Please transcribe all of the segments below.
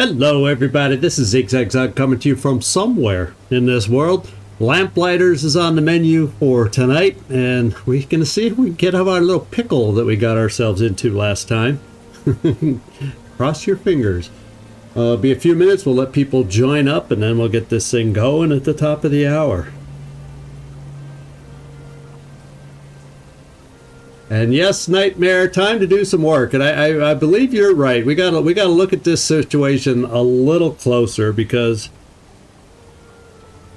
Hello everybody, this is Zigzag coming to you from somewhere in this world. Lamplighters is on the menu for tonight, and we're going to see if we can get out our little pickle that we got ourselves into last time. Cross your fingers. Be a few minutes, we'll let people join up, and then we'll get this thing going at the top of the hour. And yes, Nightmare, time to do some work. And I believe you're right. We gotta look at this situation a little closer because,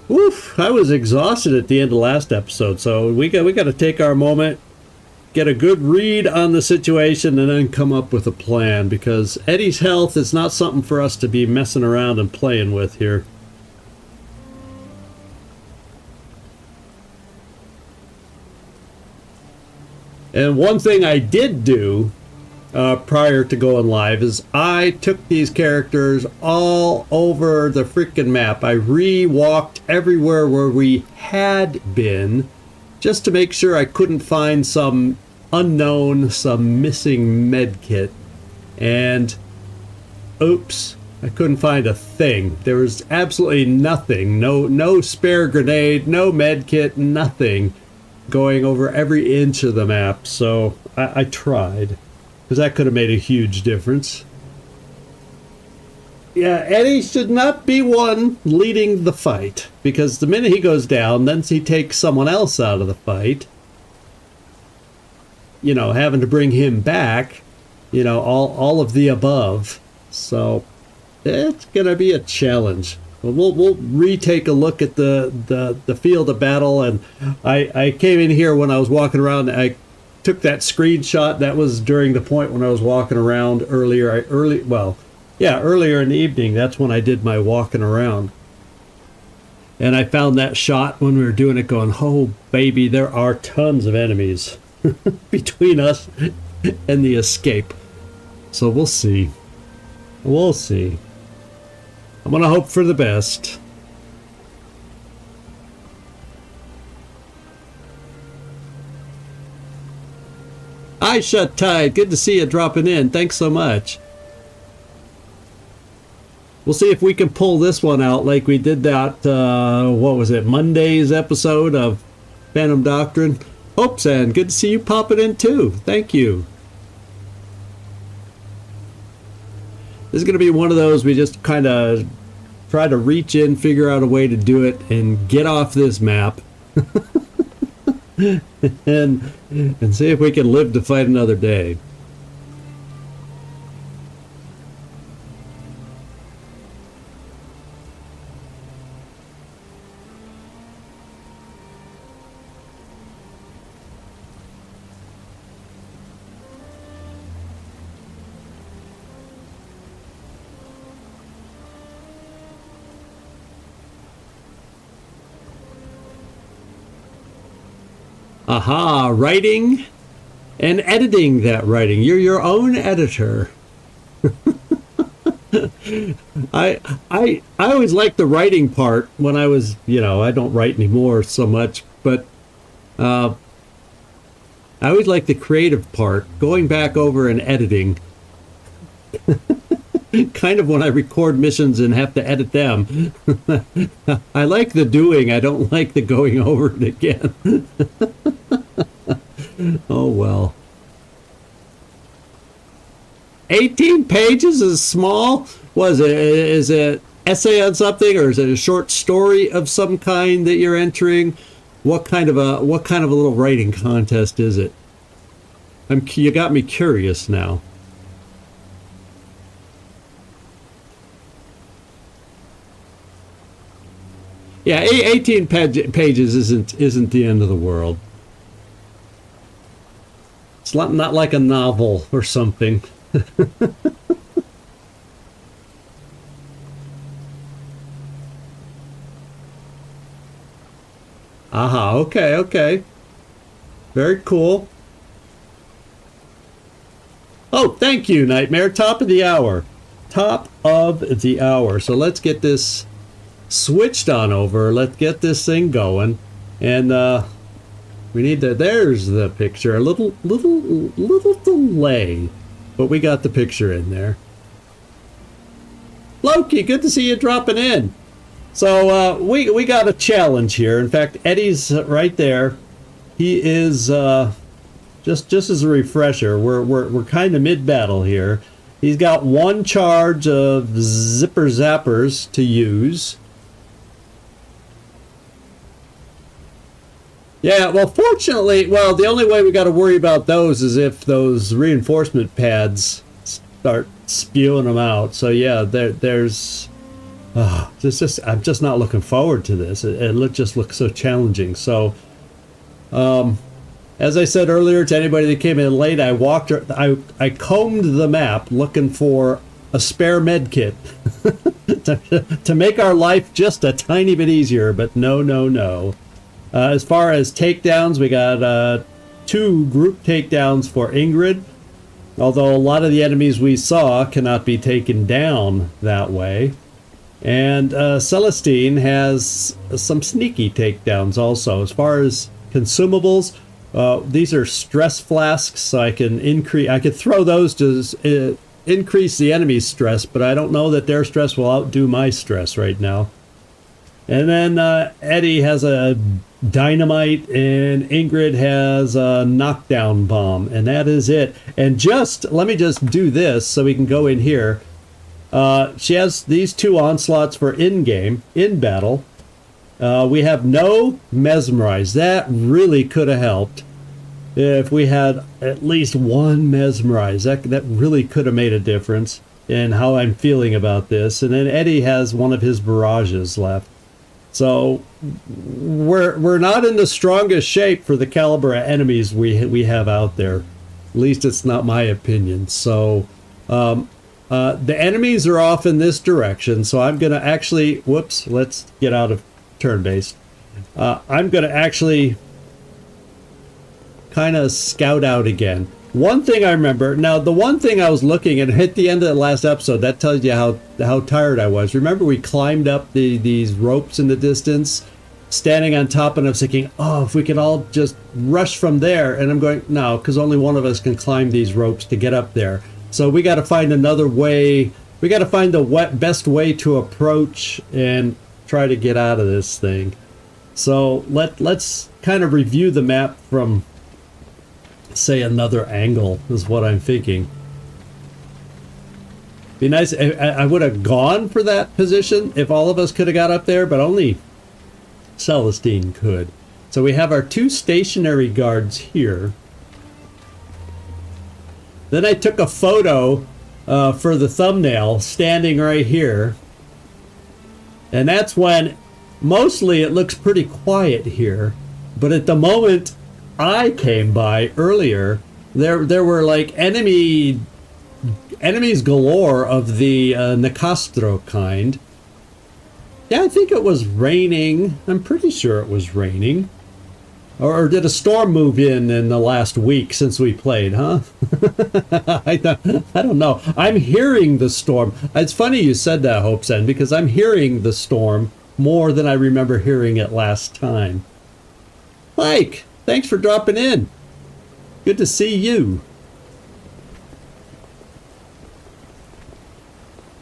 oof, I was exhausted at the end of last episode. So we got to take our moment, get a good read on the situation, and then come up with a plan. Because Eddie's health is not something for us to be messing around and playing with here. And one thing I did do prior to going live is I took these characters all over the freaking map. I re-walked everywhere where we had been just to make sure I couldn't find some unknown, some missing med kit. And oops, I couldn't find a thing. There was absolutely nothing. No spare grenade, no med kit, nothing. Going over every inch of the map, so I tried, because that could have made a huge difference. Yeah, Eddie should not be one leading the fight, because the minute he goes down, then he takes someone else out of the fight. You know, having to bring him back, you know, all of the above. So it's gonna be a challenge. We'll retake a look at the field of battle, and I came in here when I was walking around. I took that screenshot. That was during the point when I was walking around earlier. Earlier in the evening. That's when I did my walking around, and I found that shot when we were doing it. Going, oh baby, there are tons of enemies between us and the escape. So we'll see. We'll see. I'm going to hope for the best. Hi, Shut Tide. Good to see you dropping in. Thanks so much. We'll see if we can pull this one out like we did that, what was it, Monday's episode of Phantom Doctrine. Hopes, and good to see you popping in too. Thank you. This is going to be one of those we just kind of try to reach in, figure out a way to do it, and get off this map. and see if we can live to fight another day. Aha, writing and editing that writing. You're your own editor. I always liked the writing part when I was, you know, I don't write anymore so much, but I always liked the creative part, going back over and editing. Kind of when I record missions and have to edit them. I like the doing, I don't like the going over it again. Oh well. 18 pages is small? Is it essay on something, or is it a short story of some kind that you're entering? What kind of a little writing contest is it? You got me curious now. Yeah, 18 pages isn't the end of the world. It's not like a novel or something. Aha, okay. Very cool. Oh, thank you, Nightmare. Top of the hour. Top of the hour. So let's get this switched on over. Let's get this thing going. And we need to, there's the picture. A little delay, but we got the picture in there. Loki, good to see you dropping in. So we got a challenge here. In fact, Eddie's right there. He is just as a refresher. We're kind of mid battle here. He's got one charge of zipper zappers to use. Yeah, well, fortunately, well, the only way we got to worry about those is if those reinforcement pads start spewing them out. So yeah, there's. I'm just not looking forward to this. It just looks so challenging. So, as I said earlier to anybody that came in late, I combed the map looking for a spare med kit to make our life just a tiny bit easier. But no. As far as takedowns, we got 2 group takedowns for Ingrid. Although a lot of the enemies we saw cannot be taken down that way. And Celestine has some sneaky takedowns also. As far as consumables, these are stress flasks, so I could throw those to increase the enemy's stress, but I don't know that their stress will outdo my stress right now. And then Eddie has a dynamite, and Ingrid has a knockdown bomb, and that is it. And let me just do this so we can go in here. She has these 2 onslaughts for in-game, in battle. We have no mesmerize. That really could have helped if we had at least 1 mesmerize. That really could have made a difference in how I'm feeling about this. And then Eddie has one of his barrages left. So we're not in the strongest shape for the caliber of enemies we have out there. At least it's not my opinion. So the enemies are off in this direction. So I'm going to actually, whoops, let's get out of turn-based. I'm going to actually kind of scout out again. One thing I remember, now the one thing I was looking at the end of the last episode, that tells you how tired I was. Remember we climbed up these ropes in the distance, standing on top, and I was thinking, oh, if we could all just rush from there. And I'm going, no, because only one of us can climb these ropes to get up there. So we got to find another way. We got to find the best way to approach and try to get out of this thing. So let's kind of review the map from, say, another angle is what I'm thinking. Be nice. I would have gone for that position if all of us could have got up there, but only Celestine could. So we have our 2 stationary guards here. Then I took a photo for the thumbnail standing right here. And that's when mostly it looks pretty quiet here. But at the moment I came by earlier, there were like enemies galore of the Nicastro kind. Yeah, I think it was raining. I'm pretty sure it was raining. Or did a storm move in the last week since we played, huh? I don't know. I'm hearing the storm. It's funny you said that, Hopesen, because I'm hearing the storm more than I remember hearing it last time. Mike, thanks for dropping in. Good to see you.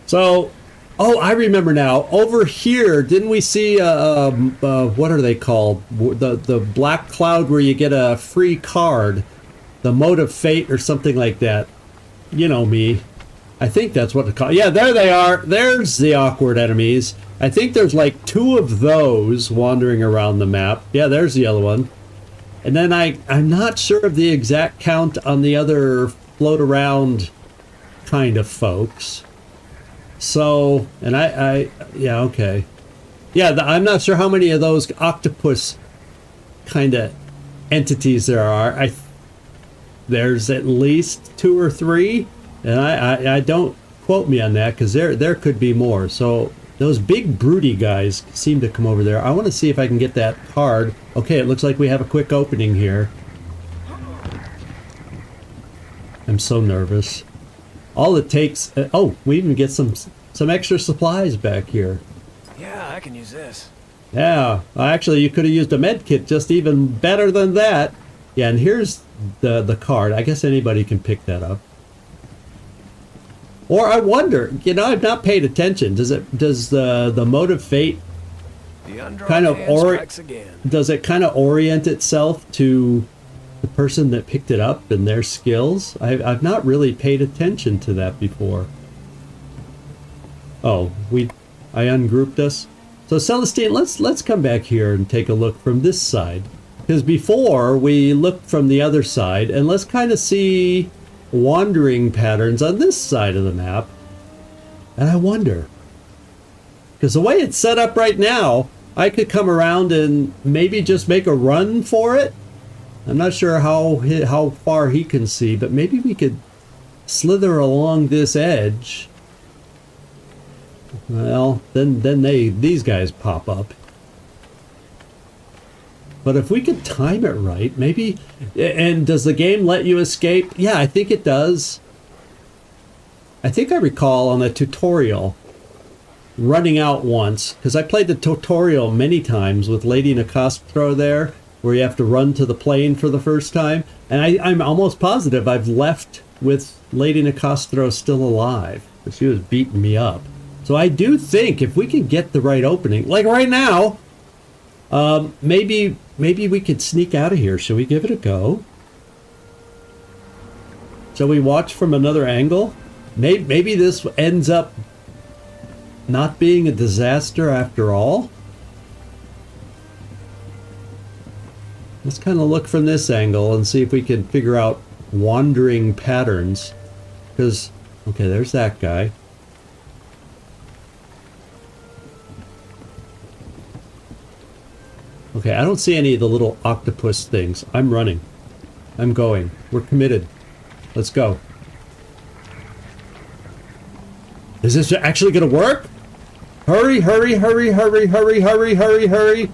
So, oh, I remember now. Over here, didn't we see, what are they called? The black cloud where you get a free card. The Mode of Fate or something like that. You know me. I think that's what it's called. Yeah, there they are. There's the awkward enemies. I think there's like 2 of those wandering around the map. Yeah, there's the other one. And then I'm not sure of the exact count on the other float around kind of folks. So, and yeah, okay. Yeah, I'm not sure how many of those octopus kind of entities there are. There's at least 2 or 3, and I don't quote me on that, because there could be more. So those big broody guys seem to come over there. I want to see if I can get that card. Okay, it looks like we have a quick opening here. I'm so nervous. All it takes... oh, we even get some extra supplies back here. Yeah, I can use this. Yeah, actually, you could have used a med kit just even better than that. Yeah, and here's the card. I guess anybody can pick that up. Or I wonder, you know, I've not paid attention. Does the mode of fate The undrawn kind of hand strikes again. does it kind of orient itself to the person that picked it up and their skills? I've not really paid attention to that before. Oh, I ungrouped us. So Celestine, let's come back here and take a look from this side. Because before we looked from the other side, and let's kind of see wandering patterns on this side of the map. And I wonder, because the way it's set up right now, I could come around and maybe just make a run for it. I'm not sure how far he can see, but maybe we could slither along this edge. Well, then these guys pop up. But if we could time it right, maybe... And does the game let you escape? Yeah, I think it does. I think I recall on the tutorial running out once, because I played the tutorial many times with Lady Nicastro there, where you have to run to the plane for the first time. And I'm almost positive I've left with Lady Nicastro still alive, but she was beating me up. So I do think if we can get the right opening, like right now, maybe we could sneak out of here. Shall we give it a go? Shall we watch from another angle? Maybe this ends up not being a disaster after all. Let's kind of look from this angle and see if we can figure out wandering patterns. Because, okay, there's that guy. Okay, I don't see any of the little octopus things. I'm running. I'm going. We're committed. Let's go. Is this actually going to work? Hurry, hurry, hurry, hurry, hurry, hurry, hurry, hurry.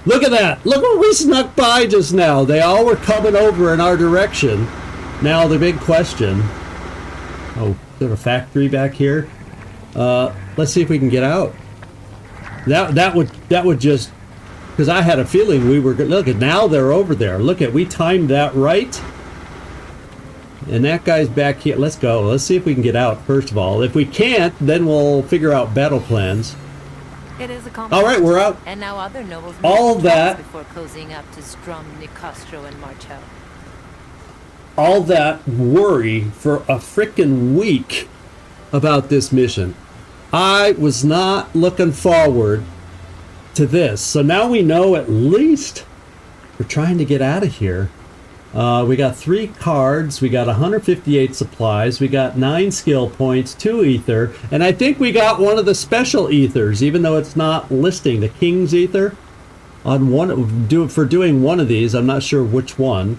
Look at that. Look what we snuck by just now. They all were coming over in our direction. Now the big question. Oh, is there a factory back here? Let's see if we can get out. That would just, because I had a feeling we were good. Look at, now they're over there. Look at, we timed that right. And that guy's back here. Let's go. Let's see if we can get out first of all. If we can't, then we'll figure out battle plans. It is a all right, we're out. And now other nobles all that before closing up to Strum, Nicastro, and Martel. All that worry for a frickin' week about this mission. I was not looking forward to this. So now we know at least we're trying to get out of here. We got 3 cards. We got 158 supplies. We got 9 skill points, 2 ether. And I think we got one of the special ethers, even though it's not listing. The King's Ether. For doing one of these. I'm not sure which one.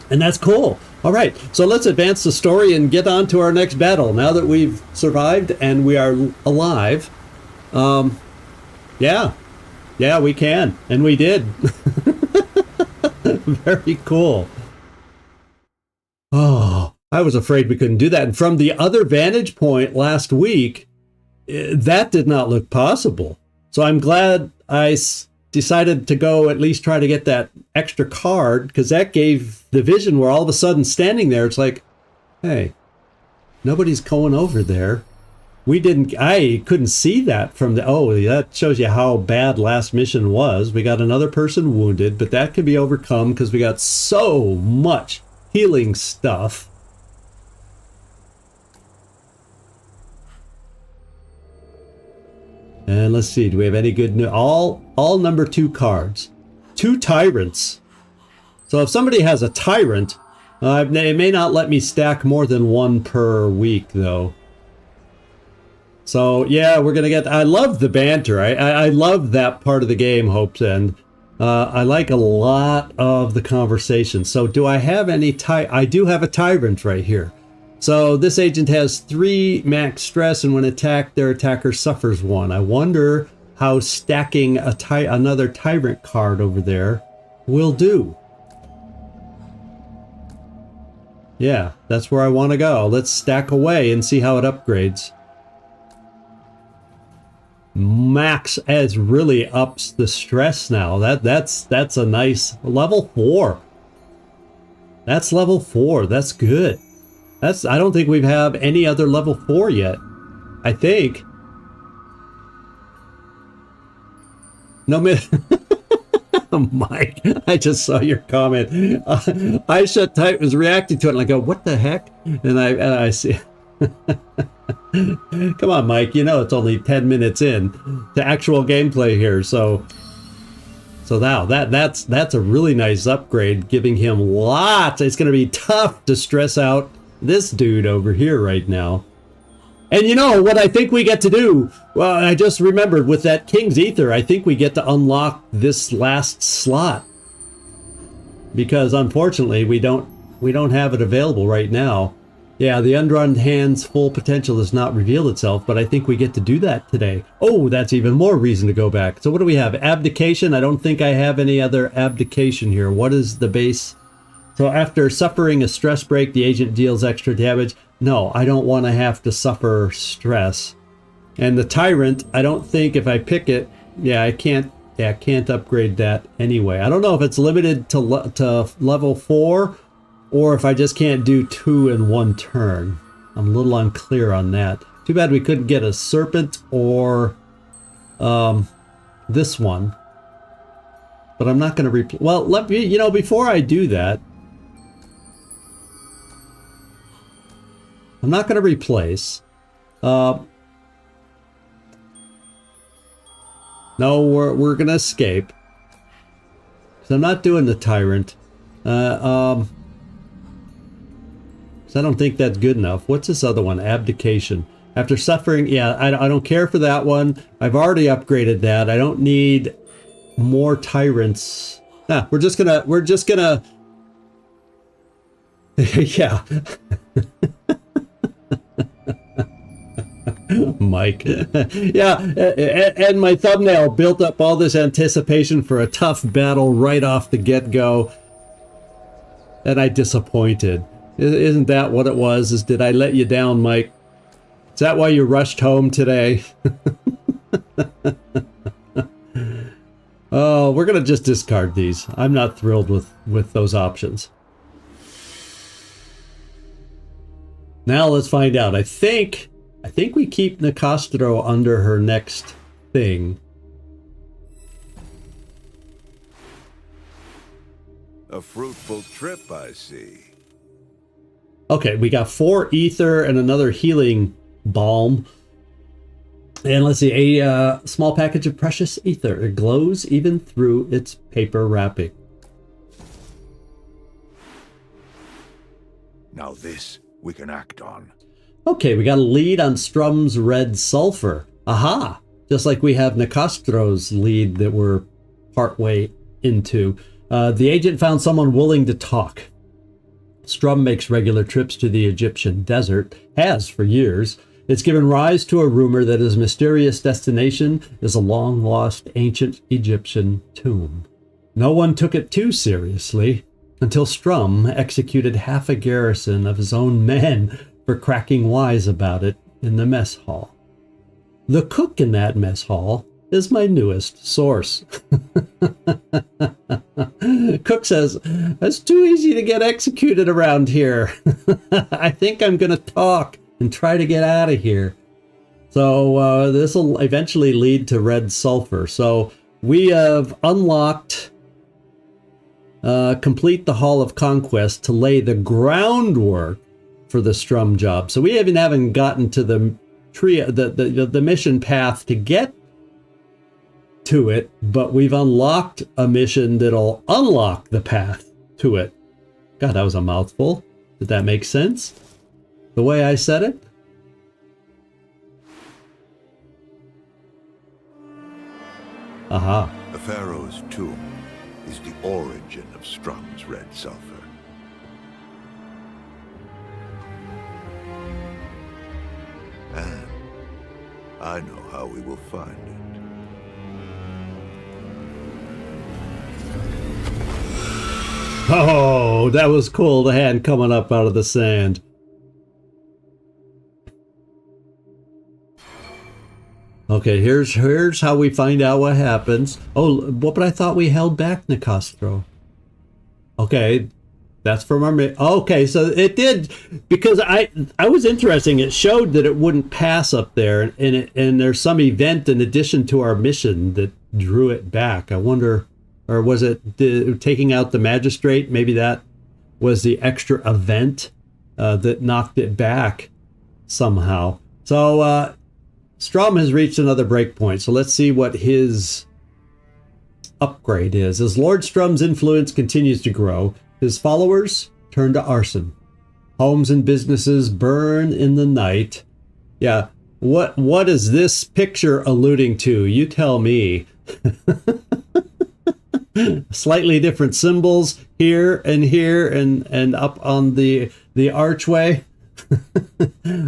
And that's cool. All right, so let's advance the story and get on to our next battle. Now that we've survived and we are alive, yeah, we can, and we did. Very cool. Oh, I was afraid we couldn't do that. And from the other vantage point last week, that did not look possible. So I'm glad I decided to go at least try to get that extra card, because that gave the vision where all of a sudden standing there, it's like, hey, nobody's going over there. I couldn't see that from the, oh, that shows you how bad last mission was. We got another person wounded, but that can be overcome because we got so much healing stuff. And let's see, do we have any good news? All number 2 cards. 2 tyrants. So if somebody has a tyrant, it may not let me stack more than 1 per week, though. So yeah, we're gonna get. I love the banter. I love that part of the game, Hope's End. I like a lot of the conversation. So do I have any I do have a tyrant right here. So this agent has 3 max stress, and when attacked, their attacker suffers 1. I wonder how stacking another tyrant card over there will do. Yeah, that's where I want to go. Let's stack away and see how it upgrades. Max as really ups the stress now. That's a nice level 4. That's level 4. That's good. I don't think we have any other level 4 yet. I think. No, Mike, I just saw your comment. I shut type was reacting to it, and I go, "What the heck?" And I see. Come on, Mike. You know it's only 10 minutes in to actual gameplay here, so now that's a really nice upgrade, giving him lots. It's going to be tough to stress out this dude over here right now. And you know what I think we get to do? Well, I just remembered with that King's Ether, I think we get to unlock this last slot. Because unfortunately, we don't have it available right now. Yeah, the Undrawn Hand's full potential has not revealed itself, but I think we get to do that today. Oh, that's even more reason to go back. So what do we have? Abdication? I don't think I have any other abdication here. What is the base? So after suffering a stress break, the agent deals extra damage. No, I don't want to have to suffer stress. And the Tyrant, I don't think if I pick it, I can't upgrade that anyway. I don't know if it's limited to level 4 or if I just can't do 2 in one turn. I'm a little unclear on that. Too bad we couldn't get a Serpent or this one. But I'm not going to well, let me, before I do that, I'm not going to replace. No, we're going to escape. Because I'm not doing the Tyrant. Because I don't think that's good enough. What's this other one? Abdication. After suffering, I don't care for that one. I've already upgraded that. I don't need more Tyrants. We're just gonna. Yeah. Mike. Yeah, and my thumbnail built up all this anticipation for a tough battle right off the get-go, and I disappointed. Isn't that what it was? Did I let you down, Mike? Is that why you rushed home today? Oh, we're gonna just discard these. I'm not thrilled with those options. Now let's find out. I think we keep Nicastro under her next thing. A fruitful trip, I see. Okay, we got 4 ether and another healing balm. And let's see, a small package of precious ether. It glows even through its paper wrapping. Now this we can act on. Okay, we got a lead on Strum's red sulfur. Aha! Just like we have Nicastro's lead that we're partway into. The agent found someone willing to talk. Strum makes regular trips to the Egyptian desert, has for years. It's given rise to a rumor that his mysterious destination is a long-lost ancient Egyptian tomb. No one took it too seriously until Strum executed half a garrison of his own men for cracking wise about it in the mess hall. The cook in that mess hall is my newest source. Cook says, "It's too easy to get executed around here. I think I'm going to talk and try to get out of here." So this will eventually lead to red sulfur. So we have unlocked complete the Hall of Conquest to lay the groundwork for the Strum job. So we haven't gotten to the the mission path to get to it, but we've unlocked a mission that'll unlock the path to it. God, that was a mouthful. Did that make sense? The way I said it? Aha. The Pharaoh's tomb is the origin of Strum's red sulfur. And I know how we will find it. Oh, that was cool, the hand coming up out of the sand. Okay, here's how we find out what happens. Oh, but I thought we held back Nicastro. Okay, That's from our... Okay, so it did, because I was interesting. It showed that it wouldn't pass up there, and there's some event in addition to our mission that drew it back. I wonder, or was it taking out the magistrate? Maybe that was the extra event that knocked it back somehow. So Strom has reached another breakpoint, so let's see what his upgrade is. As Lord Strom's influence continues to grow, his followers turn to arson. Homes and businesses burn in the night. Yeah, what is this picture alluding to? You tell me. Slightly different symbols here and up on the archway.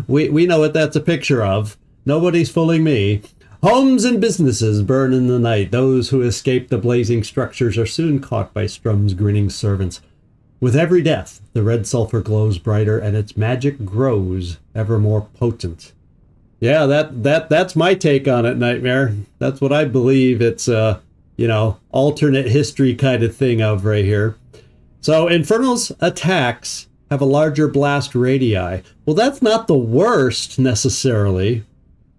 we know what that's a picture of. Nobody's fooling me. Homes and businesses burn in the night. Those who escape the blazing structures are soon caught by Strom's grinning servants. With every death, the red sulfur glows brighter, and its magic grows ever more potent. Yeah, that's my take on it, Nightmare. That's what I believe. It's alternate history kind of thing of right here. So Infernal's attacks have a larger blast radii. Well, that's not the worst necessarily.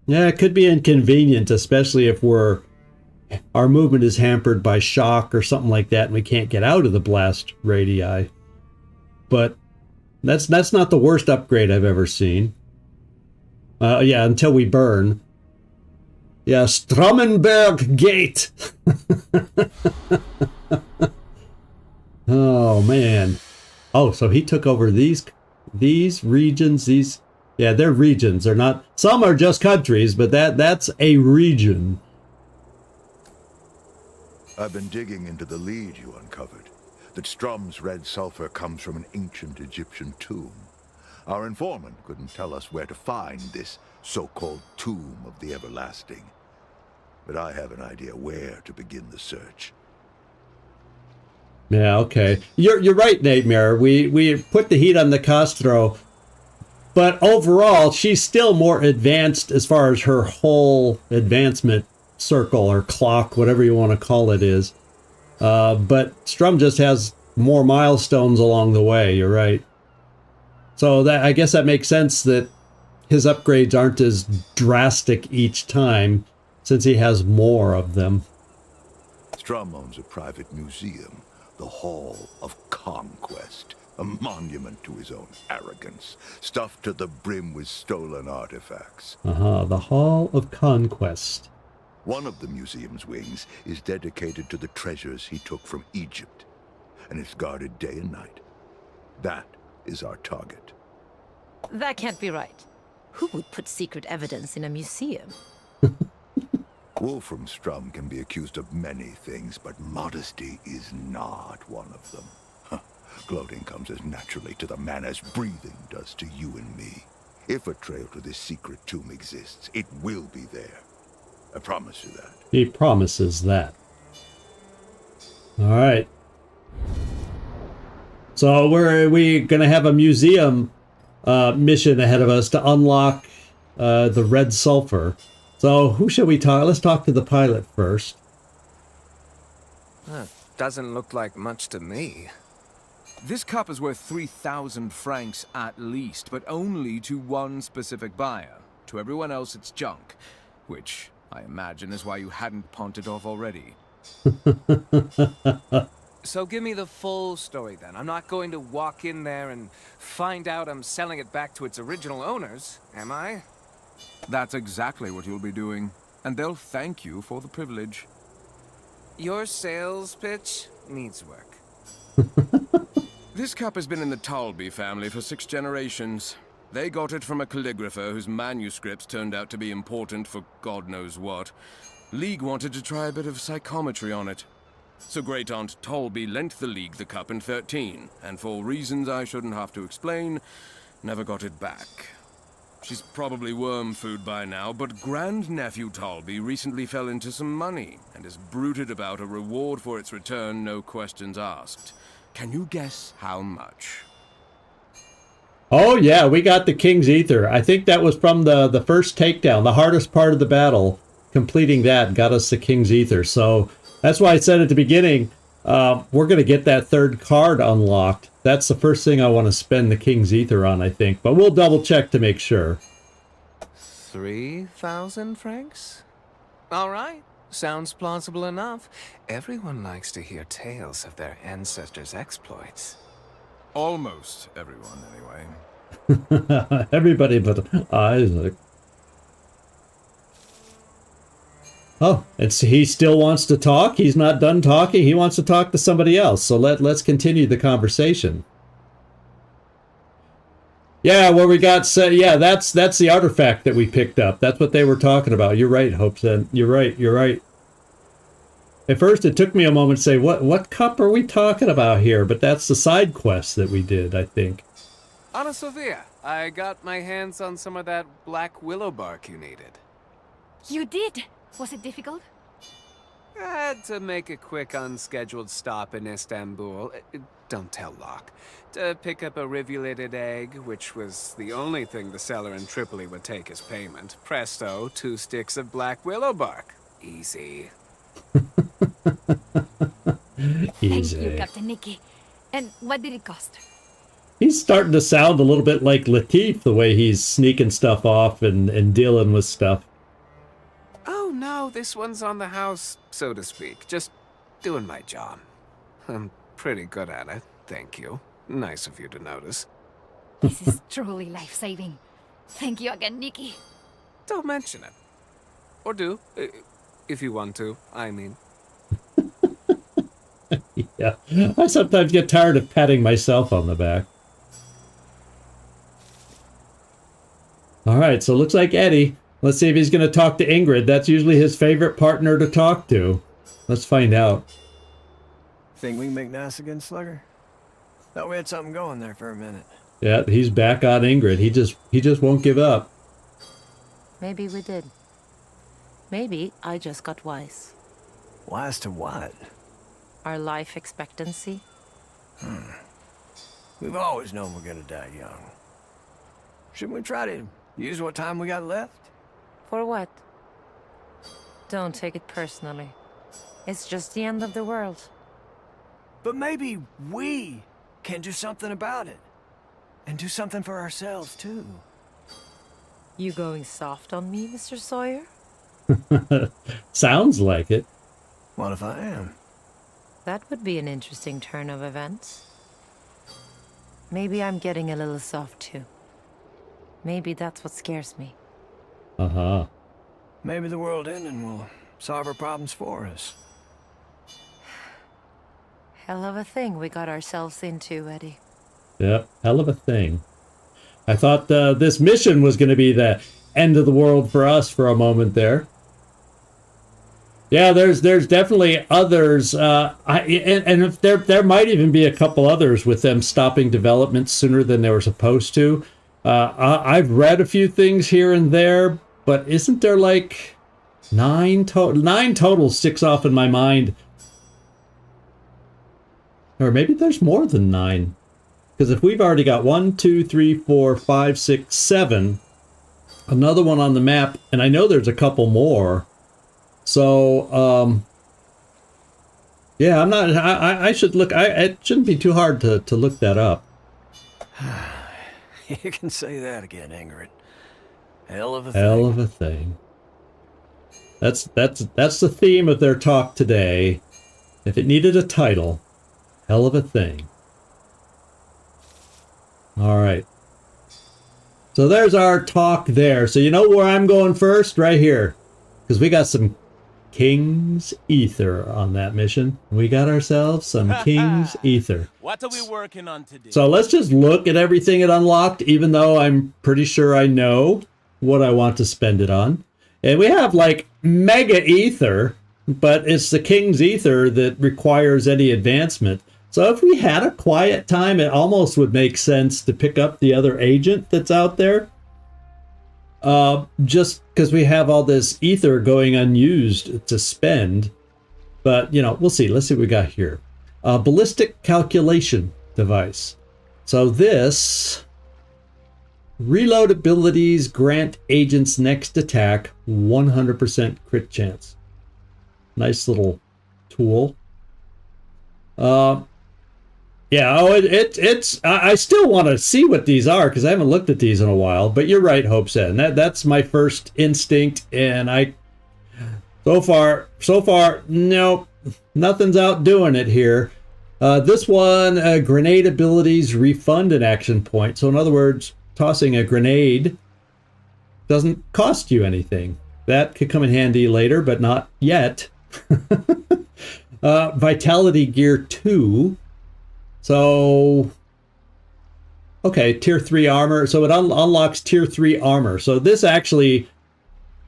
Yeah, it could be inconvenient, especially if our movement is hampered by shock or something like that, and we can't get out of the blast radii. But that's not the worst upgrade I've ever seen. Yeah, until we burn. Yeah, Strommenberg Gate. Oh man. Oh, so he took over these regions. Yeah, they're regions. They're not. Some are just countries, but that's a region. I've been digging into the lead you uncovered. That Strom's red sulfur comes from an ancient Egyptian tomb. Our informant couldn't tell us where to find this so-called tomb of the everlasting. But I have an idea where to begin the search. Yeah, okay. You're right, Nightmare. We put the heat on the Castro, but overall, she's still more advanced as far as her whole advancement circle or clock, whatever you want to call it, is. But Strom just has more milestones along the way. You're right. So I guess that makes sense that his upgrades aren't as drastic each time, since he has more of them. Strom owns a private museum, the Hall of Conquest, a monument to his own arrogance, stuffed to the brim with stolen artifacts. The Hall of Conquest. One of the museum's wings is dedicated to the treasures he took from Egypt, and it's guarded day and night. That is our target. That can't be right. Who would put secret evidence in a museum? Wolfram Strom can be accused of many things, but modesty is not one of them. Gloating comes as naturally to the man as breathing does to you and me. If a trail to this secret tomb exists, it will be there. I promise you that. He promises that. All right. So are we going to have a museum mission ahead of us to unlock the red sulfur? So who should we talk? Let's talk to the pilot first. Doesn't look like much to me. This cup is worth 3,000 francs at least, but only to one specific buyer. To everyone else, it's junk, which I imagine is why you hadn't pawned it off already. So give me the full story then. I'm not going to walk in there and find out I'm selling it back to its original owners, am I? That's exactly what you'll be doing, and they'll thank you for the privilege. Your sales pitch needs work. This cup has been in the Talby family for 6 generations. They got it from a calligrapher whose manuscripts turned out to be important for God knows what. League wanted to try a bit of psychometry on it. So Great-Aunt Talby lent the League the cup in 13, and for reasons I shouldn't have to explain, never got it back. She's probably worm food by now, but Grandnephew Talby recently fell into some money, and has bruited about a reward for its return, no questions asked. Can you guess how much? Oh yeah, we got the King's Ether. I think that was from the first takedown, the hardest part of the battle. Completing that got us the King's Ether. So that's why I said at the beginning, we're going to get that third card unlocked. That's the first thing I want to spend the King's Ether on, I think. But we'll double check to make sure. 3,000 francs? All right. Sounds plausible enough. Everyone likes to hear tales of their ancestors' exploits. Almost everyone, anyway. Everybody but Isaac. Oh, he still wants to talk? He's not done talking? He wants to talk to somebody else. So let's continue the conversation. Yeah, what we got said. Yeah, that's the artifact that we picked up. That's what they were talking about. You're right, Hopeson. You're right. At first, it took me a moment to say, what cup are we talking about here? But that's the side quest that we did, I think. Anna Sophia, I got my hands on some of that black willow bark you needed. You did? Was it difficult? I had to make a quick unscheduled stop in Istanbul. Don't tell Locke. To pick up a rivulated egg, which was the only thing the seller in Tripoli would take as payment. Presto, 2 sticks of black willow bark. Easy. Thank you, Captain Nicky. And what did it cost? He's starting to sound a little bit like Latif, the way he's sneaking stuff off and dealing with stuff. Oh no, this one's on the house, so to speak. Just doing my job. I'm pretty good at it, thank you. Nice of you to notice. This is truly life-saving. Thank you again, Nicky. Don't mention it. Or do, if you want to, I mean. Yeah, I sometimes get tired of patting myself on the back. All right, so it looks like Eddie. Let's see if he's going to talk to Ingrid. That's usually his favorite partner to talk to. Let's find out. Think we can make nice again, Slugger? Thought we had something going there for a minute. Yeah, he's back on Ingrid. He just won't give up. Maybe we did. Maybe I just got wise. Wise to what? Our life expectancy. We've always known we're gonna die young. Shouldn't we try to use what time we got left? For what? Don't take it personally. It's just the end of the world. But maybe we can do something about it. And do something for ourselves, too. You going soft on me, Mr. Sawyer? Sounds like it. What if I am? That would be an interesting turn of events. Maybe I'm getting a little soft too. Maybe that's what scares me. Uh-huh. Maybe the world ending will solve our problems for us. Hell of a thing we got ourselves into, Eddie. Yep, hell of a thing. I thought this mission was going to be the end of the world for us for a moment there. Yeah, there's definitely others. And if there might even be a couple others with them stopping development sooner than they were supposed to. I've read a few things here and there, but isn't there like 9 total? 9 total sticks off in my mind. Or maybe there's more than 9. Because if we've already got 1, 2, 3, 4, 5, 6, 7, another one on the map, and I know there's a couple more. So, yeah, I'm not. I should look. It shouldn't be too hard to look that up. You can say that again, Ingrid. Hell of a thing. Hell of a thing. That's the theme of their talk today. If it needed a title, hell of a thing. All right. So there's our talk there. So you know where I'm going first? Right here. Because we got some King's Ether on that mission. We got ourselves some King's Ether. What are we working on today? So let's just look at everything it unlocked, even though I'm pretty sure I know what I want to spend it on. And we have like Mega Ether, but it's the King's Ether that requires any advancement. So if we had a quiet time, it almost would make sense to pick up the other agent that's out there. Just because we have all this ether going unused to spend. But, you know, we'll see. Let's see what we got here. Ballistic calculation device. So this... Reload abilities grant agents next attack 100% crit chance. Nice little tool. Yeah, oh, it's. I still want to see what these are because I haven't looked at these in a while. But you're right, Hopeson. That's my first instinct, and so far, nope, nothing's outdoing it here. This one, grenade abilities refund an action point. So in other words, tossing a grenade doesn't cost you anything. That could come in handy later, but not yet. Vitality gear 2. So, okay, tier 3 armor. So it unlocks tier 3 armor. So this actually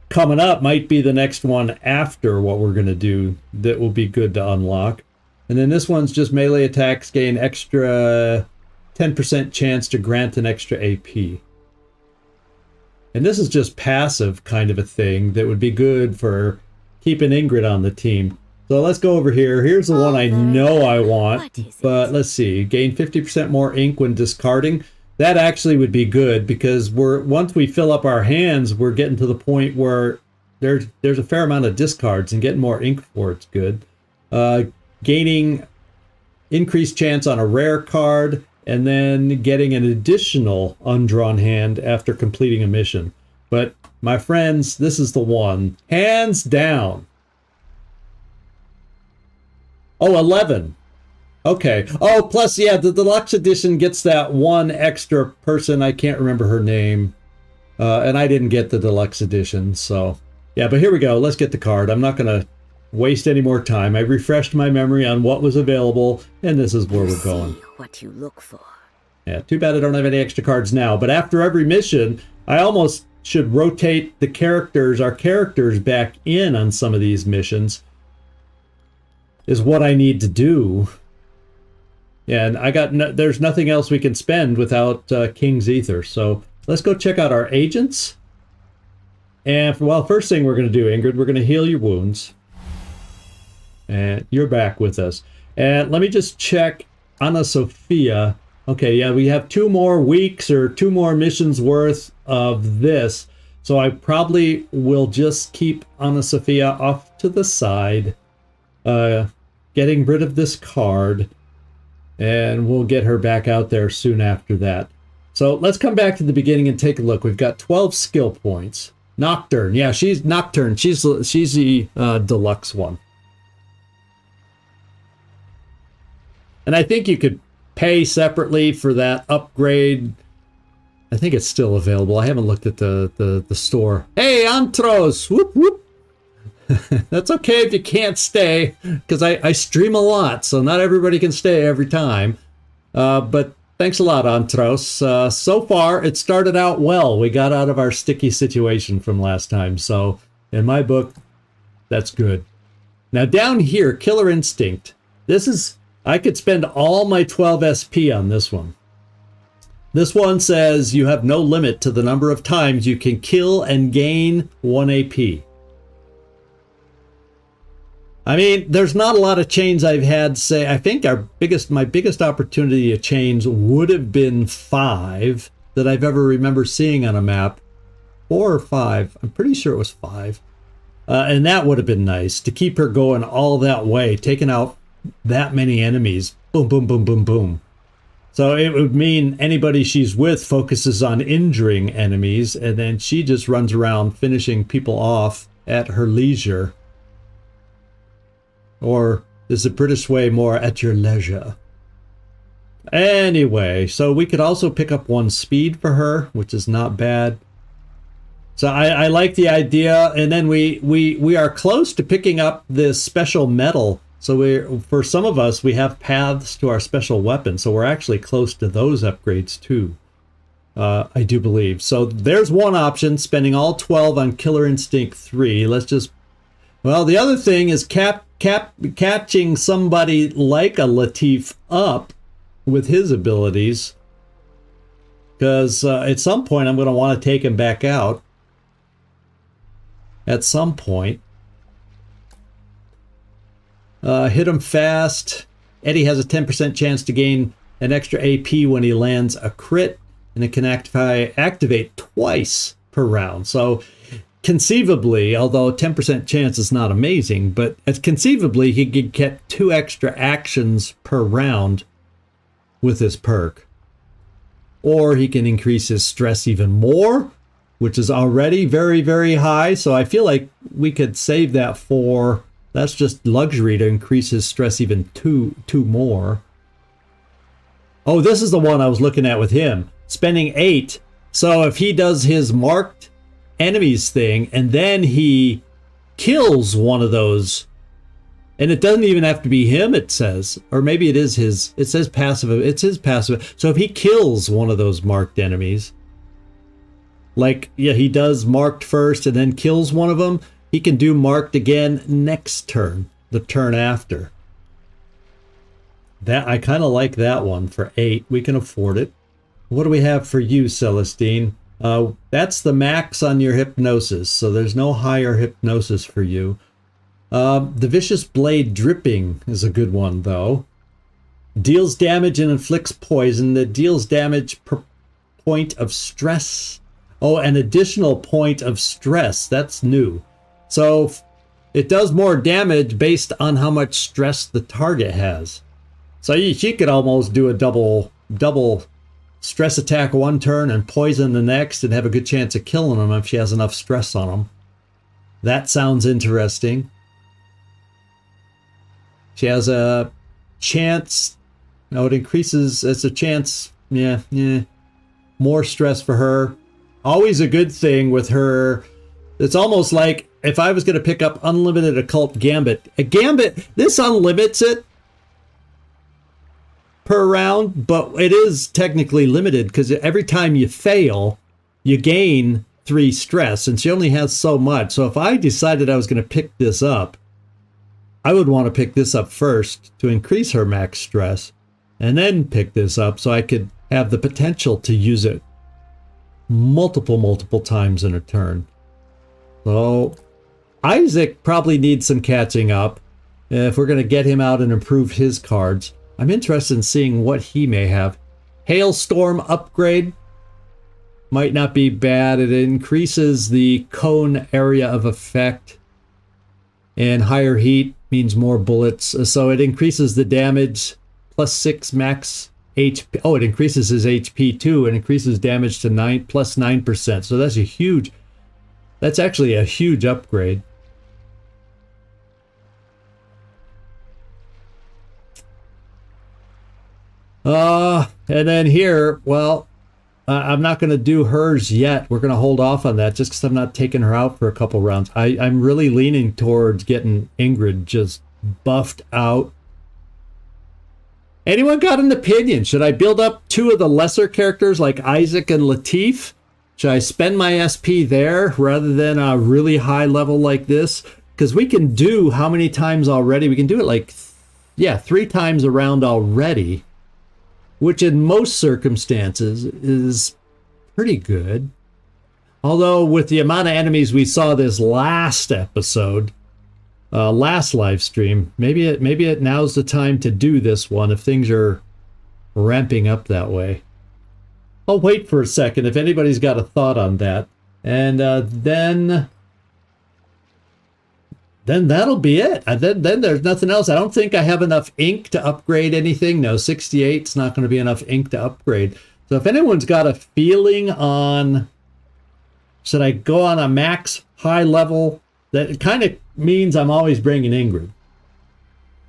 coming up might be the next one after what we're going to do that will be good to unlock. And then this one's just melee attacks gain extra 10% chance to grant an extra AP. And this is just passive kind of a thing that would be good for keeping Ingrid on the team. So let's go over here. Here's the one I know I want, but let's see. Gain 50% more ink when discarding. That actually would be good because once we fill up our hands, we're getting to the point where there's a fair amount of discards, and getting more ink for it's good. Gaining increased chance on a rare card, and then getting an additional undrawn hand after completing a mission. But my friends, this is the one. Hands down. Oh, 11. Okay. Oh, plus, yeah, the deluxe edition gets that one extra person. I can't remember her name. And I didn't get the deluxe edition, so... Yeah, but here we go. Let's get the card. I'm not going to waste any more time. I refreshed my memory on what was available, and this is where we're going. What you look for. Yeah, too bad I don't have any extra cards now. But after every mission, I almost should rotate our characters back in on some of these missions. Is what I need to do. And there's nothing else we can spend without King's Ether. So let's go check out our agents. And first thing we're going to do, Ingrid, we're going to heal your wounds. And you're back with us. And let me just check Anna Sophia. Okay, yeah, we have 2 more weeks or 2 more missions worth of this. So I probably will just keep Anna Sophia off to the side. Getting rid of this card, and we'll get her back out there soon after that. So let's come back to the beginning and take a look. We've got 12 skill points. Nocturne, yeah, she's Nocturne. She's the deluxe one. And I think you could pay separately for that upgrade. I think it's still available. I haven't looked at the store. Hey, Antros! Whoop, whoop. That's okay if you can't stay, because I stream a lot, so not everybody can stay every time. But thanks a lot, Antros. So far, it started out well. We got out of our sticky situation from last time, so in my book, that's good. Now down here, Killer Instinct. I could spend all my 12 SP on this one. This one says you have no limit to the number of times you can kill and gain 1 AP. I mean, there's not a lot of chains I've had say. I think my biggest opportunity to chains would have been 5 that I've ever remember seeing on a map. 4 or 5. I'm pretty sure it was 5. And that would have been nice to keep her going all that way, taking out that many enemies. Boom, boom, boom, boom, boom. So it would mean anybody she's with focuses on injuring enemies, and then she just runs around finishing people off at her leisure. Or is the British way more at your leisure? Anyway, so we could also pick up 1 speed for her, which is not bad. So I like the idea, and then we are close to picking up this special metal. So for some of us, we have paths to our special weapon, so we're actually close to those upgrades too. I do believe. So there's one option, spending all 12 on Killer Instinct 3. Let's just... Well, the other thing is catching somebody like a Latif up with his abilities, because at some point I'm going to want to take him back out. At some point. Hit him fast. Eddie has a 10% chance to gain an extra AP when he lands a crit, and it can activate twice per round. So conceivably, although 10% chance is not amazing, but conceivably he could get 2 extra actions per round with this perk. Or he can increase his stress even more, which is already very, very high. So I feel like we could save that for, that's just luxury to increase his stress even two more. Oh, this is the one I was looking at with him. Spending 8. So if he does his marked enemies thing and then he kills one of those, and it doesn't even have to be him, it says, or maybe it is his, it says passive, it's his passive. So if he kills one of those marked enemies, like, yeah, he does marked first and then kills one of them, he can do marked again next turn, the turn after. That, I kind of like that one for 8. We can afford it. What do we have for you, Celestine? That's the max on your hypnosis, so there's no higher hypnosis for you. The Vicious Blade Dripping is a good one, though. Deals damage and inflicts poison that deals damage per point of stress. Oh, an additional point of stress. That's new. So it does more damage based on how much stress the target has. So she could almost do a double stress attack one turn and poison the next and have a good chance of killing them if she has enough stress on them. That sounds interesting. She has a chance. No, it increases. It's a chance. Yeah. More stress for her. Always a good thing with her. It's almost like if I was going to pick up Unlimited Occult Gambit. A Gambit, this unlimits it per round, but it is technically limited because every time you fail, you gain 3 stress, and she only has so much. So if I decided I was going to pick this up, I would want to pick this up first to increase her max stress, and then pick this up so I could have the potential to use it multiple times in a turn. So Isaac probably needs some catching up if we're going to get him out and improve his cards. I'm interested in seeing what he may have. Hailstorm upgrade might not be bad. It increases the cone area of effect, and higher heat means more bullets. So it increases the damage plus 6 max HP. Oh, it increases his HP too and increases damage to plus 9%. So that's actually a huge upgrade. And then here, well, I'm not going to do hers yet. We're going to hold off on that just because I'm not taking her out for a couple rounds. I'm really leaning towards getting Ingrid just buffed out. Anyone got an opinion? Should I build up 2 of the lesser characters like Isaac and Latif? Should I spend my SP there rather than a really high level like this? Because we can do how many times already? We can do it like, 3 times a round already, which in most circumstances is pretty good. Although with the amount of enemies we saw this last episode, last live stream, maybe it now's the time to do this one if things are ramping up that way. I'll wait for a second if anybody's got a thought on that. And then that'll be it. Then there's nothing else. I don't think I have enough ink to upgrade anything. No, 68's not going to be enough ink to upgrade. So if anyone's got a feeling on, should I go on a max high level? That kind of means I'm always bringing Ingrid.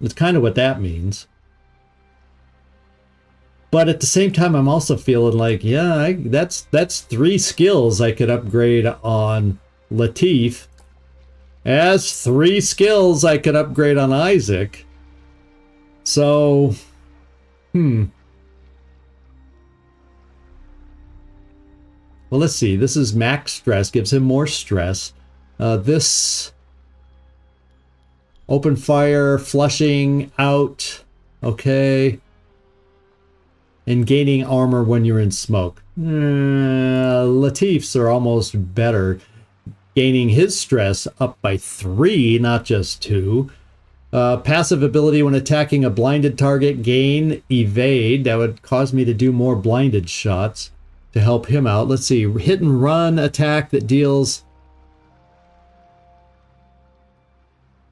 It's kind of what that means. But at the same time, I'm also feeling like, that's 3 skills I could upgrade on Latif. As 3 skills I could upgrade on Isaac. So, well, let's see. This is max stress, gives him more stress. This open fire, flushing out, okay. And gaining armor when you're in smoke. Latif's are almost better. Gaining his stress up by 3, not just 2. Passive ability when attacking a blinded target, gain evade. That would cause me to do more blinded shots to help him out. Let's see, hit and run attack that deals...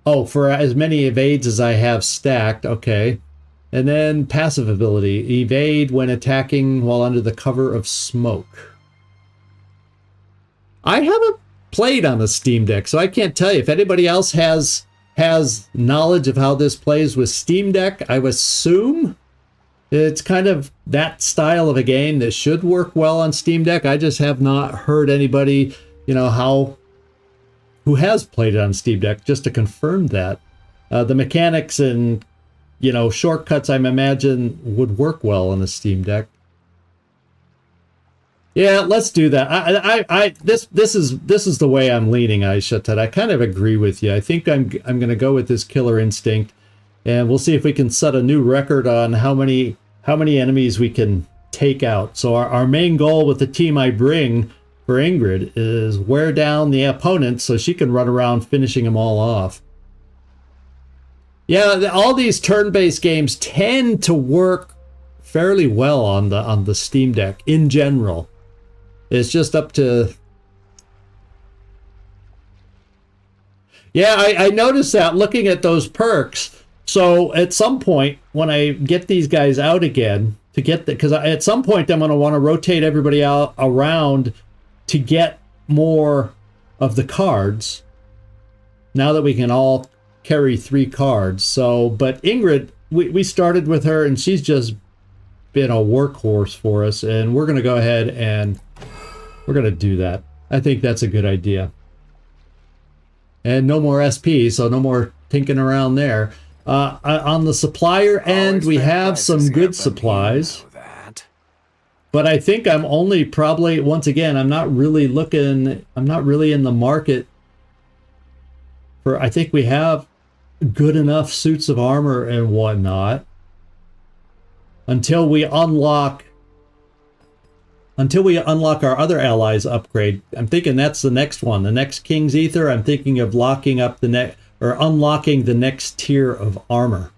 Oh, for as many evades as I have stacked, okay. And then passive ability, evade when attacking while under the cover of smoke. I haven't played on a Steam Deck, so I can't tell you. If anybody else has knowledge of how this plays with Steam Deck, I would assume it's kind of that style of a game that should work well on Steam Deck. I just have not heard anybody, who has played it on Steam Deck, just to confirm that. The mechanics and, shortcuts, I imagine, would work well on a Steam Deck. Yeah, let's do that. This is the way I'm leaning, Aisha. I kind of agree with you. I think I'm going to go with this Killer Instinct, and we'll see if we can set a new record on how many enemies we can take out. So our main goal with the team I bring for Ingrid is wear down the opponent so she can run around finishing them all off. Yeah, all these turn-based games tend to work fairly well on the Steam Deck in general. It's just up to... Yeah, I noticed that looking at those perks. So at some point, when I get these guys out again, because at some point I'm going to want to rotate everybody out around to get more of the cards. Now that we can all carry 3 cards. So, but Ingrid, we started with her, and she's just been a workhorse for us, and we're going to go ahead and we're going to do that. I think that's a good idea. And no more SP, so no more tinking around there. On the supplier end, we have some good supplies. But I think I'm only probably, once again, I'm not really in the market for, I think we have good enough suits of armor and whatnot until we unlock our other allies upgrade. I'm thinking that's the next one. The next King's Ether, I'm thinking of locking up unlocking the next tier of armor.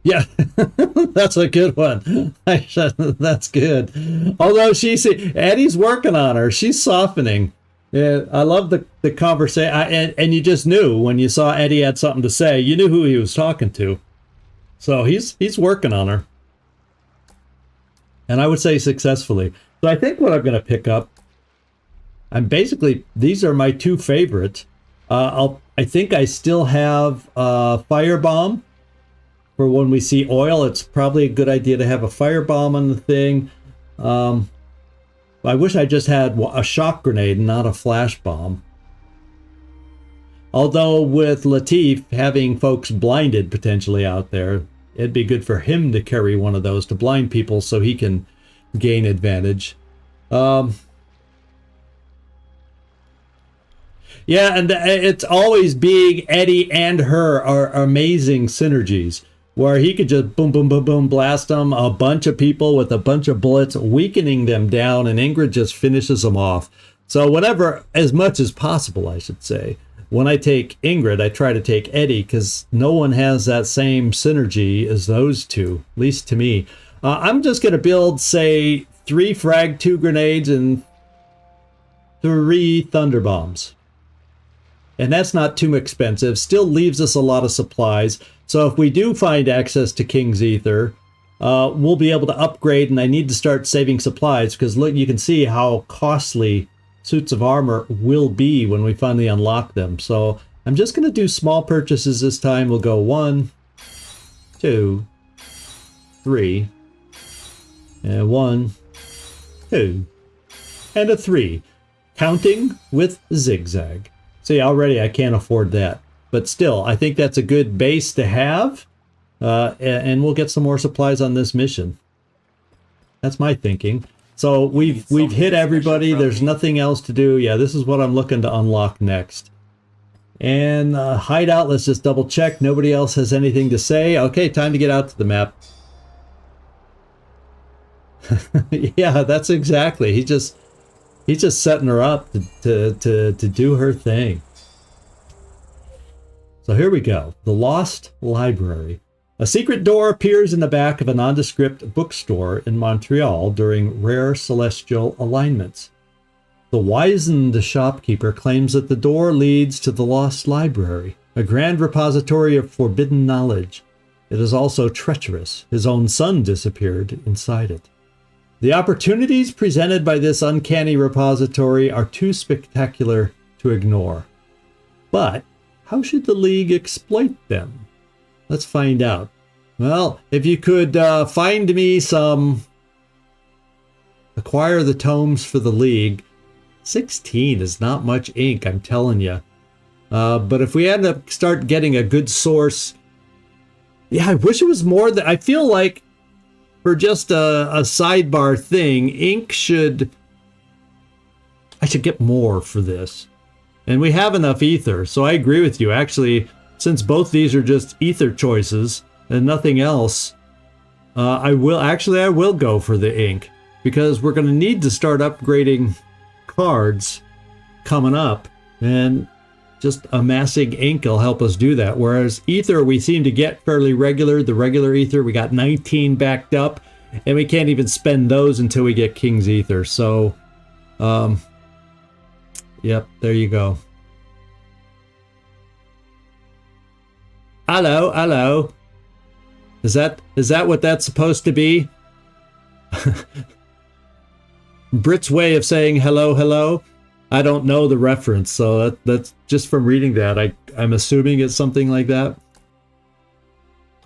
Yeah, that's a good one. That's good. Although Eddie's working on her. She's softening. Yeah, I love the conversation. And you just knew when you saw Eddie had something to say, you knew who he was talking to. So he's working on her. And I would say successfully. So I think what I'm going to pick up, these are my 2 favorites. I think I still have Firebomb for when we see oil. It's probably a good idea to have a Firebomb on the thing. I wish I just had a shock grenade and not a flash bomb. Although with Latif having folks blinded potentially out there, it'd be good for him to carry one of those to blind people so he can gain advantage. Yeah, and it's always being Eddie and her are amazing synergies, where he could just boom, boom, boom, boom, blast them, a bunch of people with a bunch of bullets, weakening them down, and Ingrid just finishes them off. So whenever, as much as possible, I should say, when I take Ingrid, I try to take Eddie, because no one has that same synergy as those two, at least to me. I'm just going to build, say, 3 Frag 2 grenades and 3 Thunder Bombs. And that's not too expensive. Still leaves us a lot of supplies. So if we do find access to King's Ether, we'll be able to upgrade, and I need to start saving supplies, because look, you can see how costly suits of armor will be when we finally unlock them. So I'm just going to do small purchases this time. We'll go 1, 2, 3, and 1, 2, and a 3, counting with zigzag. See, already I can't afford that. But still, I think that's a good base to have, and we'll get some more supplies on this mission. That's my thinking. So we've hit everybody. There's nothing else to do. Yeah, this is what I'm looking to unlock next. And hideout, let's just double check. Nobody else has anything to say. Okay, time to get out to the map. Yeah, that's exactly. He's just setting her up to do her thing. So here we go. The Lost Library. A secret door appears in the back of a nondescript bookstore in Montreal during rare celestial alignments. The wizened shopkeeper claims that the door leads to the lost library, a grand repository of forbidden knowledge. It is also treacherous. His own son disappeared inside it. The opportunities presented by this uncanny repository are too spectacular to ignore. But how should the League exploit them? Let's find out. Well, if you could find me some... Acquire the tomes for the League. 16 is not much ink, I'm telling you. But if we end up start getting a good source... Yeah, I wish it was more than... I feel like for just a sidebar thing, ink should... I should get more for this. And we have enough ether, so I agree with you. Actually, since both these are just ether choices and nothing else, I will go for the ink, because we're going to need to start upgrading cards coming up, and just amassing ink will help us do that. Whereas ether, we seem to get fairly regular. The regular ether, we got 19 backed up, and we can't even spend those until we get King's Ether. So, yep, there you go. Hello, hello. Is that what that's supposed to be? Brit's way of saying hello, hello. I don't know the reference, so that's just from reading that. I'm assuming it's something like that.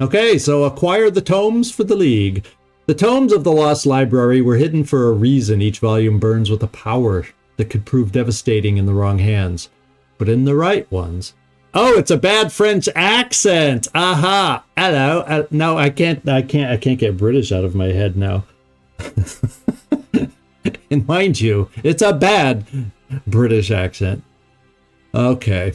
Okay, so acquire the tomes for the League. The tomes of the Lost Library were hidden for a reason. Each volume burns with a power that could prove devastating in the wrong hands, but in the right ones. Oh, it's a bad French accent. Aha. Hello. No, I can't get British out of my head now. And mind you, it's a bad British accent. Okay.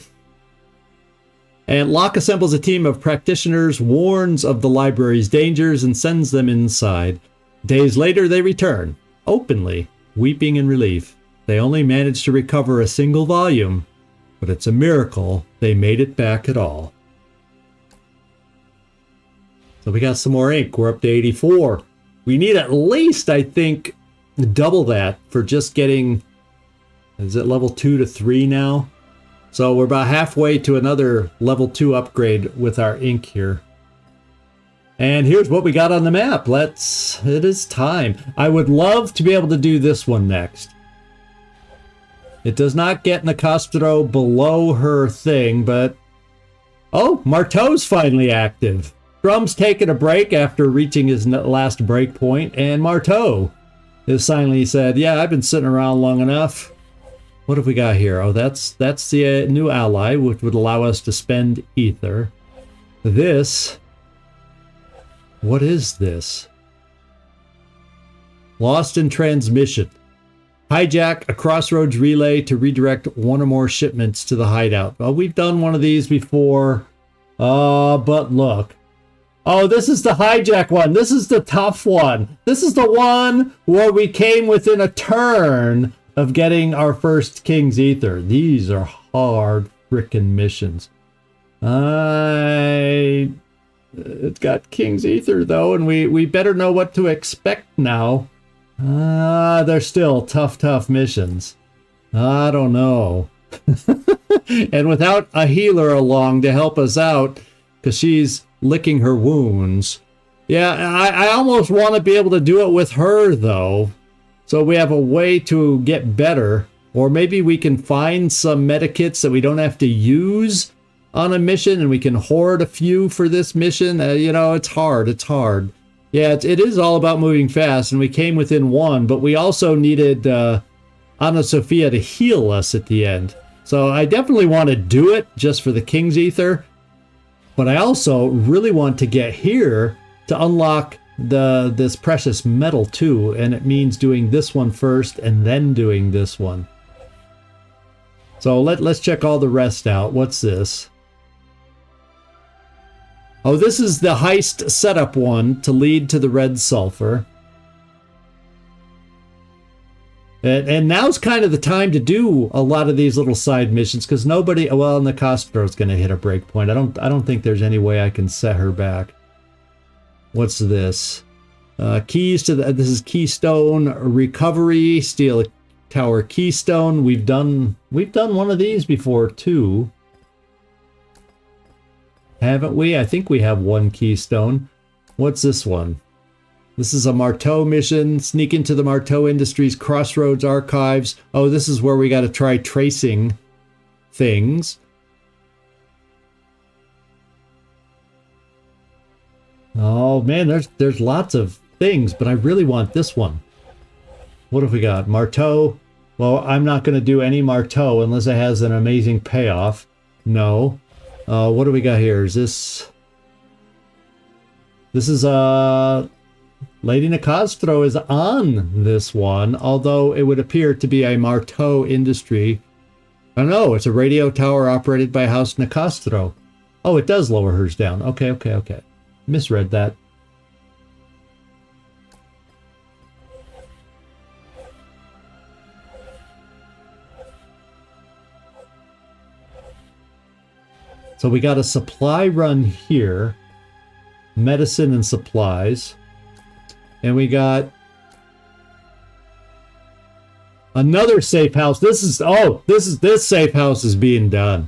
And Locke assembles a team of practitioners, warns of the library's dangers, and sends them inside. Days later, they return, openly, weeping in relief. They only managed to recover a single volume, but it's a miracle they made it back at all. So we got some more ink. We're up to 84. We need at least, I think, double that for just getting... Is it level 2 to 3 now? So we're about halfway to another level 2 upgrade with our ink here. And here's what we got on the map. It is time. I would love to be able to do this one next. It does not get Nicastro below her thing, but... Oh, Marteau's finally active. Drum's taking a break after reaching his last break point, and Marteau has finally said, yeah, I've been sitting around long enough. What have we got here? Oh, that's the new ally, which would allow us to spend ether. This... What is this? Lost in transmission. Hijack a crossroads relay to redirect one or more shipments to the hideout. Well, we've done one of these before. But look. Oh, this is the hijack one. This is the tough one. This is the one where we came within a turn of getting our first King's Ether. These are hard frickin' missions. It's got King's Ether though, and we better know what to expect now. They're still tough missions. I don't know. And without a healer along to help us out, because she's licking her wounds. Yeah, I almost want to be able to do it with her though. So we have a way to get better, or maybe we can find some medikits that we don't have to use on a mission, and we can hoard a few for this mission. You know, it's hard. Yeah, it is all about moving fast, and we came within one, but we also needed Anna Sophia to heal us at the end. So I definitely want to do it just for the King's Ether, but I also really want to get here to unlock this precious metal too, and it means doing this one first and then doing this one. So let's check all the rest out. What's this? Oh, this is the heist setup one to lead to the red sulfur. And now's kind of the time to do a lot of these little side missions, because nobody, well, Nicastro's going to hit a break point. I don't think there's any way I can set her back. What's this? Keys to this is Keystone Recovery. Steal tower keystone. We've done one of these before too. Haven't we? I think we have one keystone. What's this one? This is a Marteau mission. Sneak into the Marteau Industries Crossroads archives. Oh, this is where we got to try tracing things. Oh man, there's lots of things, but I really want this one. What have we got? Marteau. Well, I'm not going to do any Marteau unless it has an amazing payoff. No. What do we got here? Is this... This is Lady Nicastro is on this one, although it would appear to be a Marteau industry. Oh no, it's a radio tower operated by House Nicastro. Oh, it does lower hers down. Okay. Misread that. So we got a supply run here. Medicine and supplies. And we got another safe house. This safe house is being done.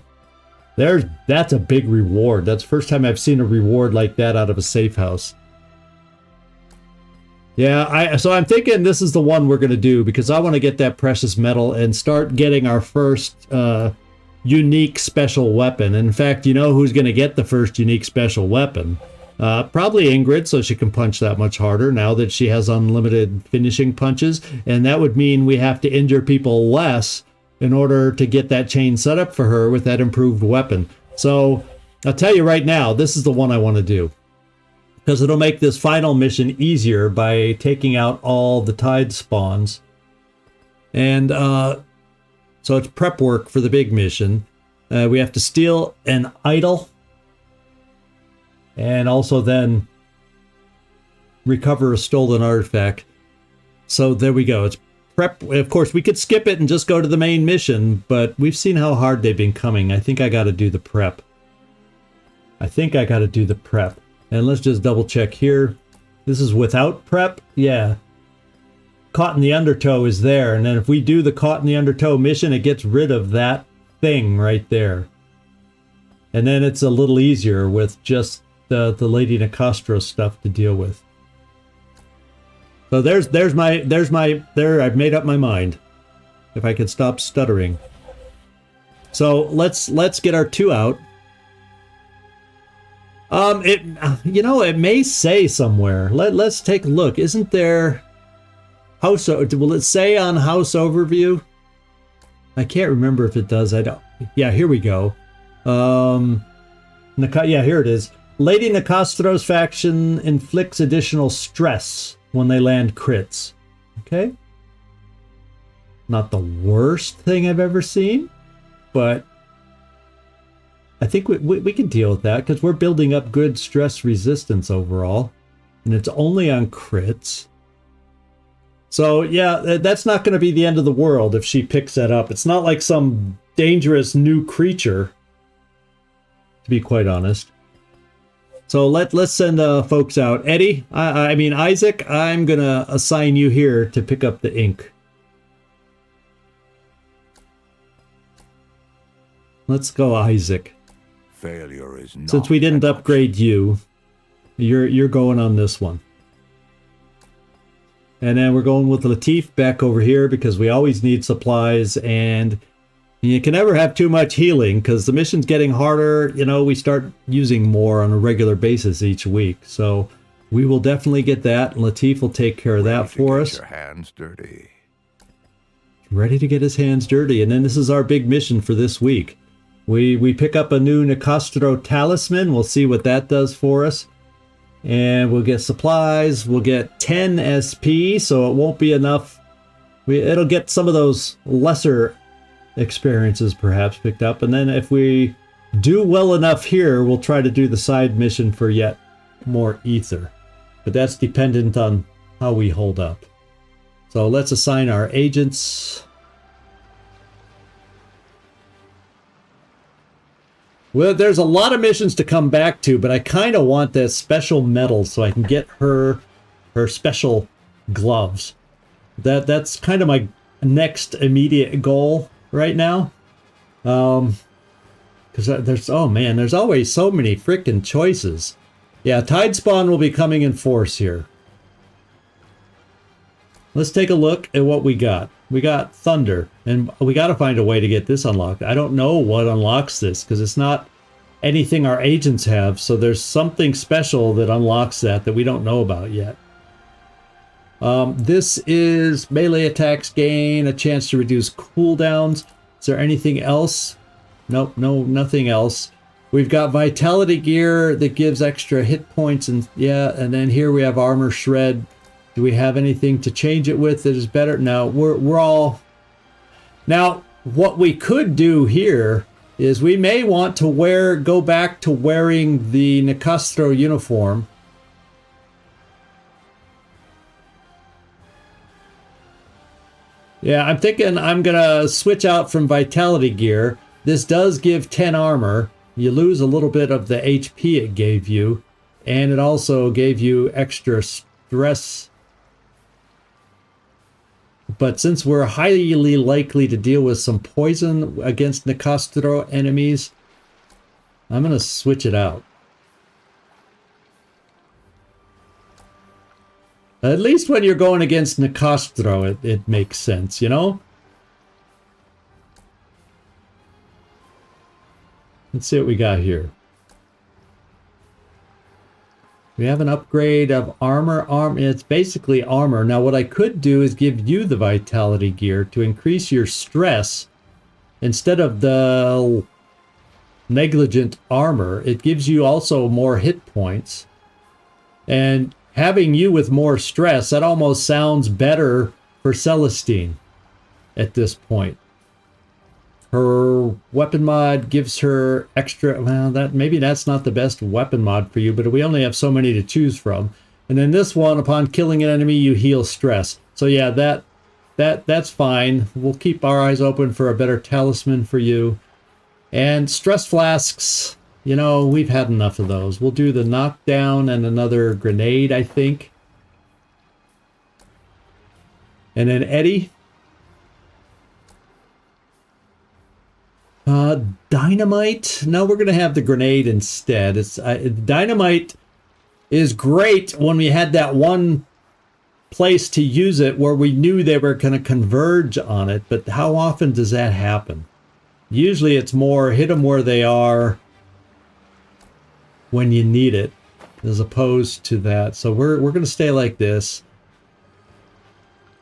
That's a big reward. That's the first time I've seen a reward like that out of a safe house. Yeah, so I'm thinking this is the one we're going to do because I want to get that precious metal and start getting our first unique special weapon. In fact, you know who's going to get the first unique special weapon? Probably Ingrid, so she can punch that much harder now that she has unlimited finishing punches. And that would mean we have to injure people less in order to get that chain set up for her with that improved weapon. So I'll tell you right now, this is the one I want to do. Because it'll make this final mission easier by taking out all the tide spawns. And so it's prep work for the big mission. We have to steal an idol. And also then recover a stolen artifact. So there we go. It's prep. Of course, we could skip it and just go to the main mission, but we've seen how hard they've been coming. I think I got to do the prep. And let's just double check here. This is without prep? Yeah. Caught in the Undertow is there. And then if we do the Caught in the Undertow mission, it gets rid of that thing right there. And then it's a little easier with just the Lady Nicastro stuff to deal with. So I've made up my mind. If I could stop stuttering. So let's get our 2 out. It may say somewhere. Let's take a look. Isn't there house? Will it say on house overview? I can't remember if it does. I don't. Yeah, here we go. Yeah, here it is. Lady Nicastro's faction inflicts additional stress when they land crits. Okay. Not the worst thing I've ever seen, but I think we can deal with that because we're building up good stress resistance overall. And it's only on crits. So yeah, that's not going to be the end of the world if she picks that up. It's not like some dangerous new creature, to be quite honest. So let's send folks out. Eddie, I mean Isaac, I'm going to assign you here to pick up the ink. Let's go, Isaac. Failure is not. Since we didn't upgrade you, you're going on this one. And then we're going with Latif back over here because we always need supplies, and you can never have too much healing because the mission's getting harder. You know, we start using more on a regular basis each week. So we will definitely get that. Latif will take care of that for us. Your hands dirty. Ready to get his hands dirty. And then this is our big mission for this week. We pick up a new Nicastro talisman. We'll see what that does for us. And we'll get supplies. We'll get 10 SP, so it won't be enough. It'll get some of those lesser experiences perhaps picked up. And then if we do well enough here, we'll try to do the side mission for yet more ether. But that's dependent on how we hold up. So let's assign our agents. Well, there's a lot of missions to come back to, but I kind of want that special medal so I can get her special gloves. That's kind of next immediate goal right now. Because there's, oh man, there's always so many freaking choices. Yeah, Tide Spawn will be coming in force here. Let's take a look at what we got. We got Thunder, and we got to find a way to get this unlocked. I don't know what unlocks this, because it's not anything our agents have, so there's something special that unlocks that we don't know about yet. This is melee attacks gain a chance to reduce cooldowns. Is there anything else? Nope, no, nothing else. We've got vitality gear that gives extra hit points, and yeah, and then here we have armor shred. Do we have anything to change it with that is better? No, we're all... Now, what we could do here is we may want to go back to wearing the Nicastro uniform. Yeah, I'm thinking I'm gonna switch out from vitality gear. This does give 10 armor. You lose a little bit of the HP it gave you, and it also gave you extra stress. But since we're highly likely to deal with some poison against Nicastro enemies, I'm going to switch it out. At least when you're going against Nicastro, it makes sense, you know? Let's see what we got here. We have an upgrade of armor. It's basically armor. Now what I could do is give you the vitality gear to increase your stress. Instead of the negligent armor, it gives you also more hit points. And having you with more stress, that almost sounds better for Celestine at this point. Her weapon mod gives her extra, well, maybe that's not the best weapon mod for you, but we only have so many to choose from. And then this one, upon killing an enemy, you heal stress. So yeah, that's fine. We'll keep our eyes open for a better talisman for you. And stress flasks, you know, we've had enough of those. We'll do the knockdown and another grenade, I think. And then Eddie. Dynamite. No, we're going to have the grenade instead. Dynamite is great when we had that one place to use it where we knew they were going to converge on it. But how often does that happen? Usually it's more hit them where they are when you need it, as opposed to that. So we're going to stay like this.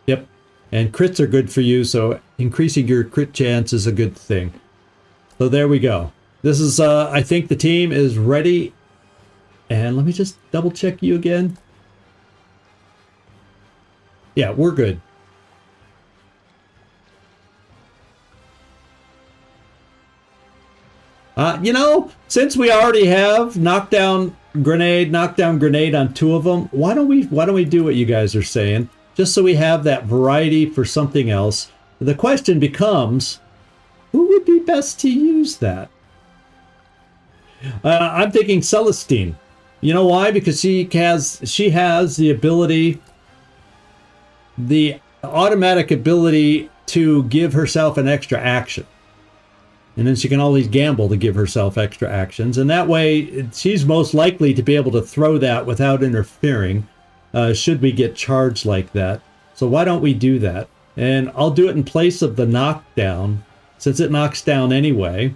Yep. And crits are good for you, so increasing your crit chance is a good thing. So there we go. This is, I think the team is ready. And let me just double check you again. Yeah, we're good. You know, since we already have knockdown grenade on 2 of them, why don't we do what you guys are saying? Just so we have that variety for something else. The question becomes, who would be best to use that? I'm thinking Celestine. You know why? Because she has the ability, the automatic ability to give herself an extra action. And then she can always gamble to give herself extra actions. And that way, she's most likely to be able to throw that without interfering, should we get charged like that. So why don't we do that? And I'll do it in place of the knockdown, since it knocks down anyway.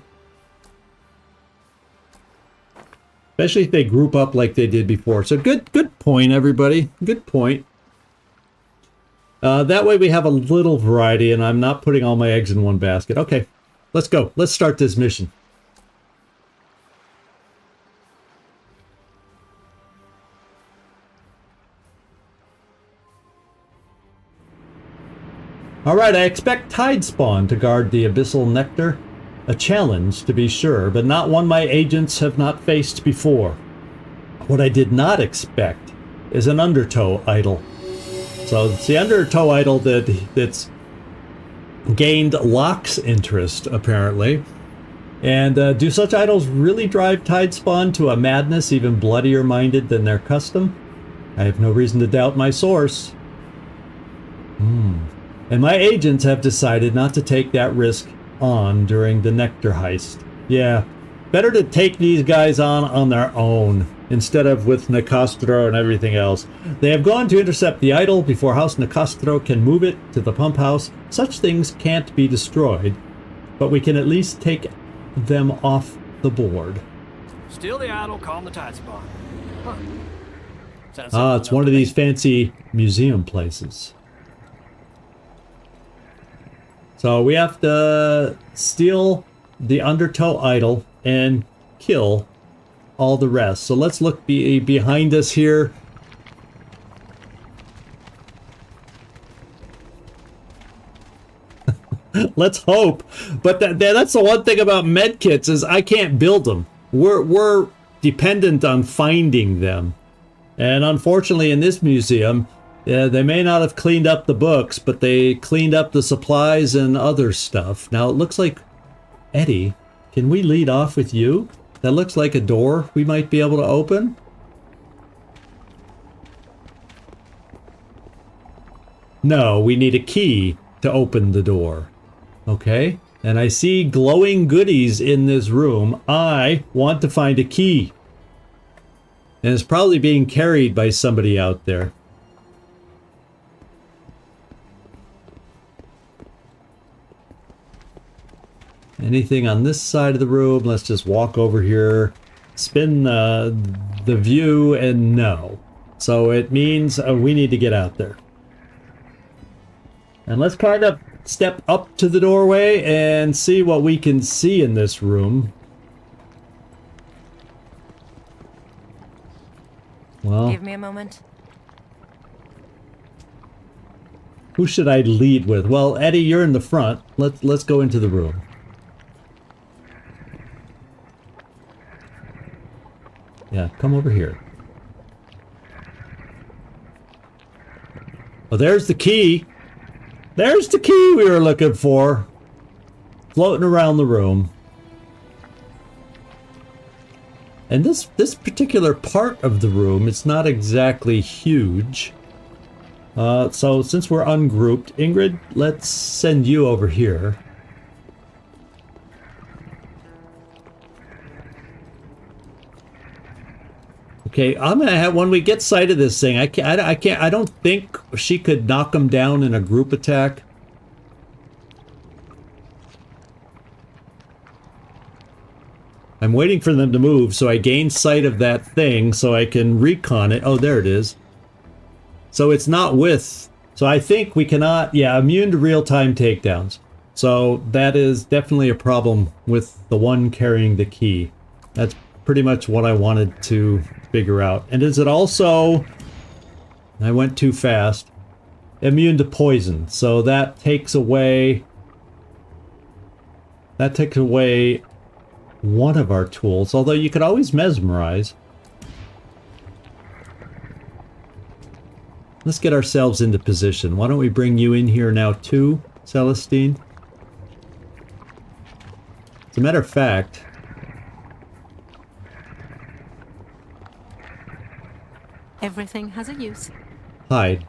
Especially if they group up like they did before. So good point, everybody. Good point. That way we have a little variety, and I'm not putting all my eggs in one basket. Okay. Let's go. Let's start this mission. Alright, I expect Tide Spawn to guard the Abyssal Nectar. A challenge, to be sure, but not one my agents have not faced before. What I did not expect is an Undertow idol. So it's the Undertow idol that's gained Locke's interest, apparently. And do such idols really drive Tide Spawn to a madness even bloodier minded than their custom? I have no reason to doubt my source. And my agents have decided not to take that risk on during the Nectar heist. Yeah, better to take these guys on their own instead of with Nicastro and everything else. They have gone to intercept the idol before House Nicastro can move it to the pump house. Such things can't be destroyed, but we can at least take them off the board. Steal the idol, calm the tide spawn. Huh. It's one of these fancy museum places. So we have to steal the Undertow idol and kill all the rest. So let's look behind us here. Let's hope. But that's the one thing about medkits is I can't build them. We're dependent on finding them. And unfortunately in this museum, they may not have cleaned up the books, but they cleaned up the supplies and other stuff. Now it looks like, Eddie, can we lead off with you? That looks like a door we might be able to open. No, we need a key to open the door. Okay, and I see glowing goodies in this room. I want to find a key. And it's probably being carried by somebody out there. Anything on this side of the room? Let's just walk over here, spin the view, and no. So it means we need to get out there. And let's kind of step up to the doorway and see what we can see in this room. Well, Give me a moment. who should I lead with? Well, Eddie, you're in the front. Let's go into the room. Yeah, come over here. Oh, there's the key. There's the key we were looking for. Floating around the room. And this particular part of the room, it's not exactly huge. So since we're ungrouped, Ingrid, let's send you over here. Okay, I'm gonna have, when we get sight of this thing, I don't think she could knock them down in a group attack. I'm waiting for them to move so I gain sight of that thing so I can recon it. Oh, there it is. So it's not with, so I think we cannot, yeah, immune to real-time takedowns. So that is definitely a problem with the one carrying the key. That's pretty much what I wanted to figure out. And is it also, I went too fast, immune to poison. So that takes away one of our tools, although you could always mesmerize. Let's get ourselves into position. Why don't we bring you in here now too, Celestine? As a matter of fact, Everything has a use. hide.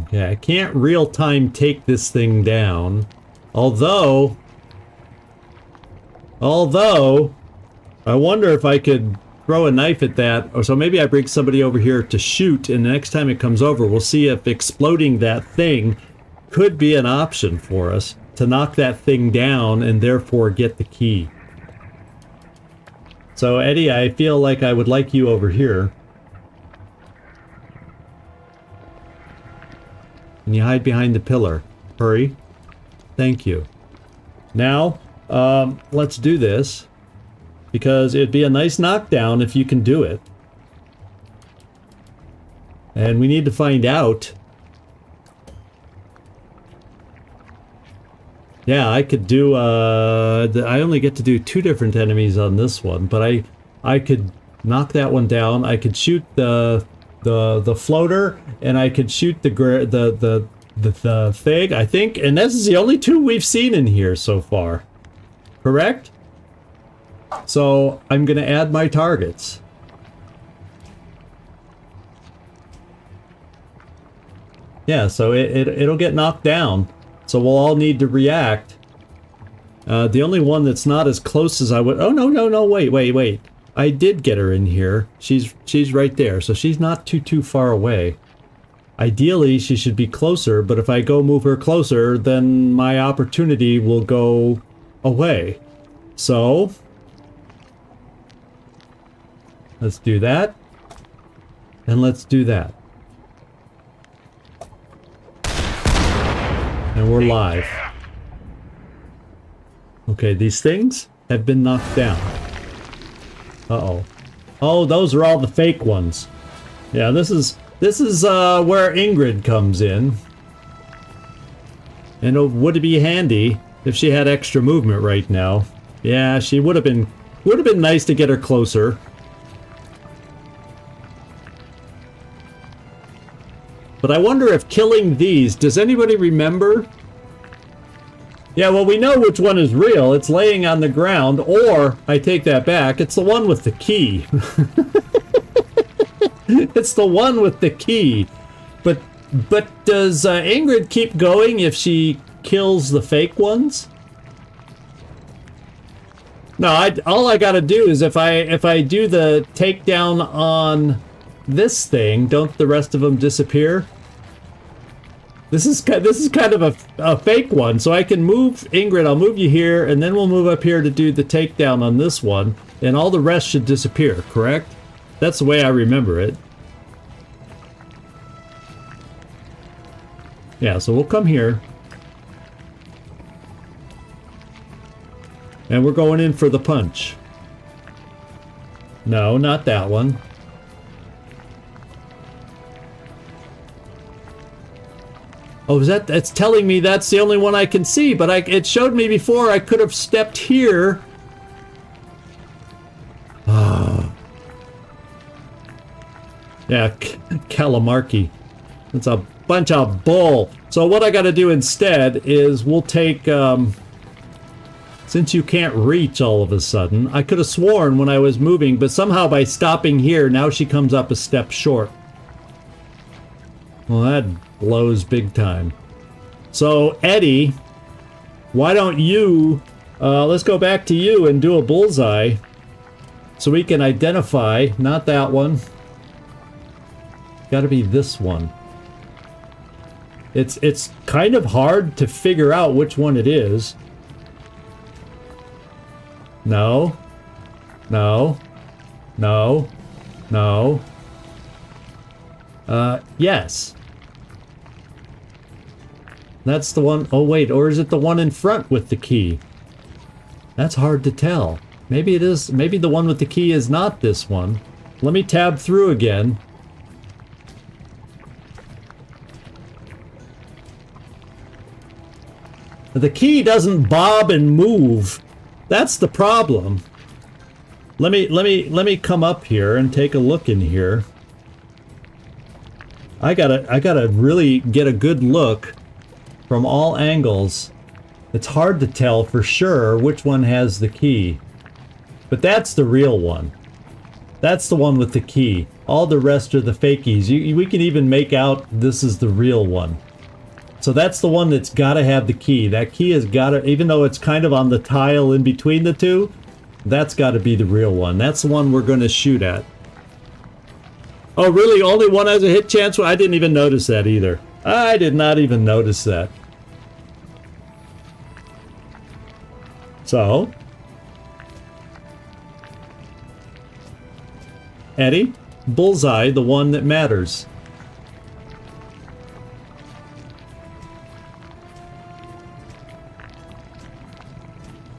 Okay, I can't real-time take this thing down. Although, I wonder if I could throw a knife at that. Or so maybe I bring somebody over here to shoot, and the next time it comes over, we'll see if exploding that thing could be an option for us to knock that thing down and therefore get the key. So Eddie, I feel like I would like you over here. Can you hide behind the pillar? Hurry. Thank you. Now, let's do this. Because it'd be a nice knockdown if you can do it. And we need to find out. Yeah, I could do, I only get to do 2 different enemies on this one, but I could knock that one down. I could shoot the floater, and I could shoot the thing, I think, and this is the only 2 we've seen in here so far. Correct? So I'm gonna add my targets. Yeah, so it'll get knocked down. So we'll all need to react. The only one that's not as close as I would... Oh, no, wait. I did get her in here. She's right there, so she's not too far away. Ideally, she should be closer, but if I go move her closer, then my opportunity will go away. So... let's do that. And let's do that. And we're live. Okay, these things have been knocked down. Uh-oh. Oh, those are all the fake ones. Yeah, this is where Ingrid comes in. And would it be handy if she had extra movement right now? Yeah, she would have been nice to get her closer. But I wonder if killing these, does anybody remember? Yeah, well, we know which one is real. It's laying on the ground, or, I take that back, it's the one with the key. It's the one with the key. But does Ingrid keep going if she kills the fake ones? No, all I gotta do is if I do the takedown on this thing, don't the rest of them disappear? This is kind of a fake one, so I can move Ingrid. I'll move you here, and then we'll move up here to do the takedown on this one, and all the rest should disappear, correct? That's the way I remember it. Yeah, so we'll come here. And we're going in for the punch. No, not that one. Oh, it's telling me that's the only one I can see, but it showed me before I could have stepped here. Yeah, Calamarchi. It's a bunch of bull. So what I gotta do instead is we'll take, since you can't reach all of a sudden, I could have sworn when I was moving, but somehow by stopping here, now she comes up a step short. Well, that blows big time. So, Eddie, why don't you, let's go back to you and do a bullseye so we can identify, not that one. Gotta be this one. It's kind of hard to figure out which one it is. No. No. No. No. Yes. That's the one. Oh, wait. Or is it the one in front with the key? That's hard to tell. Maybe it is. Maybe the one with the key is not this one. Let me tab through again. The key doesn't bob and move. That's the problem. Let me come up here and take a look in here. I gotta really get a good look from all angles. It's hard to tell for sure which one has the key. But that's the real one. That's the one with the key. All the rest are the fakies. We can even make out this is the real one. So that's the one that's gotta have the key. That key has gotta, even though it's kind of on the tile in between the two, that's gotta be the real one. That's the one we're gonna shoot at. Oh, really? Only one has a hit chance? I didn't even notice that either. I did not even notice that. So, Eddie, bullseye, the one that matters.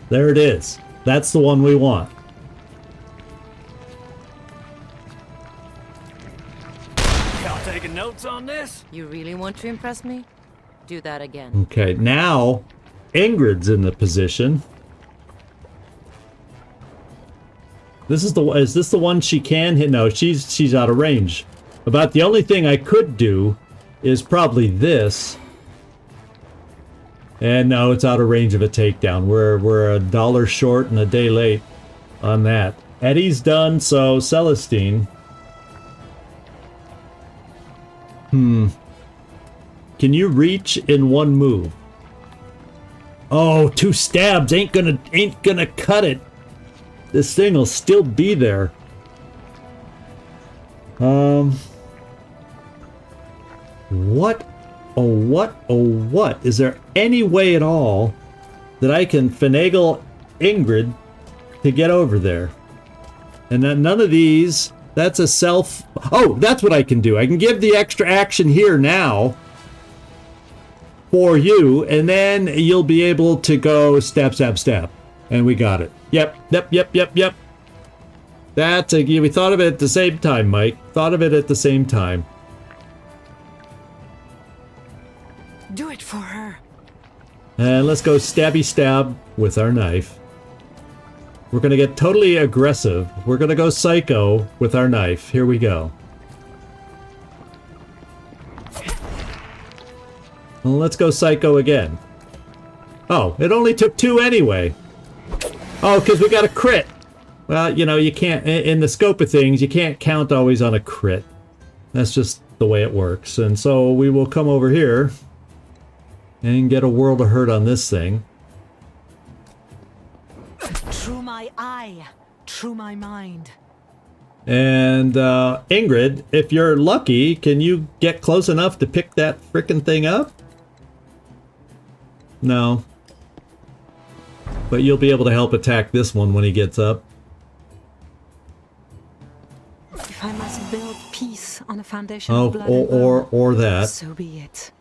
There it is. That's the one we want. Y'all taking notes on this? You really want to impress me? Do that again. Okay, now Ingrid's in the position. Is this the one she can hit? No, she's out of range. About the only thing I could do is probably this. And no, it's out of range of a takedown. We're $1 short and a day late on that. Eddie's done, so Celestine. can you reach in one move? Oh, 2 stabs ain't gonna cut it. This thing will still be there. What? Oh, what? Is there any way at all that I can finagle Ingrid to get over there? And then none of these, that's a self... Oh, that's what I can do. I can give the extra action here now for you, and then you'll be able to go stab, stab, stab. And we got it. Yep. That's a... We thought of it at the same time, Mike. Thought of it at the same time. Do it for her. And let's go stabby stab with our knife. We're gonna get totally aggressive. We're gonna go psycho with our knife. Here we go. Well, let's go psycho again. Oh, it only took 2 anyway. Oh, because we got a crit. Well, you know, you can't, in the scope of things, you can't count always on a crit. That's just the way it works. And so we will come over here and get a world of hurt on this thing. Through my eye, through my mind. And Ingrid, if you're lucky, can you get close enough to pick that frickin' thing up? No. But you'll be able to help attack this one when he gets up. If I must build peace on a foundation of blood and or that. so be it.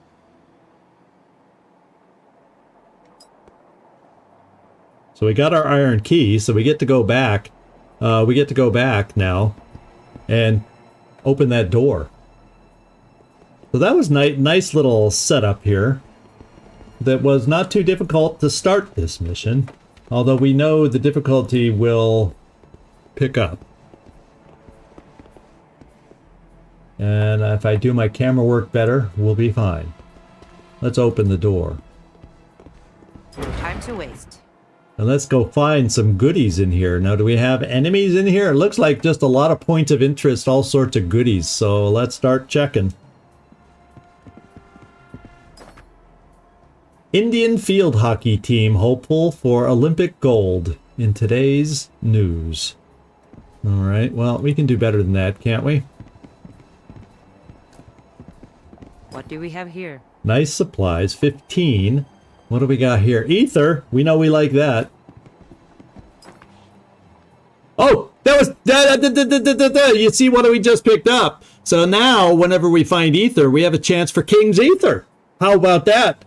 So we got our iron key, so we get to go back. We get to go back now and open that door. So that was nice little setup here. That was not too difficult to start this mission, although we know the difficulty will pick up. And if I do my camera work better, we'll be fine. Let's open the door. No time to waste. And let's go find some goodies in here. Now, do we have enemies in here? It looks like just a lot of points of interest, all sorts of goodies. So let's start checking. Indian field hockey team hopeful for Olympic gold in today's news. All right, well, we can do better than that, can't we? What do we have here? Nice supplies, 15. What do we got here? Ether. We know we like that. Oh, that was... You see what we just picked up? So now, whenever we find Ether, we have a chance for King's Ether. How about that?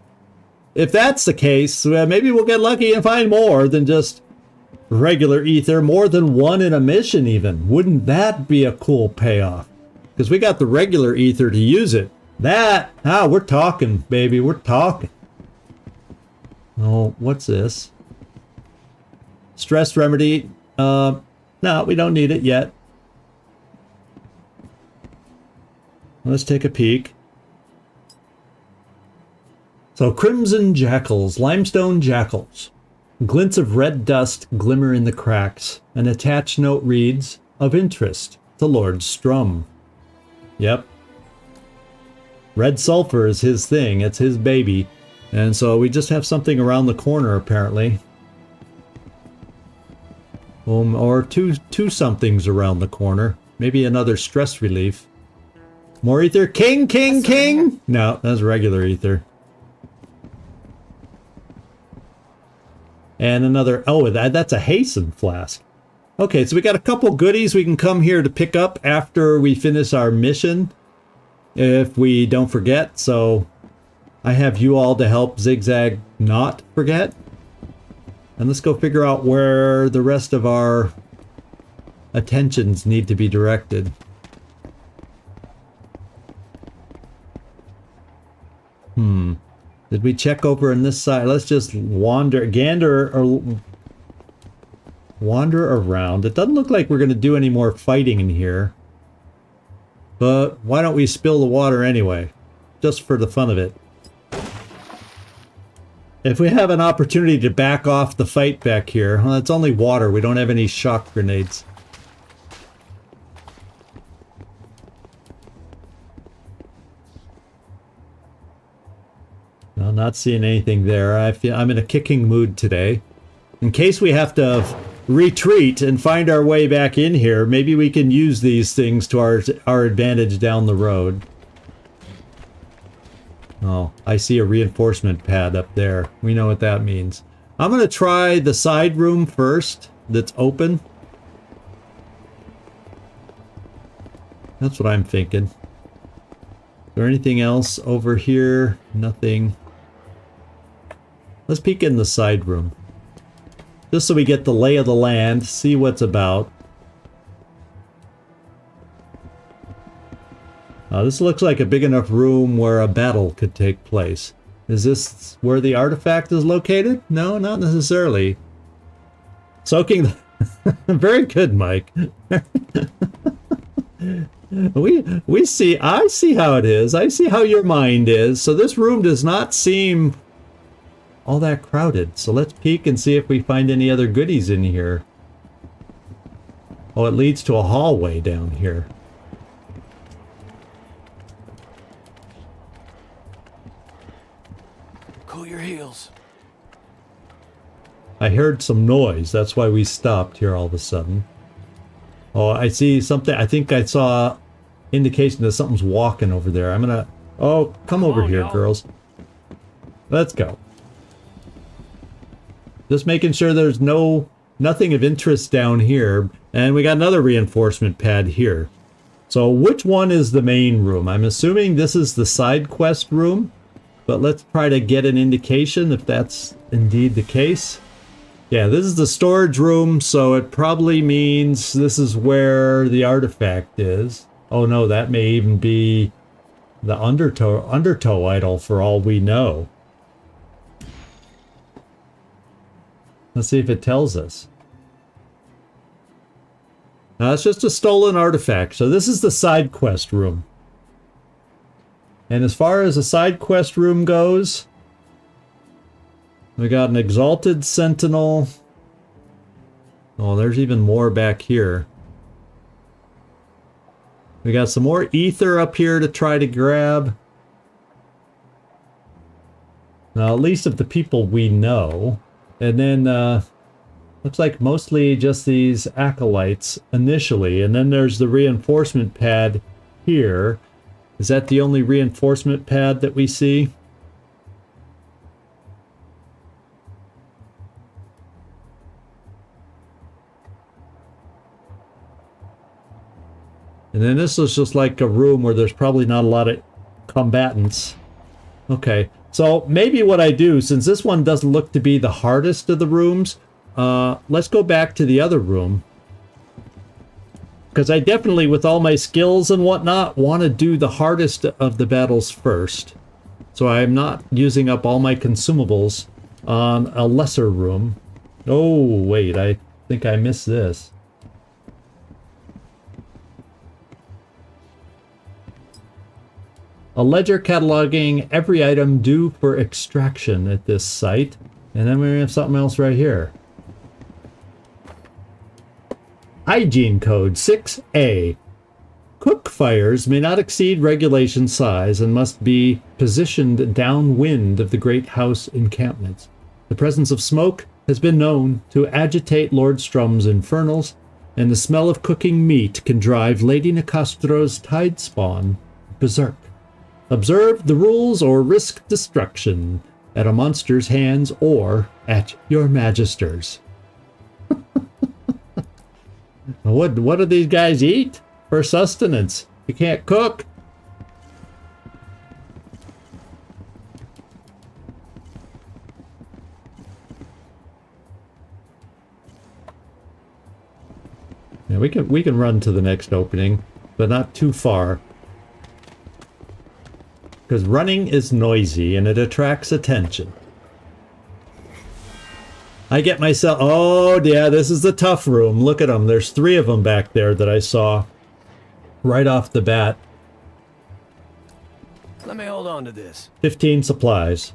If that's the case, maybe we'll get lucky and find more than just regular Ether. More than one in a mission, even. Wouldn't that be a cool payoff? Because we got the regular Ether to use it. That... we're talking, baby. We're talking. Oh, what's this? Stress remedy. No, we don't need it yet. Let's take a peek. So, crimson jackals, limestone jackals. Glints of red dust glimmer in the cracks. An attached note reads, of interest to Lord Strum. Yep. Red sulfur is his thing. It's his baby. And so we just have something around the corner, apparently. Or two somethings around the corner. Maybe another stress relief. More ether. King! No, that's regular ether. And another... Oh, that's a hasten flask. Okay, so we got a couple goodies we can come here to pick up after we finish our mission. If we don't forget, so... I have you all to help Zigzag not forget. And let's go figure out where the rest of our attentions need to be directed. Did we check over on this side? Let's just wander around. It doesn't look like we're going to do any more fighting in here. But why don't we spill the water anyway? Just for the fun of it. If we have an opportunity to back off the fight back here, well, it's only water. We don't have any shock grenades. not seeing anything there. I feel I'm in a kicking mood today. In case we have to retreat and find our way back in here, maybe we can use these things to our advantage down the road. Oh, I see a reinforcement pad up there. We know what that means. I'm going to try the side room first that's open. That's what I'm thinking. Is there anything else over here? Nothing. Let's peek in the side room. Just so we get the lay of the land, see what's about. This looks like a big enough room where a battle could take place. Is this where the artifact is located? No, not necessarily. Soaking the... Very good, Mike. We see... I see how it is. I see how your mind is. So this room does not seem all that crowded. So let's peek and see if we find any other goodies in here. Oh, it leads to a hallway down here. Cool your heels. I heard some noise. That's why we stopped here all of a sudden. Oh, I see something. I think I saw indication that something's walking over there. I'm gonna... Oh, come over here, girls. Let's go. Just making sure there's nothing of interest down here. And we got another reinforcement pad here. So which one is the main room? I'm assuming this is the side quest room. But let's try to get an indication if that's indeed the case. Yeah, this is the storage room, so it probably means this is where the artifact is. Oh no, that may even be the undertow idol for all we know. Let's see if it tells us. Now, it's just a stolen artifact, so this is the side quest room. And as far as the side quest room goes, we got an exalted sentinel. Oh, there's even more back here. We got some more ether up here to try to grab. Now, at least of the people we know. And then, looks like mostly just these acolytes initially. And then there's the reinforcement pad here. Is that the only reinforcement pad that we see? And then this is just like a room where there's probably not a lot of combatants. Okay, so maybe what I do, since this one doesn't look to be the hardest of the rooms, let's go back to the other room. Because I definitely, with all my skills and whatnot, want to do the hardest of the battles first. So I'm not using up all my consumables on a lesser room. Oh, wait, I think I missed this. A ledger cataloging every item due for extraction at this site. And then we have something else right here. Hygiene Code 6A. Cook fires may not exceed regulation size and must be positioned downwind of the great house encampments. The presence of smoke has been known to agitate Lord Strum's infernals, and the smell of cooking meat can drive Lady Nicastro's tide spawn berserk. Observe the rules or risk destruction at a monster's hands or at your magister's. What do these guys eat for sustenance? You can't cook. Yeah, we can run to the next opening, but not too far. Because running is noisy and it attracts attention. I get myself... Oh, yeah, this is the tough room. Look at them. There's 3 of them back there that I saw right off the bat. Let me hold on to this. 15 supplies.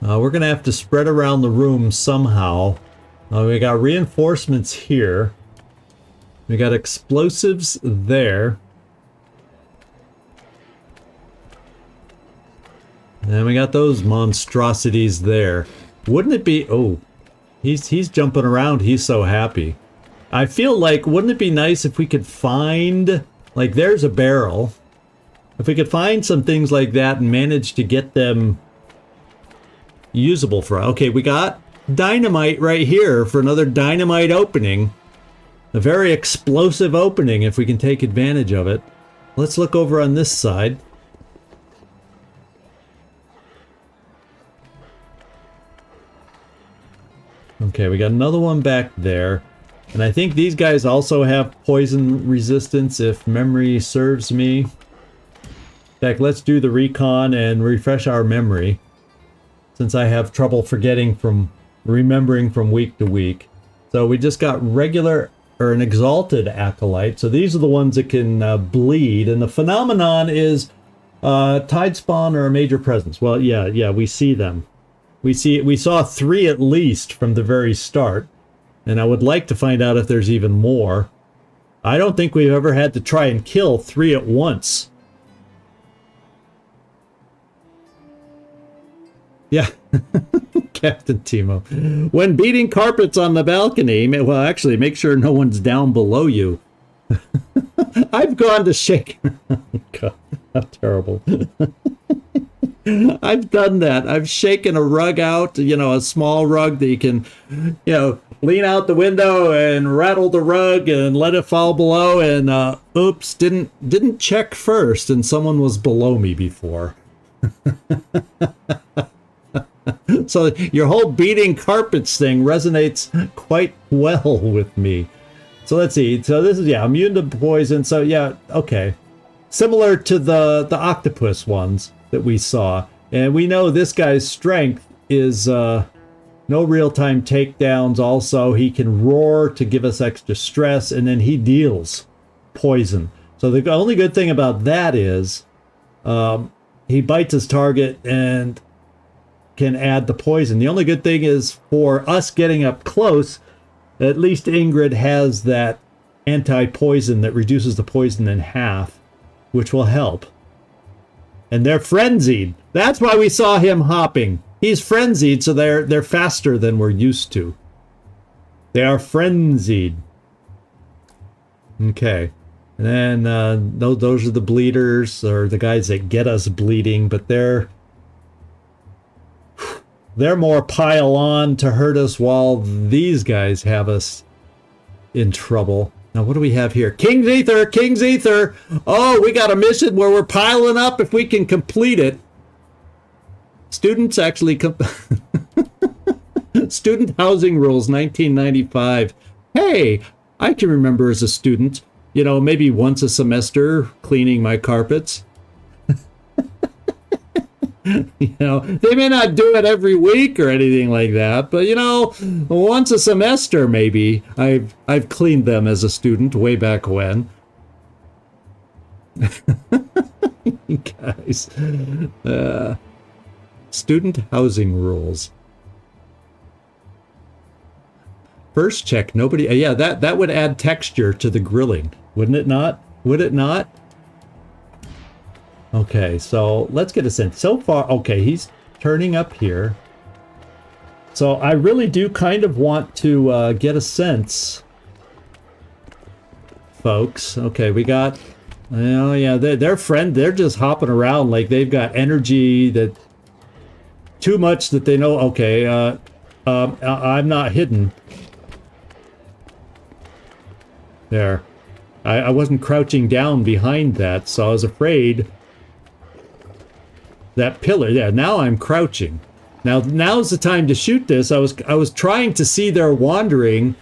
We're going to have to spread around the room somehow. We got reinforcements here. We got explosives there. And we got those monstrosities there. Wouldn't it be... Oh, he's jumping around. He's so happy. I feel like, wouldn't it be nice if we could find... Like, there's a barrel. If we could find some things like that and manage to get them usable for... Okay, we got dynamite right here for another dynamite opening. A very explosive opening if we can take advantage of it. Let's look over on this side. Okay, we got another one back there. And I think these guys also have poison resistance if memory serves me. In fact, let's do the recon and refresh our memory, since I have trouble remembering from week to week. So we just got regular, or an exalted acolyte. So these are the ones that can bleed. And the phenomenon is tide spawn or a major presence. Well, yeah, we see them. We saw 3 at least from the very start. And I would like to find out if there's even more. I don't think we've ever had to try and kill 3 at once. Yeah, Captain Timo. When beating carpets on the balcony, well, actually, make sure no one's down below you. I've gone to shake... God, how terrible. I've done that. I've shaken a rug out, a small rug that you can, lean out the window and rattle the rug and let it fall below, and oops, didn't check first, and someone was below me before. So your whole beating carpets thing resonates quite well with me. So let's see. So this is, immune to poison. So yeah, okay. Similar to the octopus ones that we saw. And we know this guy's strength is no real-time takedowns. Also, he can roar to give us extra stress, and then he deals poison. So the only good thing about that is he bites his target and can add the poison. The only good thing is for us getting up close, at least Ingrid has that anti-poison that reduces the poison in half, which will help. And they're frenzied. That's why we saw him hopping. He's frenzied, so they're faster than we're used to. They are frenzied. Okay. And then those are the bleeders, or the guys that get us bleeding, but they're more pile on to hurt us, while these guys have us in trouble. Now, what do we have here? King's Ether! King's Ether! Oh, we got a mission where we're piling up if we can complete it. Students actually... Student housing rules, 1995. Hey, I can remember as a student, maybe once a semester cleaning my carpets. They may not do it every week or anything like that, but once a semester maybe. I've cleaned them as a student way back when. Guys, student housing rules. First check, nobody. Yeah, that would add texture to the grilling, wouldn't it not? Would it not? Okay, so let's get a sense. So far, okay, he's turning up here. So I really do kind of want to get a sense, folks. Okay, we got... Oh, yeah, they're just hopping around like they've got energy that... Too much that they know... Okay, I'm not hidden. There. I wasn't crouching down behind that, so I was afraid... That pillar, yeah, now I'm crouching. Now's the time to shoot this. I was trying to see their wandering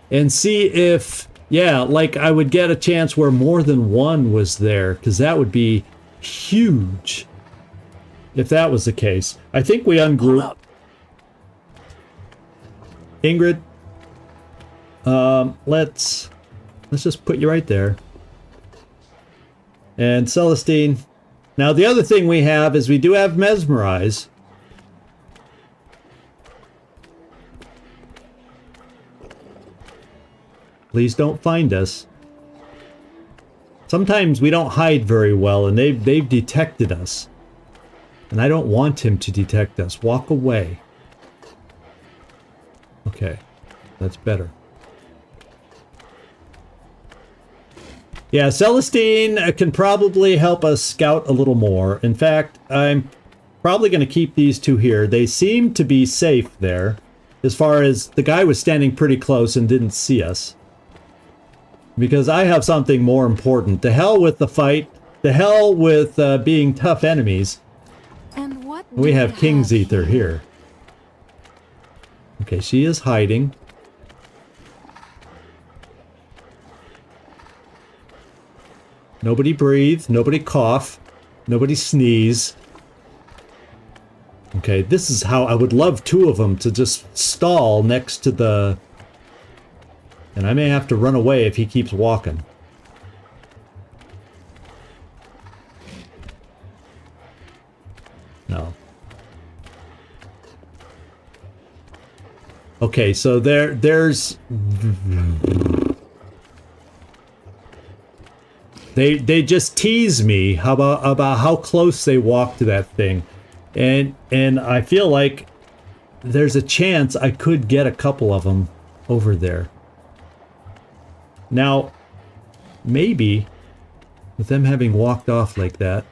and see if, like I would get a chance where more than one was there, because that would be huge if that was the case. I think we ungroup. Ingrid, let's just put you right there. And Celestine. Now, the other thing we have is we do have Mesmerize. Please don't find us. Sometimes we don't hide very well, and they've detected us. And I don't want him to detect us. Walk away. Okay. That's better. Yeah, Celestine can probably help us scout a little more. In fact, I'm probably going to keep these two here. They seem to be safe there. As far as the guy was standing pretty close and didn't see us. Because I have something more important. To hell with the fight. To hell with being tough enemies. And what We do have King's Ether here. Okay, she is hiding. Nobody breathe, nobody cough, nobody sneeze. Okay, this is how I would love two of them to just stall next to the... And I may have to run away if he keeps walking. No. Okay, so there's... They just tease me about how close they walk to that thing. And I feel like there's a chance I could get a couple of them over there. Now, maybe with them having walked off like that.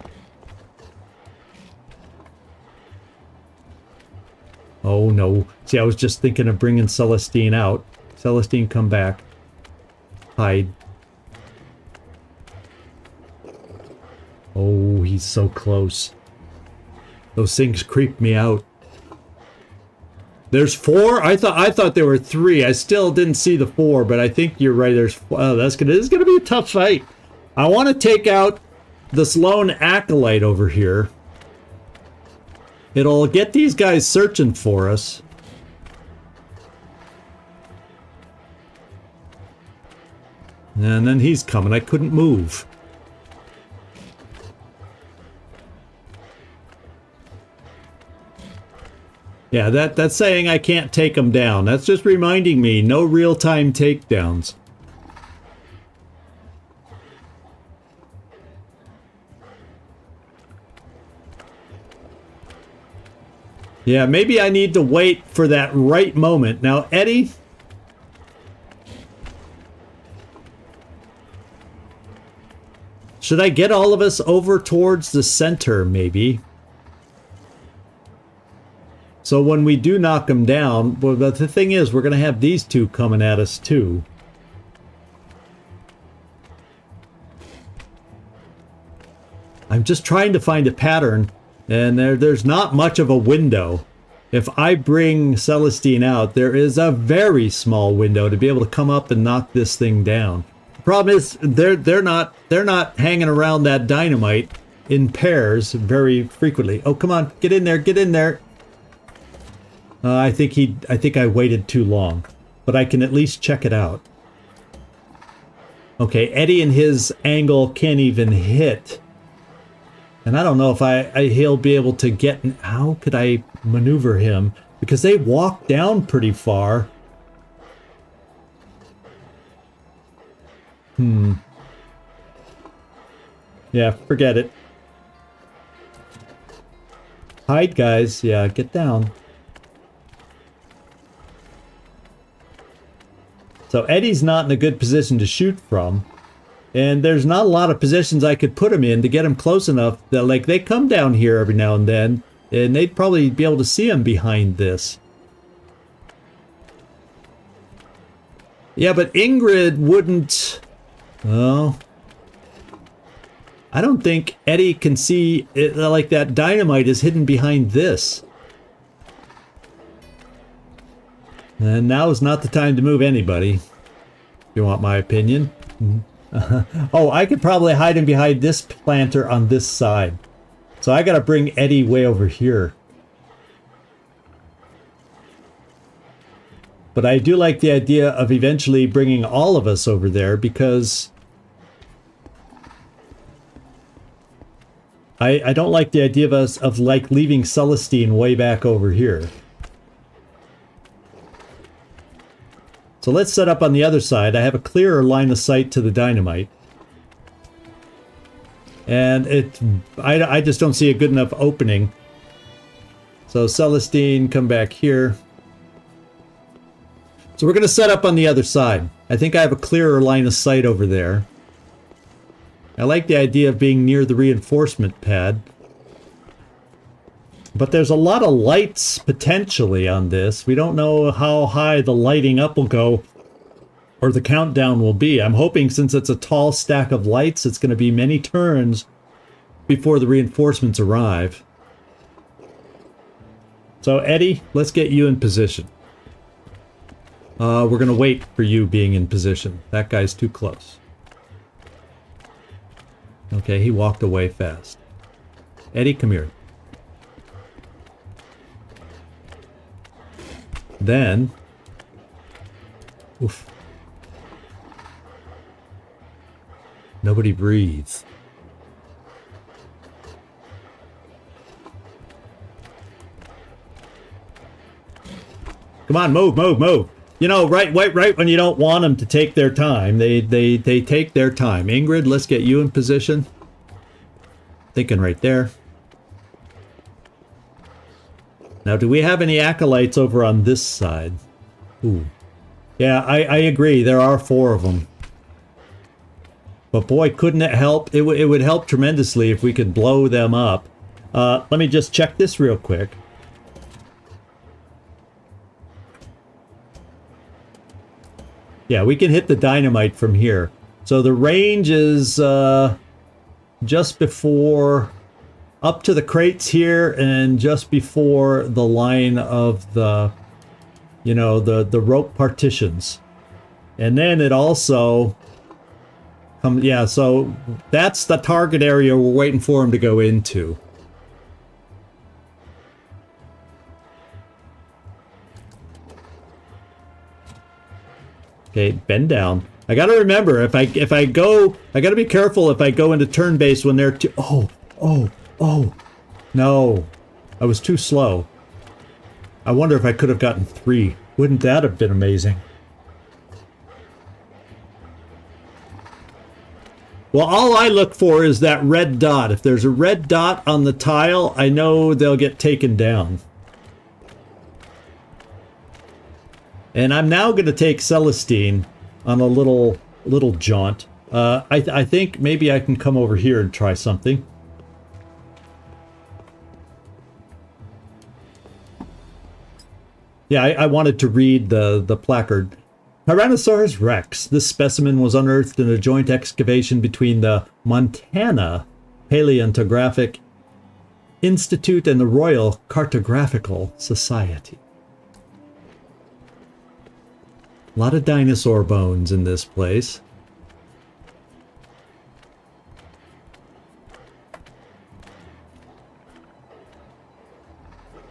Oh no. See, I was just thinking of bringing Celestine out. Celestine, come back. Hide. Oh, he's so close. Those things creep me out. There's 4? I thought there were 3. I still didn't see the 4, but I think you're right. There's this is gonna be a tough fight. I want to take out this lone acolyte over here. It'll get these guys searching for us. And then he's coming. I couldn't move. Yeah, that's saying I can't take them down. That's just reminding me, no real-time takedowns. Yeah, maybe I need to wait for that right moment. Now, Eddie... Should I get all of us over towards the center, maybe? So when we do knock them down, well, but the thing is, we're going to have these two coming at us too. I'm just trying to find a pattern, and there's not much of a window. If I bring Celestine out, there is a very small window to be able to come up and knock this thing down. The problem is they're not hanging around that dynamite in pairs very frequently. Oh, come on, get in there, get in there. I think I waited too long, but I can at least check it out. Okay, Eddie and his angle can't even hit. And I don't know if he'll be able to get... How could I maneuver him? Because they walk down pretty far. Yeah, forget it. Hide, guys. Yeah, get down. So Eddie's not in a good position to shoot from. And there's not a lot of positions I could put him in to get him close enough that, like, they come down here every now and then, and they'd probably be able to see him behind this. Yeah, but Ingrid wouldn't... Well... I don't think Eddie can see it, like that dynamite is hidden behind this. And now is not the time to move anybody, if you want my opinion. Oh, I could probably hide him behind this planter on this side. So I gotta bring Eddie way over here. But I do like the idea of eventually bringing all of us over there, because I don't like the idea of us like leaving Celestine way back over here. So let's set up on the other side. I have a clearer line of sight to the dynamite. And I just don't see a good enough opening. So Celestine, come back here. So we're going to set up on the other side. I think I have a clearer line of sight over there. I like the idea of being near the reinforcement pad. But there's a lot of lights potentially on this. We don't know how high the lighting up will go or the countdown will be. I'm hoping since it's a tall stack of lights, it's going to be many turns before the reinforcements arrive. So Eddie, let's get you in position. We're going to wait for you being in position. That guy's too close. Okay, he walked away fast. Eddie, come here. Then, oof. Nobody breathes. Come on, move, move, move. You know, right when you don't want them to take their time, they take their time. Ingrid, let's get you in position. Thinking right there. Now, do we have any acolytes over on this side? Ooh. Yeah, I agree. There are 4 of them. But boy, couldn't it help? It would help tremendously if we could blow them up. Let me just check this real quick. Yeah, we can hit the dynamite from here. So the range is just before, up to the crates here, and just before the line of the, you know, the rope partitions. And then it also, yeah, so that's the target area we're waiting for him to go into. Okay, bend down. I gotta remember, if I go, I gotta be careful if I go into turn base when they're too, oh, no. I was too slow. I wonder if I could have gotten 3. Wouldn't that have been amazing? Well, all I look for is that red dot. If there's a red dot on the tile, I know they'll get taken down. And I'm now going to take Celestine on a little jaunt. I think maybe I can come over here and try something. Yeah, I wanted to read the placard. Tyrannosaurus rex. This specimen was unearthed in a joint excavation between the Montana Paleontographic Institute and the Royal Cartographical Society. A lot of dinosaur bones in this place.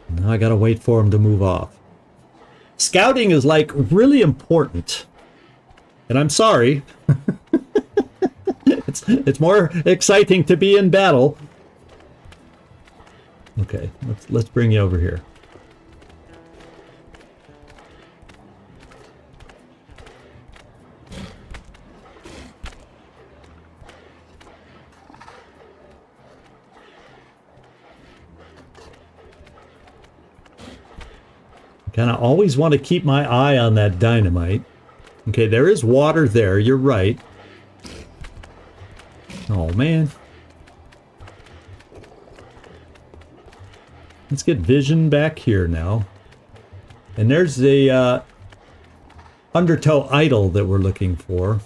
Now I gotta wait for him to move off. Scouting is like really important. And I'm sorry. It's more exciting to be in battle. Okay, let's bring you over here. Kind of always want to keep my eye on that dynamite. Okay, there is water there, you're right. Oh, man. Let's get vision back here now. And there's the undertow idol that we're looking for.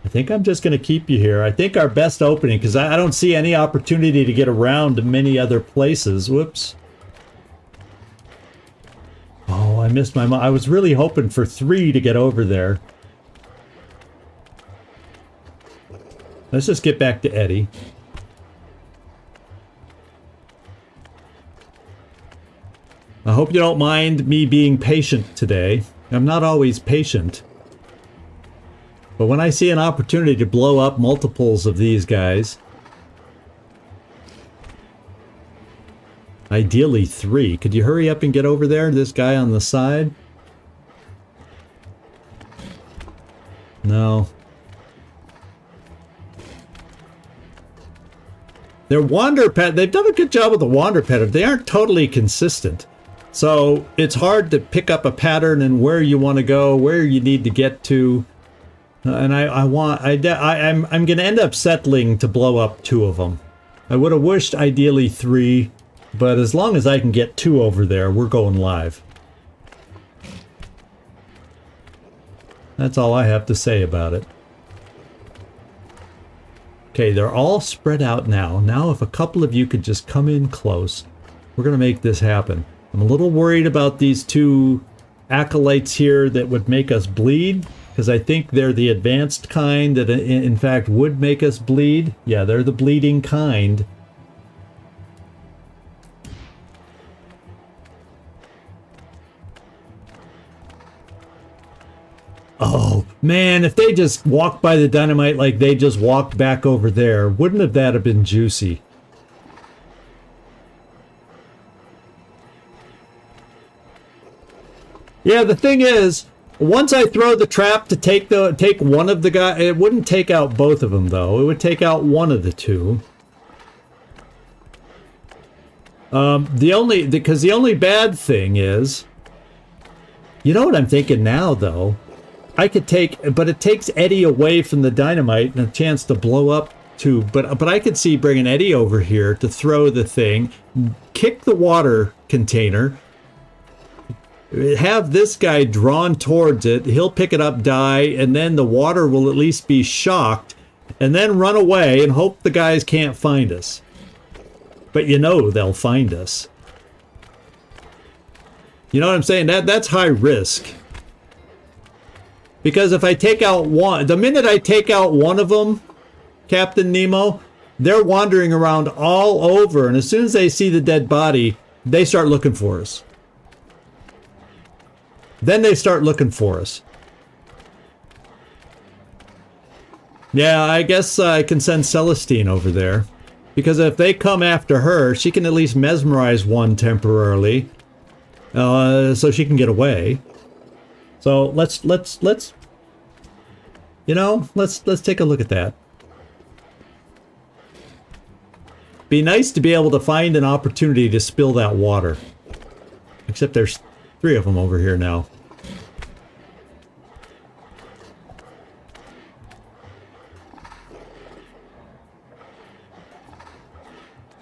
I think I'm just going to keep you here. I think our best opening, because I don't see any opportunity to get around to many other places. Whoops. Oh, I missed my... I was really hoping for 3 to get over there. Let's just get back to Eddie. I hope you don't mind me being patient today. I'm not always patient. But when I see an opportunity to blow up multiples of these guys... Ideally 3. Could you hurry up and get over there? This guy on the side? No. Their wander pattern, they've done a good job with the wander pattern. They aren't totally consistent. So it's hard to pick up a pattern and where you want to go, where you need to get to. And I'm going to end up settling to blow up 2 of them. I would have wished ideally 3, but as long as I can get 2 over there, we're going live. That's all I have to say about it. Okay, they're all spread out now. Now if a couple of you could just come in close, we're going to make this happen. I'm a little worried about these 2 acolytes here that would make us bleed, because I think they're the advanced kind that in fact would make us bleed. Yeah, they're the bleeding kind. Oh, man, if they just walked by the dynamite like they just walked back over there, wouldn't have that have been juicy? Yeah, the thing is, once I throw the trap to take one of the guys, it wouldn't take out both of them, though. It would take out one of the 2. Because the only bad thing is, you know what I'm thinking now, though? I could but it takes Eddie away from the dynamite and a chance to blow up too. But I could see bringing Eddie over here to throw the thing, kick the water container, have this guy drawn towards it. He'll pick it up, die, and then the water will at least be shocked, and then run away and hope the guys can't find us. But you know they'll find us. You know what I'm saying? That's high risk. Because if I take out one, the minute I take out one of them, Captain Nemo, they're wandering around all over, and as soon as they see the dead body, they start looking for us. Then they start looking for us. Yeah, I guess I can send Celestine over there. Because if they come after her, she can at least mesmerize one temporarily. So she can get away. So let's you know, let's take a look at that. Be nice to be able to find an opportunity to spill that water. Except there's 3 of them over here now.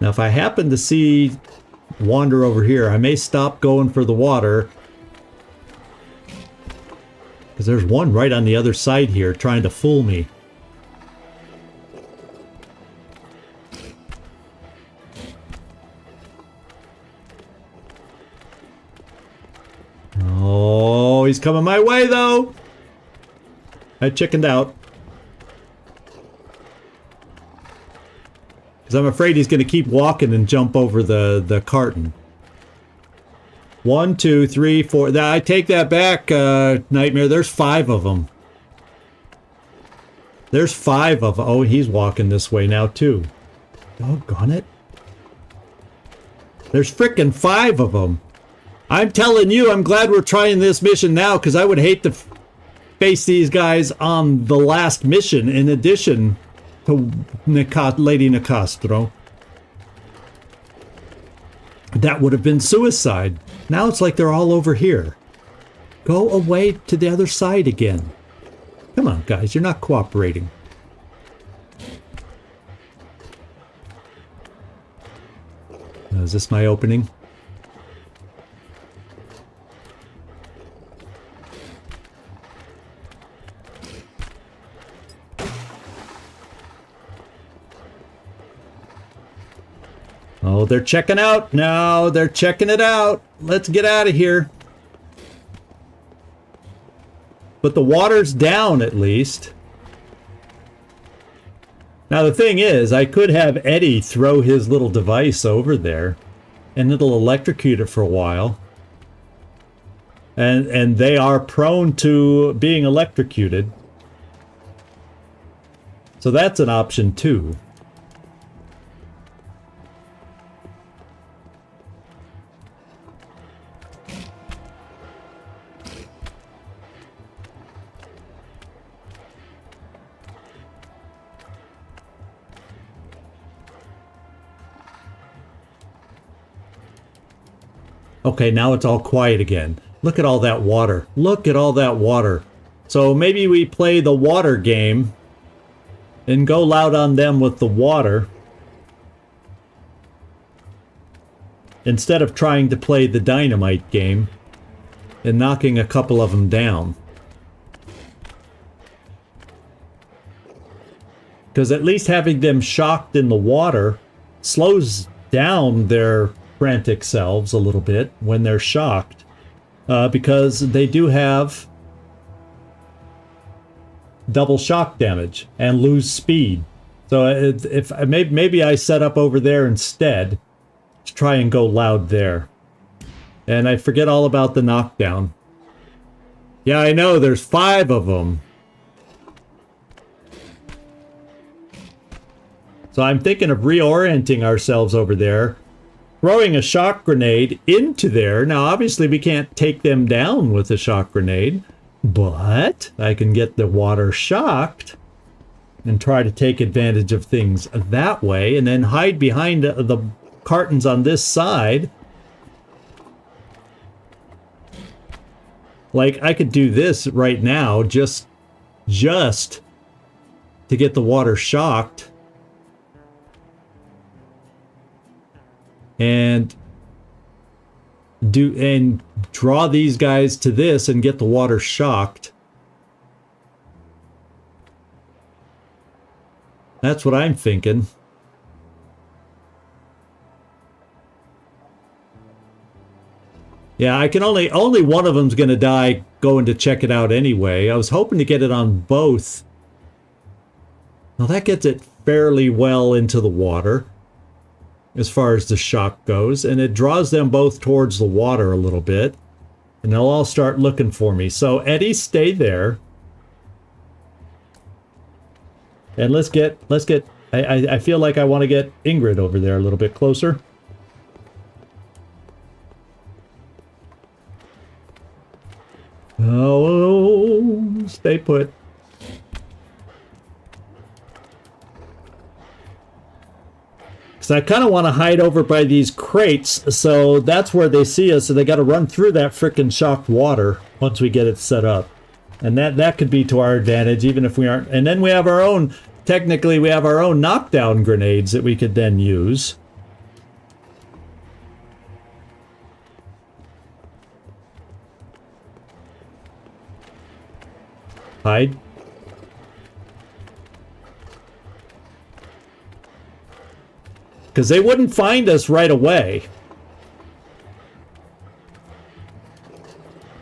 Now if I happen to see wander over here, I may stop going for the water. Because there's one right on the other side here trying to fool me. Oh, he's coming my way though! I chickened out. Because I'm afraid he's going to keep walking and jump over the carton. 1, 2, 3, 4. I take that back, Nightmare. There's 5 of them. There's 5 of them. Oh, he's walking this way now, too. Doggone it. There's frickin' 5 of them. I'm telling you, I'm glad we're trying this mission now, because I would hate to face these guys on the last mission in addition to Lady Nicastro. That would have been suicide. Now it's like they're all over here. Go away to the other side again. Come on, guys, you're not cooperating. Is this my opening? Oh, they're checking out. No, they're checking it out. Let's get out of here. But the water's down at least. Now the thing is, I could have Eddie throw his little device over there and it'll electrocute it for a while. And they are prone to being electrocuted. So that's an option too. Okay, now it's all quiet again. Look at all that water. Look at all that water. So maybe we play the water game and go loud on them with the water instead of trying to play the dynamite game and knocking a couple of them down. Because at least having them shocked in the water slows down their frantic selves a little bit when they're shocked. Because they do have double shock damage and lose speed. So if maybe I set up over there instead to try and go loud there. And I forget all about the knockdown. Yeah, I know, there's 5 of them. So I'm thinking of reorienting ourselves over there, throwing a shock grenade into there. Now, obviously, we can't take them down with a shock grenade, but I can get the water shocked and try to take advantage of things that way, and then hide behind the cartons on this side. Like, I could do this right now, just to get the water shocked. And draw these guys to this and get the water shocked. That's what I'm thinking. Yeah, I can only one of them's gonna die going to check it out anyway. I was hoping to get it on both. Now that gets it fairly well into the water as far as the shock goes, and it draws them both towards the water a little bit, and they'll all start looking for me. So Eddie, stay there, and let's get I feel like I want to get Ingrid over there a little bit closer. Oh, stay put. So I kind of want to hide over by these crates, so that's where they see us, so they got to run through that frickin' shocked water once we get it set up. And that could be to our advantage, even if we aren't. And then we have our own, technically we have our own knockdown grenades that we could then use. Hide. Because they wouldn't find us right away.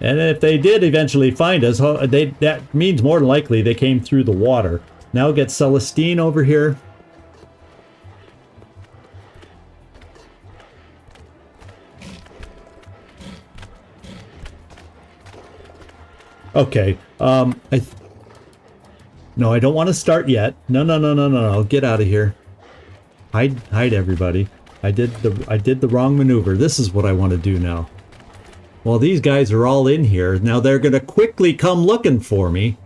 And if they did eventually find us, that means more than likely they came through the water. Now get Celestine over here. Okay. No, I don't want to start yet. No. Get out of here. Hide everybody. I did the wrong maneuver. This is what I want to do now. Well, these guys are all in here. Now they're going to quickly come looking for me.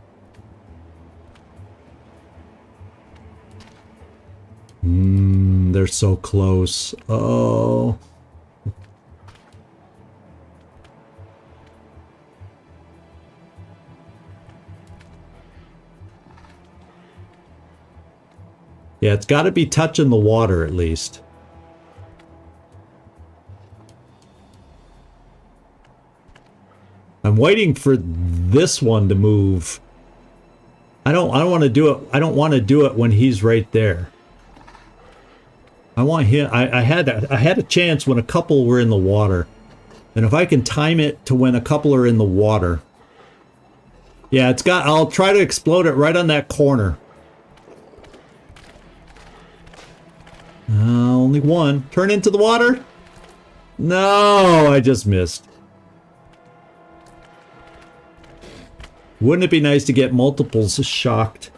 They're so close. Oh. Yeah, it's got to be touching the water at least. I'm waiting for this one to move. I don't want to do it. I don't want to do it when he's right there. I want him. I had a chance when a couple were in the water, and if I can time it to when a couple are in the water. Yeah, it's got. I'll try to explode it right on that corner. Only one. Turn into the water? No, I just missed. Wouldn't it be nice to get multiples shocked?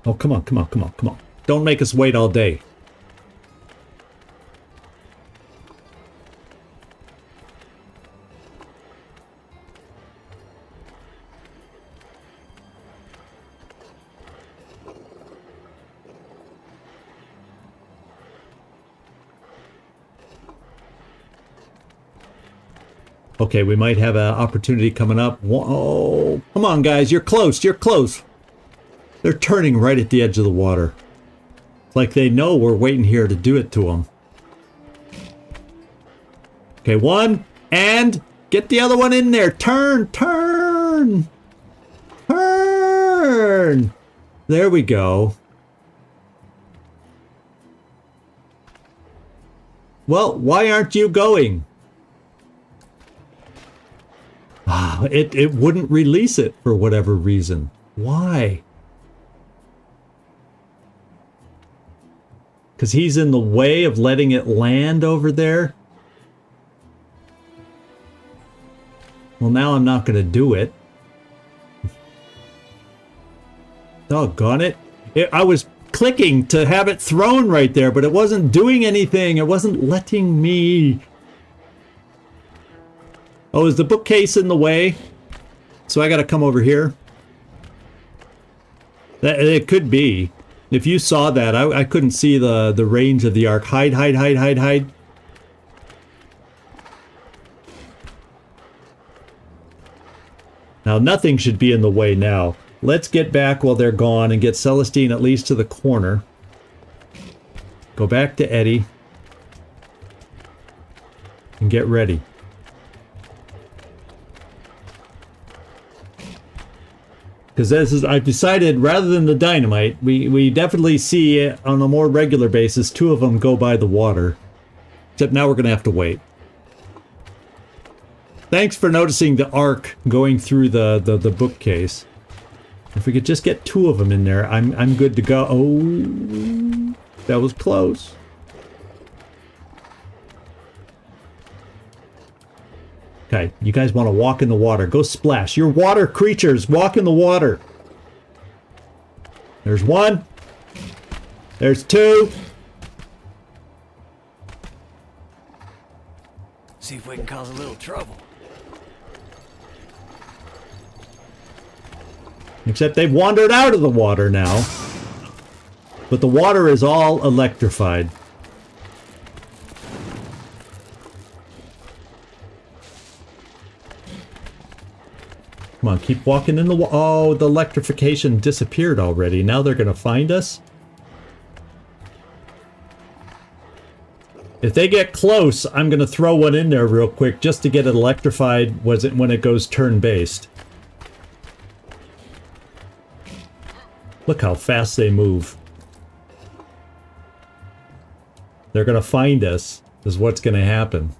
Oh, come on. Don't make us wait all day. Okay, we might have an opportunity coming up. Whoa, come on, guys. You're close. You're close. They're turning right at the edge of the water. It's like they know we're waiting here to do it to them. Okay, one. And get the other one in there. Turn, turn. Turn. There we go. Well, why aren't you going? Ah, it wouldn't release it for whatever reason. Why? Because he's in the way of letting it land over there? Well, now I'm not going to do it. Doggone it. I was clicking to have it thrown right there, but it wasn't doing anything. It wasn't letting me. Oh, is the bookcase in the way? So I got to come over here? It could be. If you saw that, I couldn't see the range of the arc. Hide, hide, hide, hide, hide. Now, nothing should be in the way now. Let's get back while they're gone and get Celestine at least to the corner. Go back to Eddie. And get ready. Because this is, I've decided, rather than the dynamite, we definitely see on a more regular basis 2 of them go by the water. Except now we're going to have to wait. Thanks for noticing the arc going through the bookcase. If we could just get 2 of them in there, I'm good to go. Oh, that was close. Okay, you guys want to walk in the water. Go splash. You're water creatures. Walk in the water. There's 1. There's 2. See if we can cause a little trouble. Except they've wandered out of the water now. But the water is all electrified. Come on, keep walking in the water. Oh, the electrification disappeared already. Now they're going to find us? If they get close, I'm going to throw one in there real quick just to get it electrified when it goes turn-based. Look how fast they move. They're going to find us, is what's going to happen.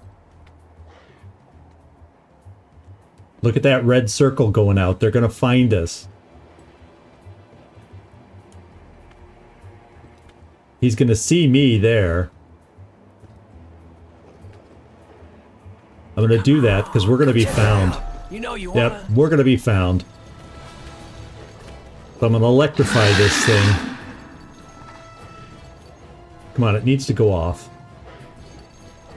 Look at that red circle going out. They're going to find us. He's going to see me there. I'm going to do that because we're going to be found. You know you wanna... Yep, we're going to be found. So I'm going to electrify this thing. Come on, it needs to go off.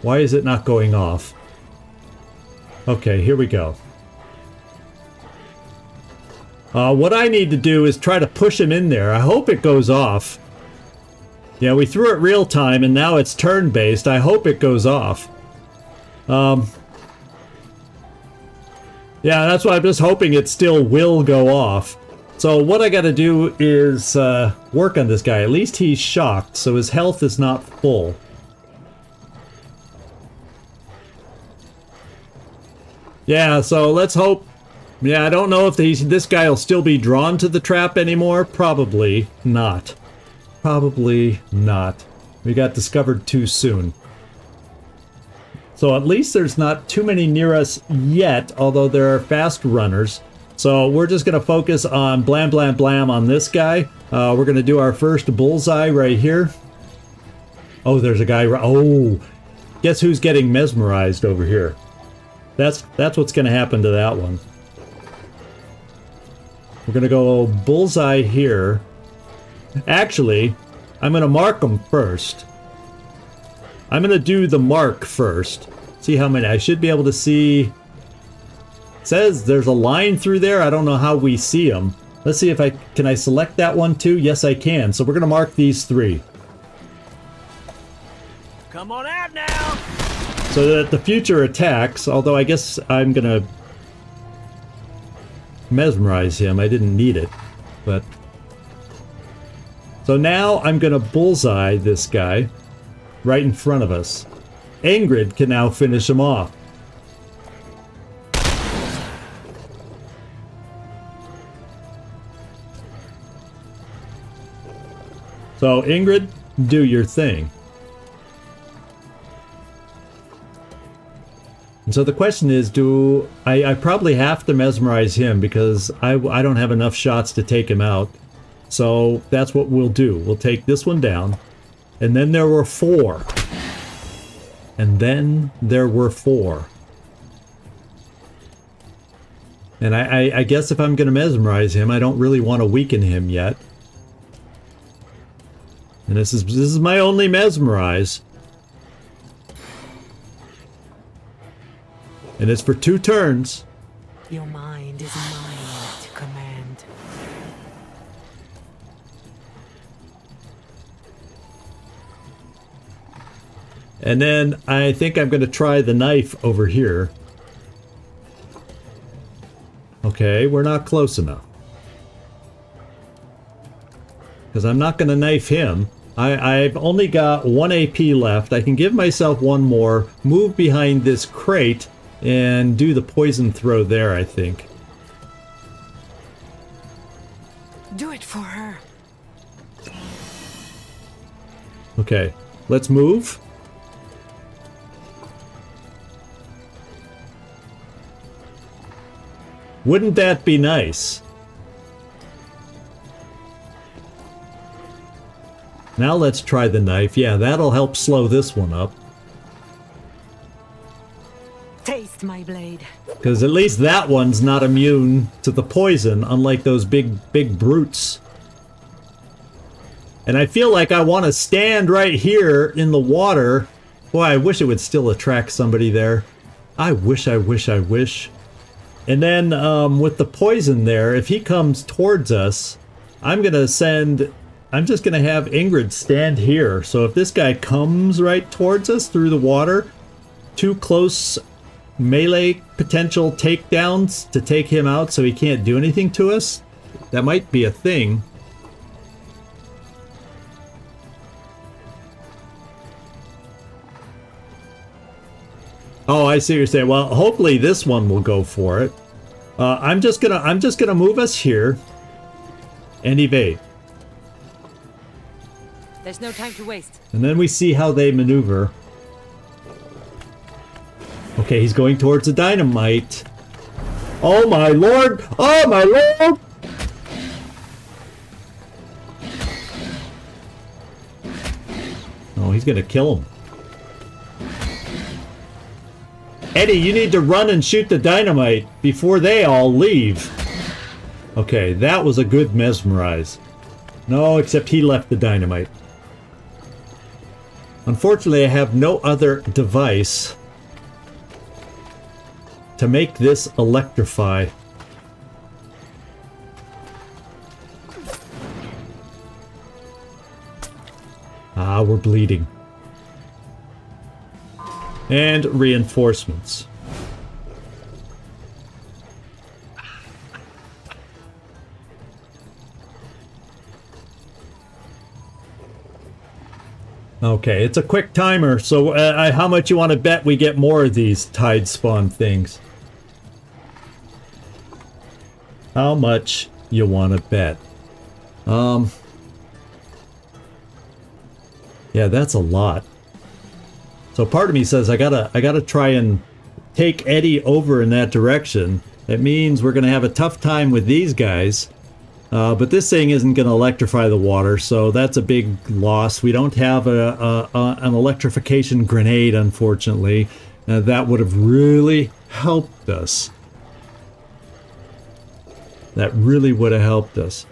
Why is it not going off? Okay, here we go. What I need to do is try to push him in there. I hope it goes off. Yeah, we threw it real time and now it's turn-based. I hope it goes off. Yeah, that's why I'm just hoping it still will go off. So what I gotta do is work on this guy. At least he's shocked, so his health is not full. Yeah, so let's hope. Yeah, I don't know if this guy will still be drawn to the trap anymore. Probably not. Probably not. We got discovered too soon. So at least there's not too many near us yet, although there are fast runners. So we're just going to focus on blam blam blam on this guy. We're going to do our first bullseye right here. Oh, there's a guy. Oh, guess who's getting mesmerized over here? That's what's going to happen to that one. We're going to go bullseye here. Actually, I'm going to mark them first. I'm going to do the mark first. See how many. I should be able to see. It says there's a line through there. I don't know how we see them. Let's see if can I select that one too? Yes, I can. So we're going to mark these 3. Come on out now! So that the future attacks, although I guess I'm gonna mesmerize him. I didn't need it, but... So now I'm gonna bullseye this guy right in front of us. Ingrid can now finish him off. So Ingrid, do your thing. And so the question is, do I probably have to mesmerize him because I don't have enough shots to take him out. So that's what we'll do. We'll take this one down. And then there were 4. And then there were 4. And I guess if I'm going to mesmerize him, I don't really want to weaken him yet. And this is my only mesmerize. And it's for 2 turns. Your mind is mine to command. And then I think I'm going to try the knife over here. Okay, we're not close enough. Because I'm not going to knife him. I've only got 1 AP left. I can give myself 1 more, move behind this crate, and do the poison throw there, I think. Do it for her. Okay, let's move. Wouldn't that be nice? Now let's try the knife. Yeah, that'll help slow this one up. Taste my blade. Because at least that one's not immune to the poison, unlike those big brutes. And I feel like I want to stand right here in the water. Boy, I wish it would still attract somebody there. I wish. And then with the poison there, if he comes towards us, I'm just going to have Ingrid stand here. So if this guy comes right towards us through the water, 2 close melee potential takedowns to take him out so he can't do anything to us. That might be a thing. Oh, I see what you're saying. Well, hopefully this one will go for it. I'm just gonna move us here and evade. There's no time to waste. And then we see how they maneuver. Okay, he's going towards the dynamite. Oh my lord! Oh my lord! Oh, he's gonna kill him. Eddie, you need to run and shoot the dynamite before they all leave. Okay, that was a good mesmerize. No, except he left the dynamite. Unfortunately, I have no other device to make this electrify. Ah, we're bleeding. And reinforcements. Okay, it's a quick timer, so how much you want to bet we get more of these tide spawn things? How much you want to bet? Yeah, that's a lot. So part of me says I gotta try and take Eddie over in that direction. It means we're gonna have a tough time with these guys. But this thing isn't going to electrify the water, so that's a big loss. We don't have an electrification grenade, unfortunately. That would have really helped us. That really would have helped us.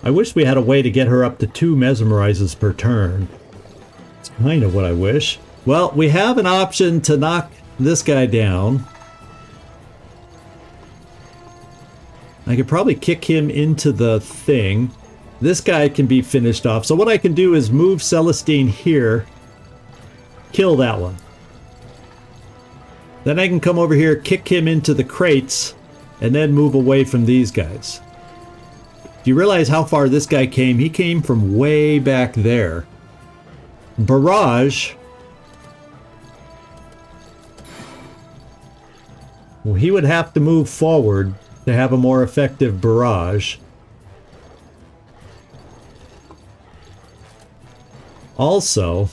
I wish we had a way to get her up to 2 mesmerizes per turn. It's kind of what I wish. Well, we have an option to knock this guy down. I could probably kick him into the thing. This guy can be finished off. So what I can do is move Celestine here. Kill that one. Then I can come over here, kick him into the crates, and then move away from these guys. Do you realize how far this guy came? He came from way back there. Barrage. Well, he would have to move forward to have a more effective barrage. Also,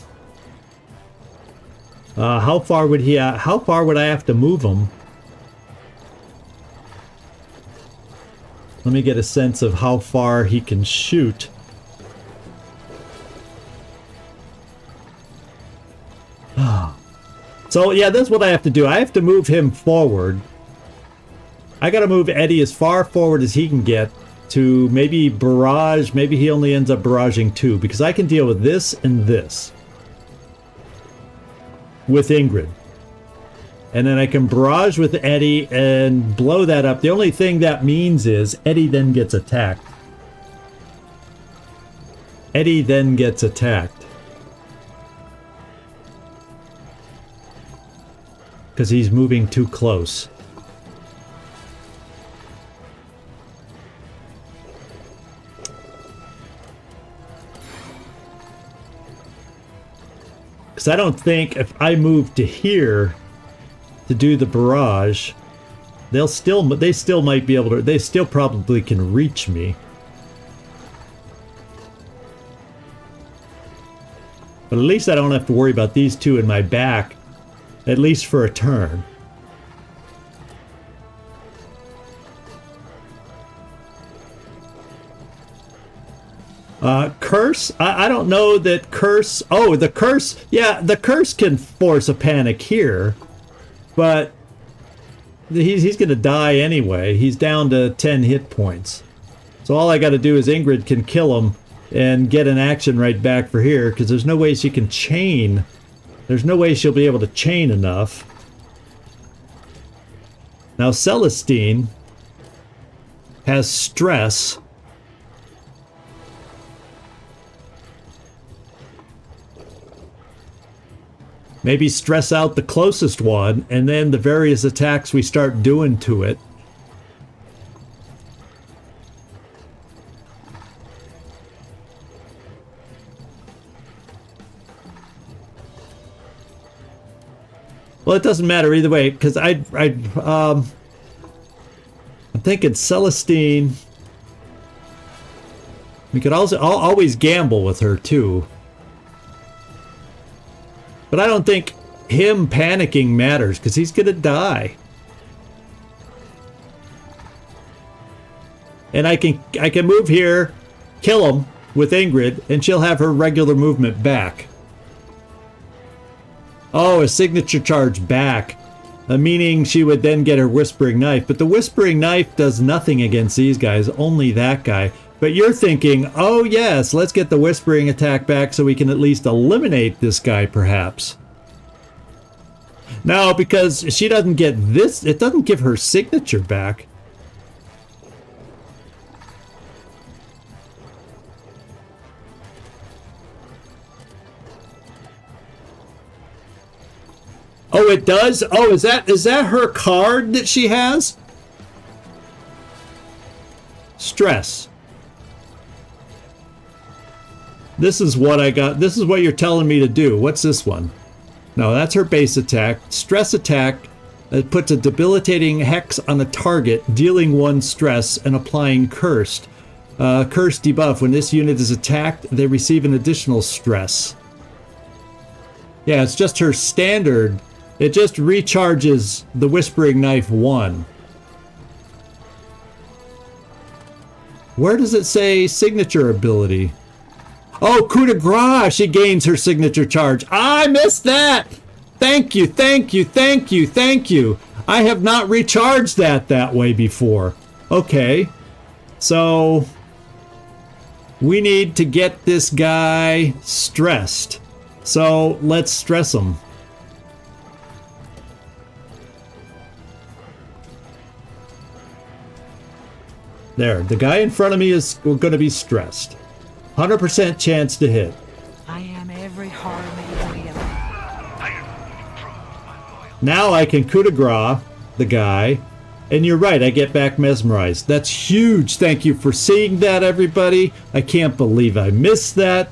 how far would I have to move him? Let me get a sense of how far he can shoot. So yeah, that's what I have to do. I have to move him forward. I gotta move Eddie as far forward as he can get to maybe barrage. Maybe he only ends up barraging 2, because I can deal with this and this with Ingrid. And then I can barrage with Eddie and blow that up. The only thing that means is Eddie then gets attacked. Eddie then gets attacked. Because he's moving too close. Because I don't think if I move to here to do the barrage, they still might be able to, they still probably can reach me. But at least I don't have to worry about these two in my back, at least for a turn. Curse? I don't know that Curse... Oh, the Curse... Yeah, the Curse can force a panic here. But he's going to die anyway. He's down to 10 hit points. So all I got to do is Ingrid can kill him and get an action right back for here, because there's no way she can chain. There's no way she'll be able to chain enough. Now Celestine has stress. Maybe stress out the closest one, and then the various attacks we start doing to it. Well, it doesn't matter either way, because I'm thinking Celestine. We could also always gamble with her too. But I don't think him panicking matters, because he's going to die. And I can move here, kill him with Ingrid, and she'll have her regular movement back. Oh, a signature charge back. Meaning she would then get her Whispering Knife. But the Whispering Knife does nothing against these guys, only that guy. But you're thinking, oh yes, let's get the Whispering attack back so we can at least eliminate this guy, perhaps. No, because she doesn't get this, it doesn't give her signature back. Oh, it does? Oh, is that her card that she has? Stress. This is what I got. This is what you're telling me to do. What's this one? No, that's her base attack. Stress attack. It puts a debilitating hex on a target, dealing 1 stress and applying cursed. Cursed debuff. When this unit is attacked, they receive an additional stress. Yeah, it's just her standard. It just recharges the Whispering Knife 1. Where does it say signature ability? Oh, coup de grace! She gains her signature charge. I missed that! Thank you, thank you, thank you, thank you. I have not recharged that way before. Okay. So, we need to get this guy stressed. So, let's stress him. There, the guy in front of me is going to be stressed. 100% chance to hit. I am every horror made real. Now I can coup de grace the guy. And you're right, I get back mesmerized. That's huge. Thank you for seeing that, everybody. I can't believe I missed that.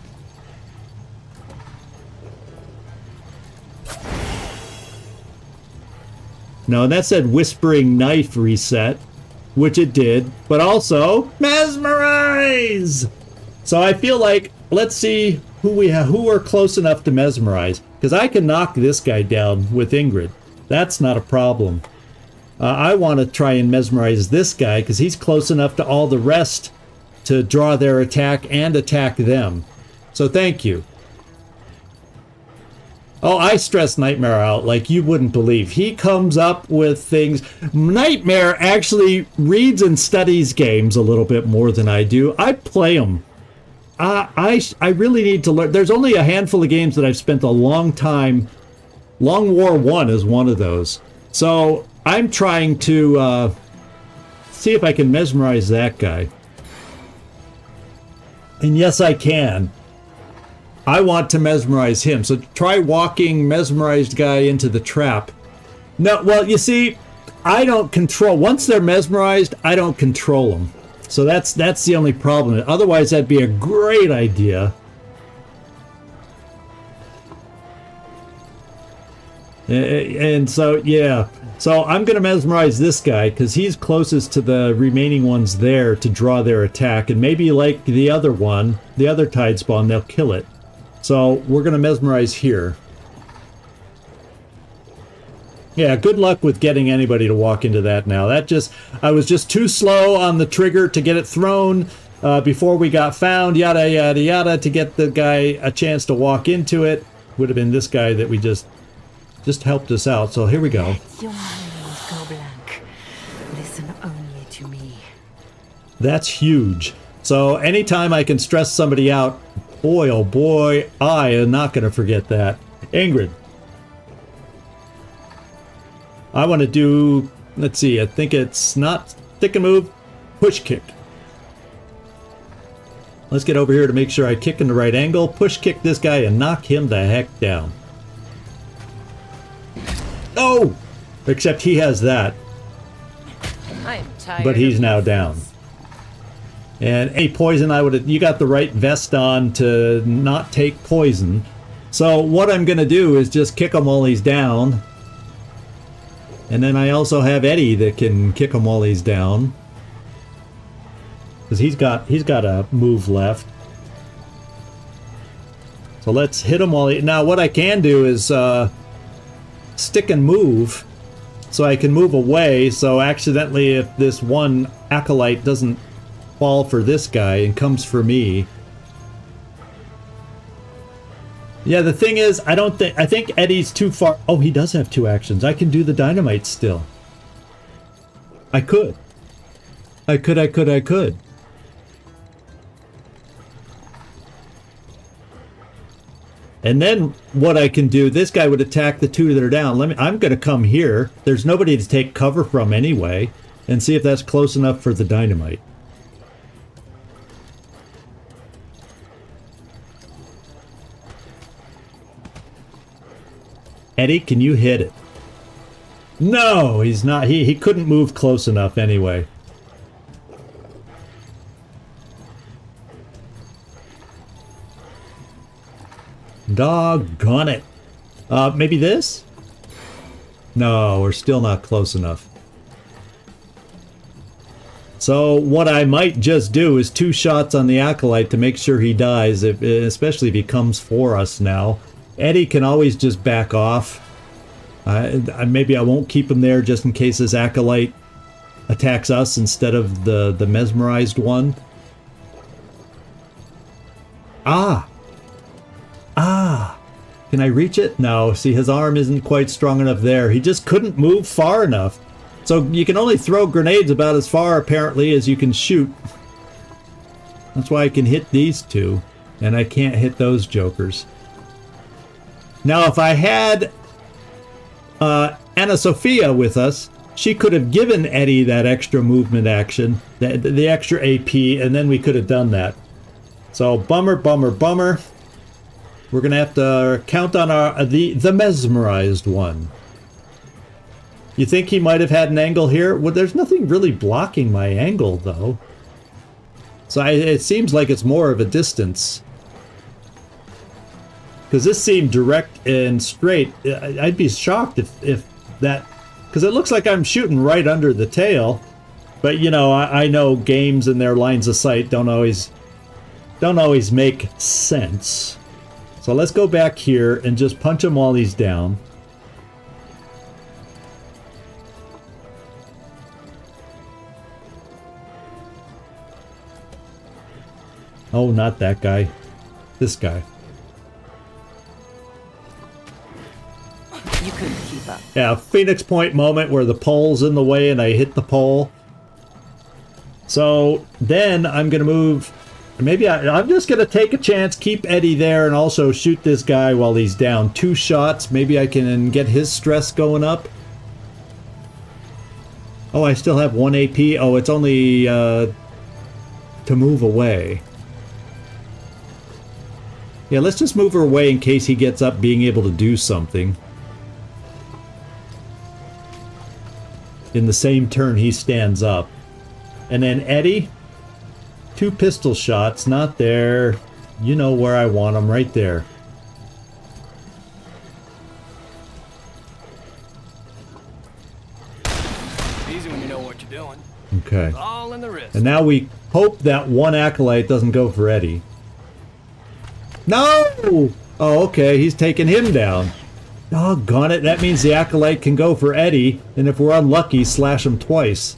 No, that said whispering knife reset, which it did, but also mesmerize. So I feel like, let's see who are close enough to mesmerize, because I can knock this guy down with Ingrid. That's not a problem. I want to try and mesmerize this guy because he's close enough to all the rest to draw their attack and attack them. So thank you. Oh, I stress Nightmare out like you wouldn't believe. He comes up with things. Nightmare actually reads and studies games a little bit more than I do. I play them. I really need to learn. There's only a handful of games that I've spent a long time. Long War 1 is one of those. So I'm trying to see if I can mesmerize that guy. And yes, I can. I want to mesmerize him. So try walking mesmerized guy into the trap. No, well, you see, I don't control. Once they're mesmerized, I don't control them. So that's the only problem. Otherwise, that'd be a great idea. And so, yeah. So I'm going to mesmerize this guy because he's closest to the remaining ones there to draw their attack. And maybe like the other one, the other tide spawn, they'll kill it. So we're going to mesmerize here. Yeah, good luck with getting anybody to walk into that now. I was just too slow on the trigger to get it thrown before we got found, yada, yada, yada, to get the guy a chance to walk into it. Would have been this guy that we just helped us out. So here we go. Let your mind go blank. Listen only to me. That's huge. So anytime I can stress somebody out, boy, oh boy, I am not going to forget that. Ingrid. I want to do, let's see, I think it's not stick and move, push kick. Let's get over here to make sure I kick in the right angle, push kick this guy and knock him the heck down. Oh! Except he has that. I'm tired. But he's now down. And any poison, you got the right vest on to not take poison. So what I'm going to do is just kick him while he's down. And then I also have Eddie that can kick him while he's down. Because he's got a move left. So let's hit him while he... Now what I can do is stick and move. So I can move away. So accidentally if this one acolyte doesn't fall for this guy and comes for me. Yeah, the thing is, I think Eddie's too far. Oh, he does have two actions. I can do the dynamite still. I could. And then what I can do, this guy would attack the two that are down. I'm going to come here. There's nobody to take cover from anyway, and see if that's close enough for the dynamite. Eddie, can you hit it? No, he's not. He couldn't move close enough anyway. Doggone it. Maybe this? No, we're still not close enough. So what I might just do is 2 shots on the acolyte to make sure he dies, especially if he comes for us now. Eddie can always just back off. Maybe I won't keep him there just in case his acolyte attacks us instead of the mesmerized one. Can I reach it? No, see, his arm isn't quite strong enough there. He just couldn't move far enough. So you can only throw grenades about as far, apparently, as you can shoot. That's why I can hit these two, and I can't hit those jokers. Now, if I had Anna Sophia with us, she could have given Eddie that extra movement action, the extra AP, and then we could have done that. So, bummer, bummer, bummer. We're going to have to count on the mesmerized one. You think he might have had an angle here? Well, there's nothing really blocking my angle, though. So it seems like it's more of a distance. Because this seemed direct and straight. I'd be shocked if that... Because it looks like I'm shooting right under the tail. But, you know, I know games and their lines of sight don't always make sense. So let's go back here and just punch him while he's down. Oh, not that guy. This guy. You couldn't keep up. Yeah, Phoenix Point moment where the pole's in the way and I hit the pole. So then I'm going to move... Maybe I'm just going to take a chance, keep Eddie there, and also shoot this guy while he's down. 2 shots. Maybe I can get his stress going up. Oh, I still have 1 AP. Oh, it's only to move away. Yeah, let's just move her away in case he gets up being able to do something. In the same turn he stands up. And then Eddie, 2 pistol shots, not there. You know where I want them, right there. Easy when you know what you're doing. Okay. All in the wrist. And now we hope that 1 acolyte doesn't go for Eddie. No! Oh, okay, he's taking him down. Doggone it, that means the acolyte can go for Eddie, and if we're unlucky, slash him twice.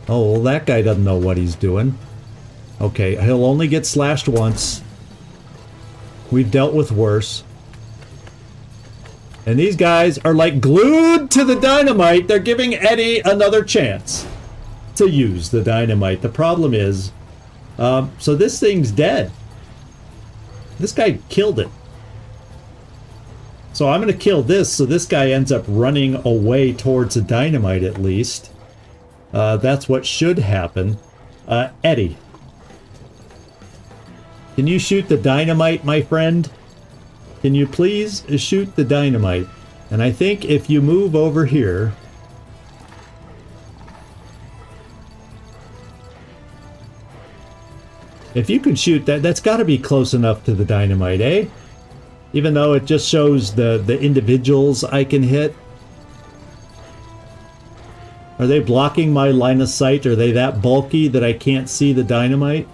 Oh, well, that guy doesn't know what he's doing. Okay, he'll only get slashed once. We've dealt with worse. And these guys are like glued to the dynamite. They're giving Eddie another chance to use the dynamite. The problem is, so this thing's dead. This guy killed it. So I'm going to kill this so this guy ends up running away towards the dynamite at least. That's what should happen. Eddie. Can you shoot the dynamite, my friend? Can you please shoot the dynamite? And I think if you move over here... If you can shoot that, that's got to be close enough to the dynamite, eh? Even though it just shows the individuals I can hit. Are they blocking my line of sight? Are they that bulky that I can't see the dynamite?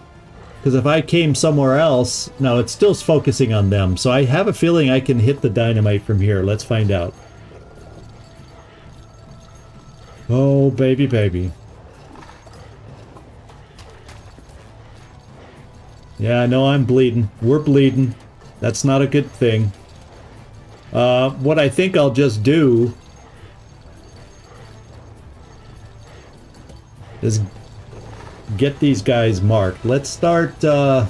Because if I came somewhere else... No, it's still focusing on them. So I have a feeling I can hit the dynamite from here. Let's find out. Oh, baby, baby. Yeah, I know I'm bleeding. We're bleeding. That's not a good thing. What I think I'll just do is get these guys marked. Let's start, I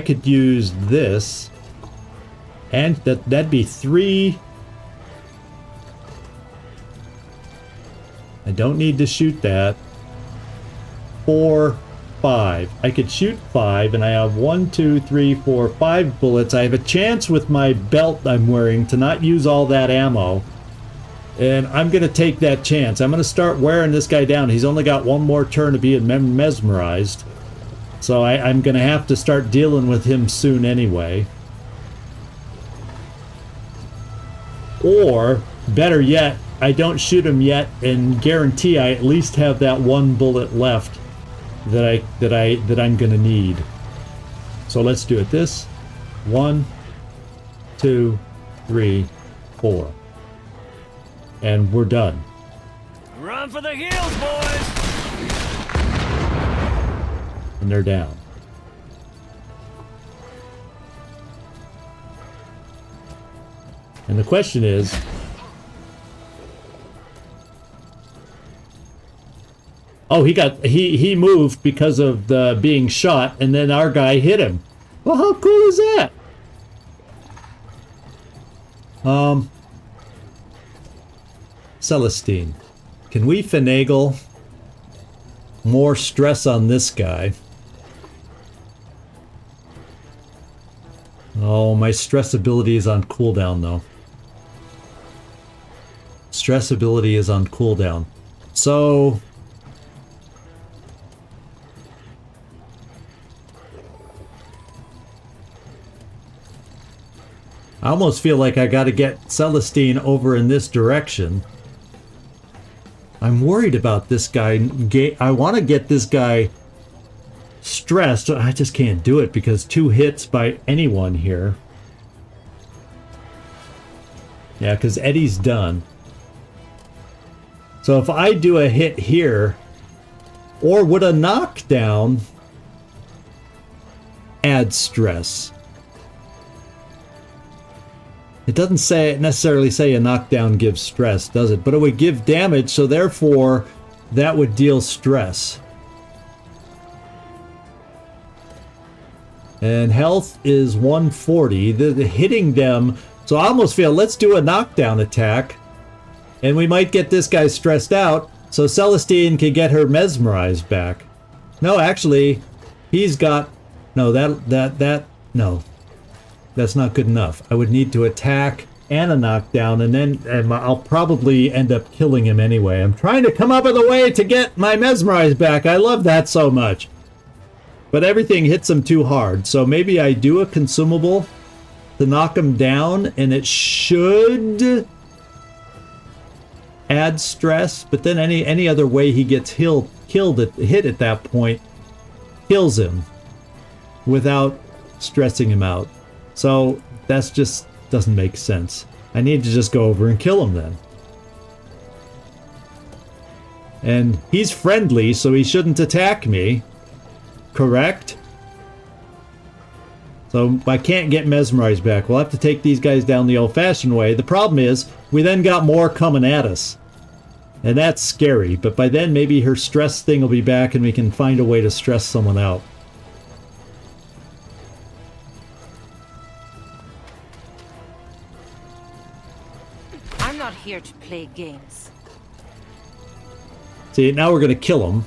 could use this, and that'd be 3. I don't need to shoot that. 4, 5. I could shoot 5, and I have 1, 2, 3, 4, 5 bullets. I have a chance with my belt I'm wearing to not use all that ammo. And I'm going to take that chance. I'm going to start wearing this guy down. He's only got 1 more turn to be mesmerized. So I'm going to have to start dealing with him soon anyway. Or, better yet, I don't shoot him yet and guarantee I at least have that 1 bullet left that I'm gonna need. So let's do it. This 1, 2, 3, 4. And we're done. Run for the hills, boys! And they're down. And the question is, oh, he moved because of the being shot, and then our guy hit him. Well, how cool is that? Celestine, can we finagle more stress on this guy? Oh, my stress ability is on cooldown though. Stress ability is on cooldown. So I almost feel like I gotta get Celestine over in this direction. I'm worried about this guy. I want to get this guy stressed. I just can't do it because 2 hits by anyone here. Yeah, because Eddie's done. So if I do a hit here, or would a knockdown add stress? It doesn't necessarily say a knockdown gives stress, does it? But it would give damage, so therefore that would deal stress. And health is 140. The hitting them, so I almost feel let's do a knockdown attack, and we might get this guy stressed out, so Celestine can get her mesmerized back. No, actually, he's got no no. That's not good enough. I would need to attack and a knockdown, and I'll probably end up killing him anyway. I'm trying to come up with a way to get my mesmerize back. I love that so much. But everything hits him too hard. So maybe I do a consumable to knock him down, and it should add stress. But then any other way he gets hit at that point kills him without stressing him out. So that's just doesn't make sense. I need to just go over and kill him then. And he's friendly, so he shouldn't attack me. Correct? So I can't get mesmerized back. We'll have to take these guys down the old-fashioned way. The problem is, we then got more coming at us. And that's scary. But by then, maybe her stress thing will be back and we can find a way to stress someone out. I'm not here to play games. See, now we're going to kill him.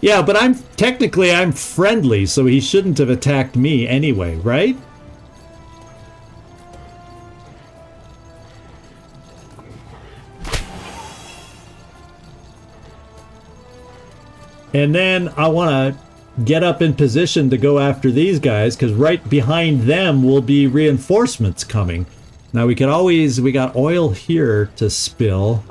Yeah, but I'm friendly, so he shouldn't have attacked me anyway, right? And then I want to get up in position to go after these guys, because right behind them will be reinforcements coming. Now we got oil here to spill.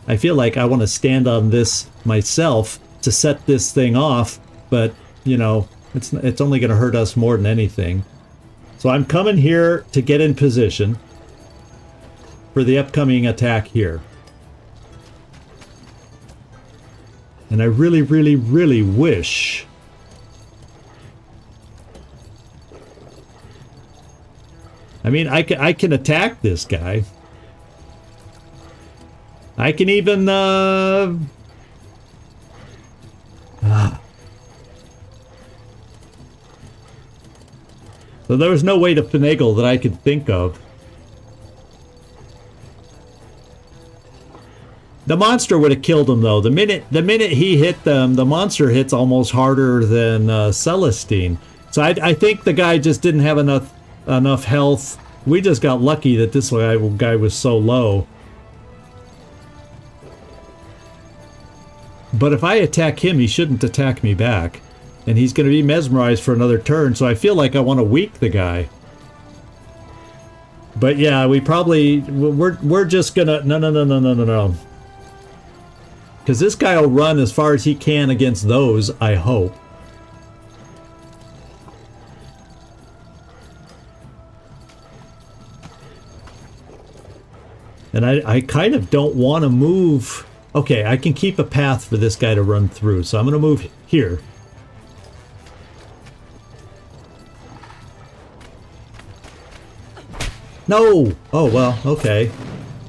I feel like I want to stand on this myself to set this thing off, but you know, it's only going to hurt us more than anything. So I'm coming here to get in position for the upcoming attack here. And I really, really, really wish I mean, I can attack this guy. I can even, So there was no way to finagle that I could think of. The monster would have killed him, though. The minute he hit them, the monster hits almost harder than Celestine. So I think the guy just didn't have enough health. We just got lucky that this guy was so low. But if I attack him, he shouldn't attack me back. And he's going to be mesmerized for another turn, so I feel like I want to weak the guy. But yeah, we're just going to... No. Because this guy will run as far as he can against those, I hope. And I kind of don't want to move... Okay, I can keep a path for this guy to run through, so I'm going to move here. No! Oh, well, okay.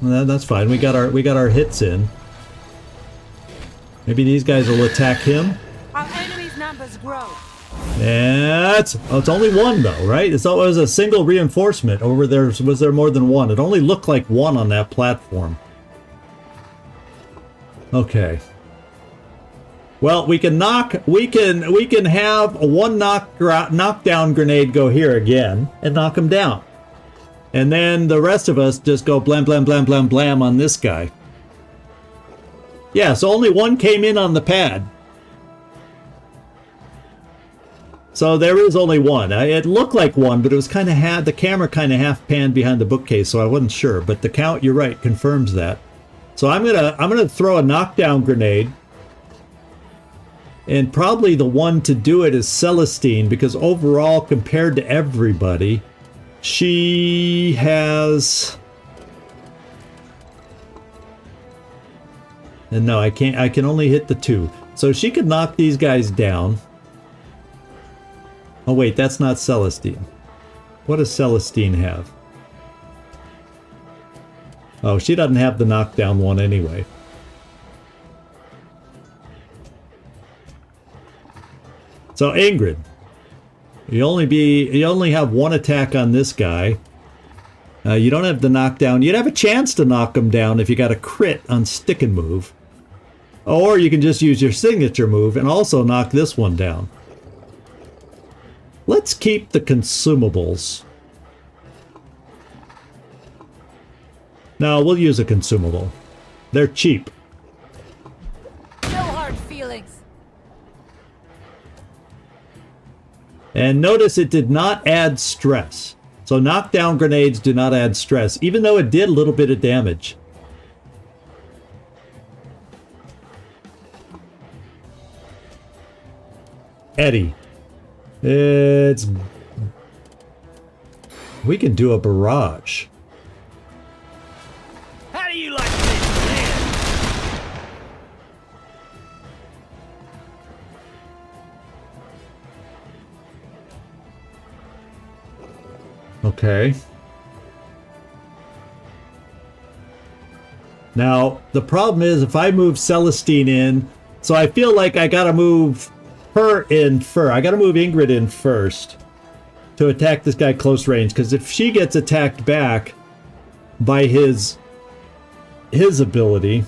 Well, that's fine. We got our hits in. Maybe these guys will attack him. Our enemy's numbers grow. Yeah, it's only one though, right? It was a single reinforcement, or was there more than one? It only looked like one on that platform. Okay. Well, we can have a one knockdown grenade go here again and knock him down. And then the rest of us just go blam, blam, blam, blam, blam on this guy. Yeah, so only one came in on the pad. So there is only one. It looked like one, but it was kind of the camera kind of half panned behind the bookcase, so I wasn't sure. But the count, you're right, confirms that. So I'm gonna throw a knockdown grenade. And probably the one to do it is Celestine, because overall, compared to everybody, she has... And no, I can't. I can only hit the 2. So she could knock these guys down. Oh wait, that's not Celestine. What does Celestine have? Oh, she doesn't have the knockdown one anyway. So Ingrid, you only have one attack on this guy. You don't have the knockdown. You'd have a chance to knock him down if you got a crit on stick and move. Or you can just use your signature move and also knock this one down. Let's keep the consumables. No, we'll use a consumable. They're cheap. No hard feelings. And notice it did not add stress. So knockdown grenades do not add stress, even though it did a little bit of damage. Eddie. We can do a barrage. How do you like this, man? Okay. Now, the problem is if I move Celestine in, so I feel like I gotta move her in first. I gotta move Ingrid in first to attack this guy close range, because if she gets attacked back by his ability,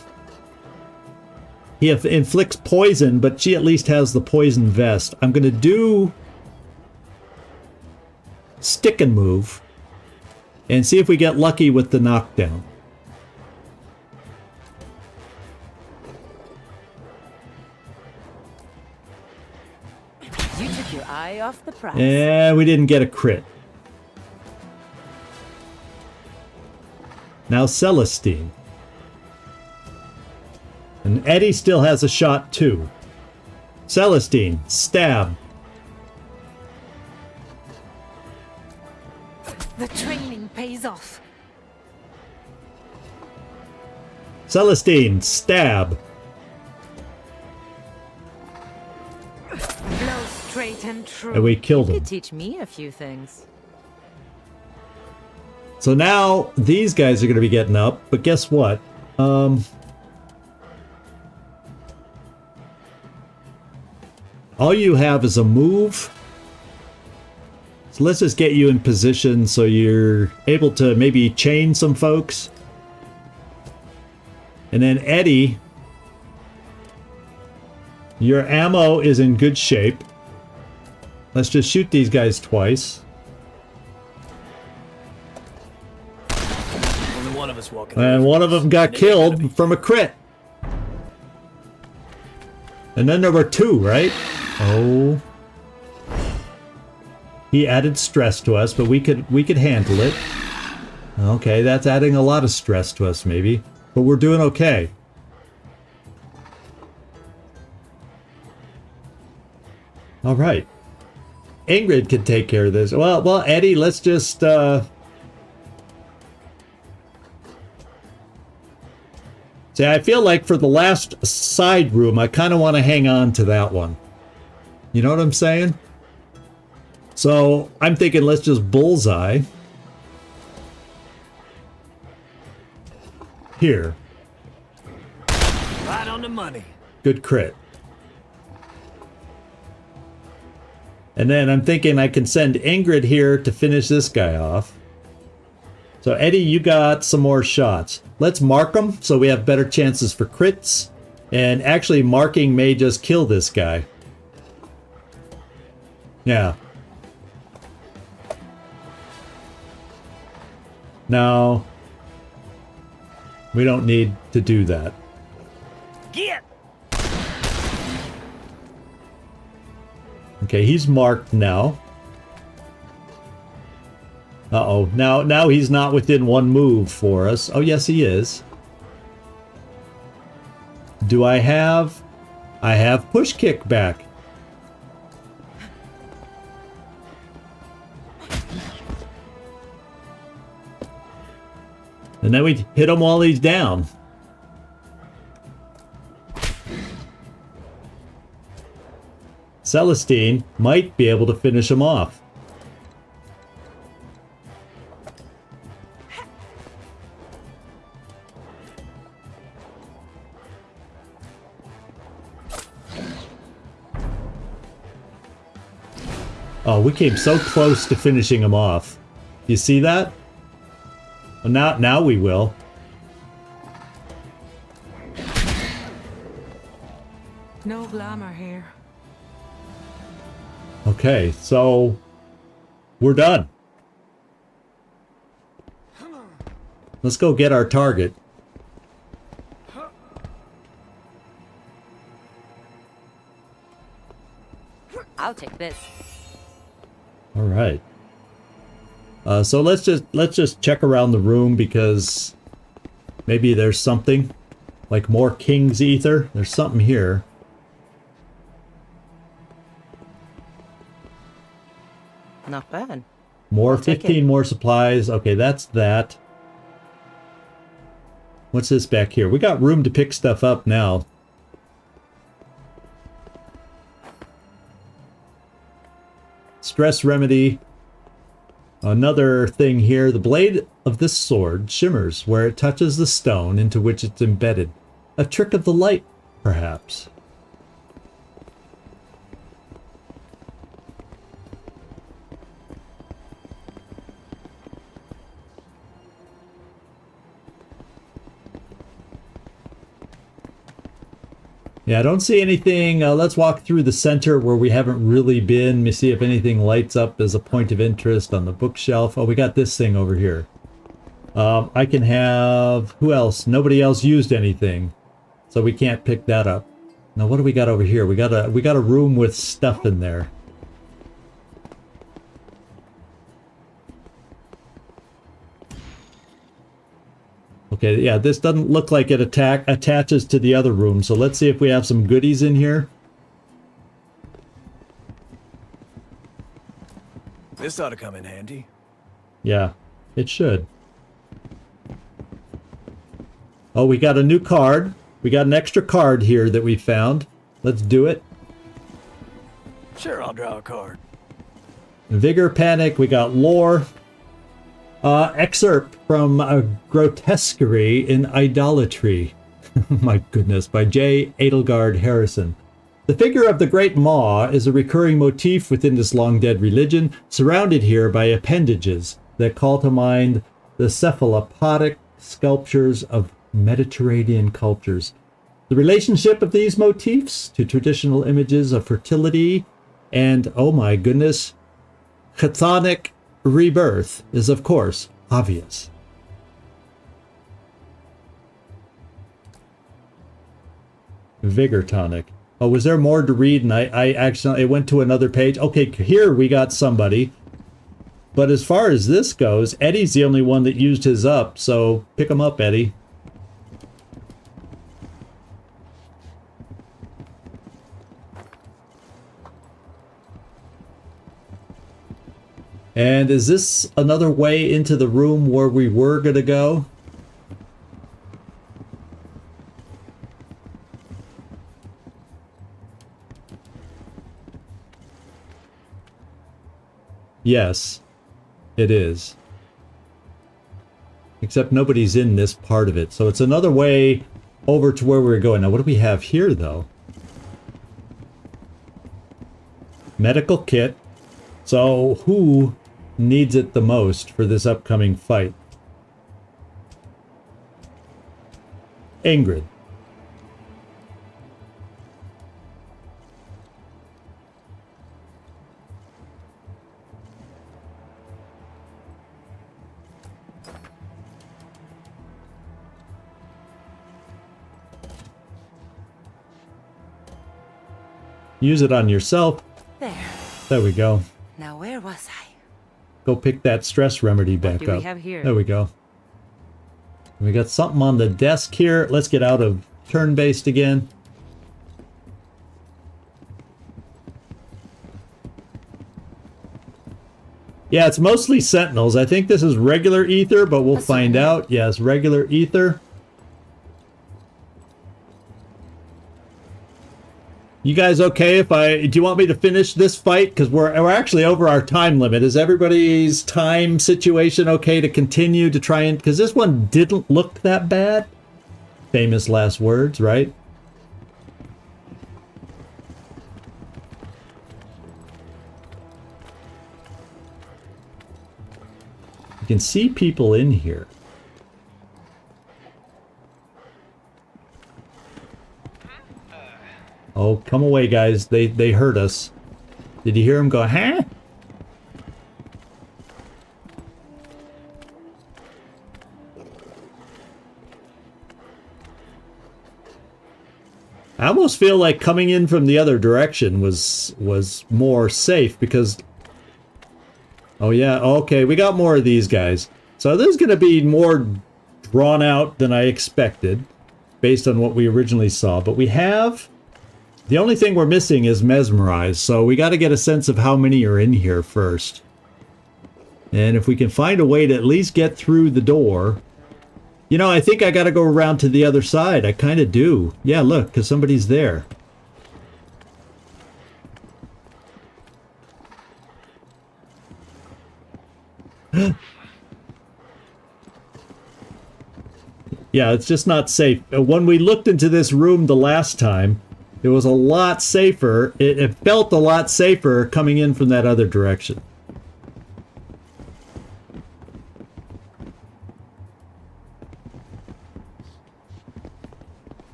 he inflicts poison, but she at least has the poison vest. I'm gonna do stick and move and see if we get lucky with the knockdown. You took your eye off the prize. And we didn't get a crit. Now Celestine. And Eddie still has a shot too. Celestine, stab. The training pays off. Celestine, stab. Blow straight and true. And we killed You him. could teach me a few things. So now these guys are going to be getting up, but guess what? All you have is a move. So let's just get you in position so you're able to maybe chain some folks. And then Eddie, your ammo is in good shape. Let's just shoot these guys twice. Only one of us walking. And one of them got killed from a crit. And then there were 2, right? Oh. He added stress to us, but we could handle it. Okay, that's adding a lot of stress to us maybe. But we're doing okay. All right. Ingrid can take care of this. Well, Eddie, let's just see, I feel like for the last side room, I kind of want to hang on to that one. You know what I'm saying? So I'm thinking let's just bullseye. Here. Right on the money. Good crit. And then I'm thinking I can send Ingrid here to finish this guy off. So Eddie, you got some more shots. Let's mark them so we have better chances for crits. And actually, marking may just kill this guy. Yeah. No. We don't need to do that. Get! Okay, he's marked now. Uh-oh. Now he's not within one move for us. Oh, yes, he is. Do I have... I have push kick back. And then we hit him while he's down. Celestine might be able to finish him off. Oh, we came so close to finishing him off. You see that? Well, now we will. No glamour here. Okay, so we're done. Let's go get our target. I'll take this. All right. So let's just check around the room because maybe there's something like more King's Ether. There's something here. Not bad. More I'll take 15 it. more supplies. Okay, that's that. What's this back here? We got room to pick stuff up now. Stress remedy. Another thing here. The blade of this sword shimmers where it touches the stone into which it's embedded. A trick of the light, perhaps. Yeah, I don't see anything. Let's walk through the center where we haven't really been. Let me see if anything lights up as a point of interest on the bookshelf. Oh, we got this thing over here. I can have... Who else? Nobody else used anything. So we can't pick that up. Now, what do we got over here? We got a room with stuff in there. Okay, yeah, this doesn't look like it attaches to the other room, so let's see if we have some goodies in here. This ought to come in handy. Yeah, it should. Oh, we got a new card. We got an extra card here that we found. Let's do it. Sure, I'll draw a card. Vigor, Panic, we got Lore. Excerpt from a Grotesquerie in Idolatry. My goodness, by J. Adelgard Harrison. The figure of the Great Maw is a recurring motif within this long-dead religion, surrounded here by appendages that call to mind the cephalopodic sculptures of Mediterranean cultures. The relationship of these motifs to traditional images of fertility and, oh my goodness, chthonic rebirth is, of course, obvious. Vigor tonic. Oh, was there more to read? And I accidentally went to another page. Okay, here we got somebody. But as far as this goes, Eddie's the only one that used his up, so pick him up, Eddie. And is this another way into the room where we were going to go? Yes, it is. Except nobody's in this part of it. So it's another way over to where we're going. Now, what do we have here, though? Medical kit. So who needs it the most for this upcoming fight? Ingrid. use it on yourself. There. There we go. Now where was I? Go pick that stress remedy back What do up. we have here? There we go. We got something on the desk here. Let's get out of turn-based again. Yeah, it's mostly sentinels. I think this is regular ether, but we'll find out. Yes, regular ether. You guys okay if do you want me to finish this fight? Because we're actually over our time limit. Is everybody's time situation okay to continue to try and... Because this one didn't look that bad. Famous last words, right? You can see people in here. Oh, come away, guys. They heard us. Did you hear them go, huh? I almost feel like coming in from the other direction was more safe because... Oh, yeah. Okay, we got more of these guys. So this is going to be more drawn out than I expected based on what we originally saw. But we have... The only thing we're missing is Mesmerize, so we got to get a sense of how many are in here first. And if we can find a way to at least get through the door... You know, I think I got to go around to the other side. I kind of do. Yeah, look, because somebody's there. Yeah, it's just not safe. When we looked into this room the last time... It was a lot safer. It felt a lot safer coming in from that other direction.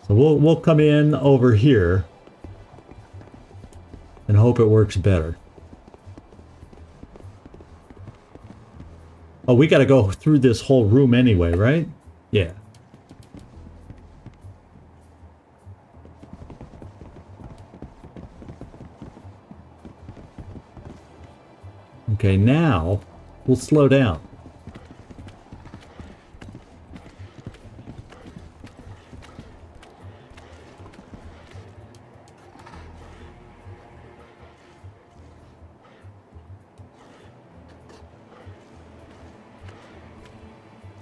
So we'll come in over here. And hope it works better. Oh, we gotta go through this whole room anyway, right? Yeah. Okay, now we'll slow down.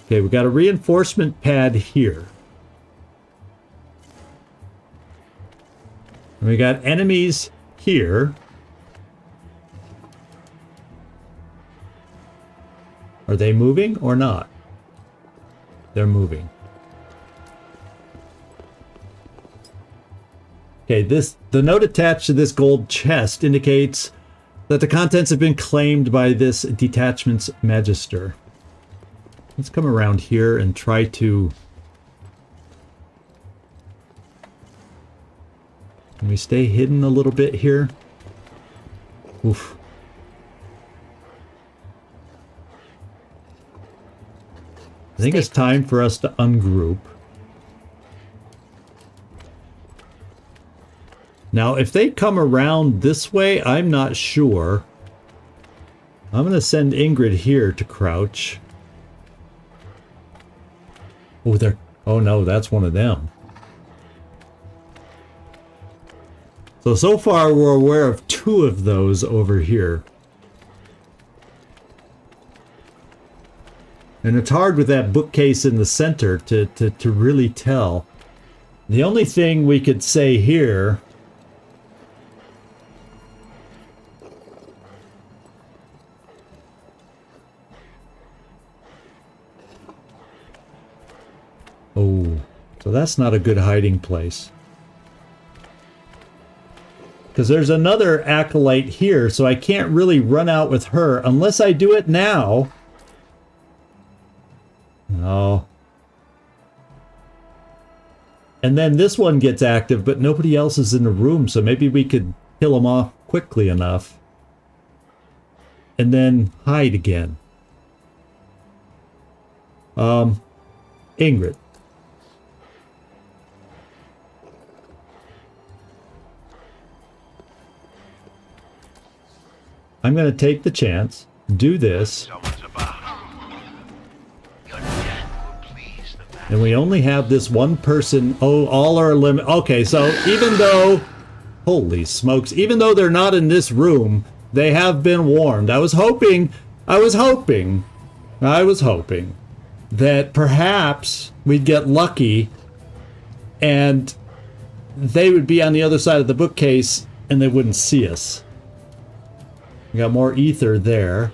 Okay, we got a reinforcement pad here. And we got enemies here. Are they moving or not? They're moving. Okay, the note attached to this gold chest indicates that the contents have been claimed by this detachment's magister. Let's come around here and try to... Can we stay hidden a little bit here? Oof. I think it's time for us to ungroup. Now, if they come around this way, I'm not sure. I'm going to send Ingrid here to crouch. Oh, they're... Oh, no, that's one of them. So far, we're aware of 2 of those over here. And it's hard with that bookcase in the center to really tell. The only thing we could say here... Oh, so that's not a good hiding place. Because there's another acolyte here, so I can't really run out with her unless I do it now. No. And then this one gets active, but nobody else is in the room, so maybe we could kill him off quickly enough. and then hide again. Ingrid. I'm going to take the chance, do this, and we only have this one person. Oh, all are eliminated. Okay, so even though, holy smokes, even though they're not in this room, they have been warned. I was hoping that perhaps we'd get lucky and they would be on the other side of the bookcase and they wouldn't see us. We got more ether there.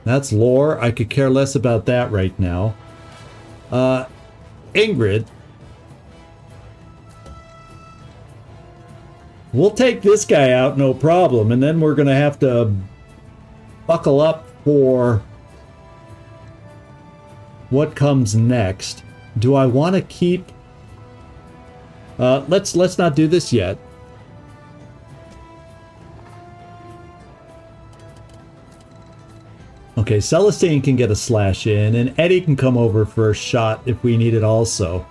That's lore. I could care less about that right now. Ingrid. We'll take this guy out, no problem, and then we're going to have to buckle up for what comes next. Do I want to keep... let's not do this yet. Okay, Celestine can get a slash in, and Eddie can come over for a shot if we need it also.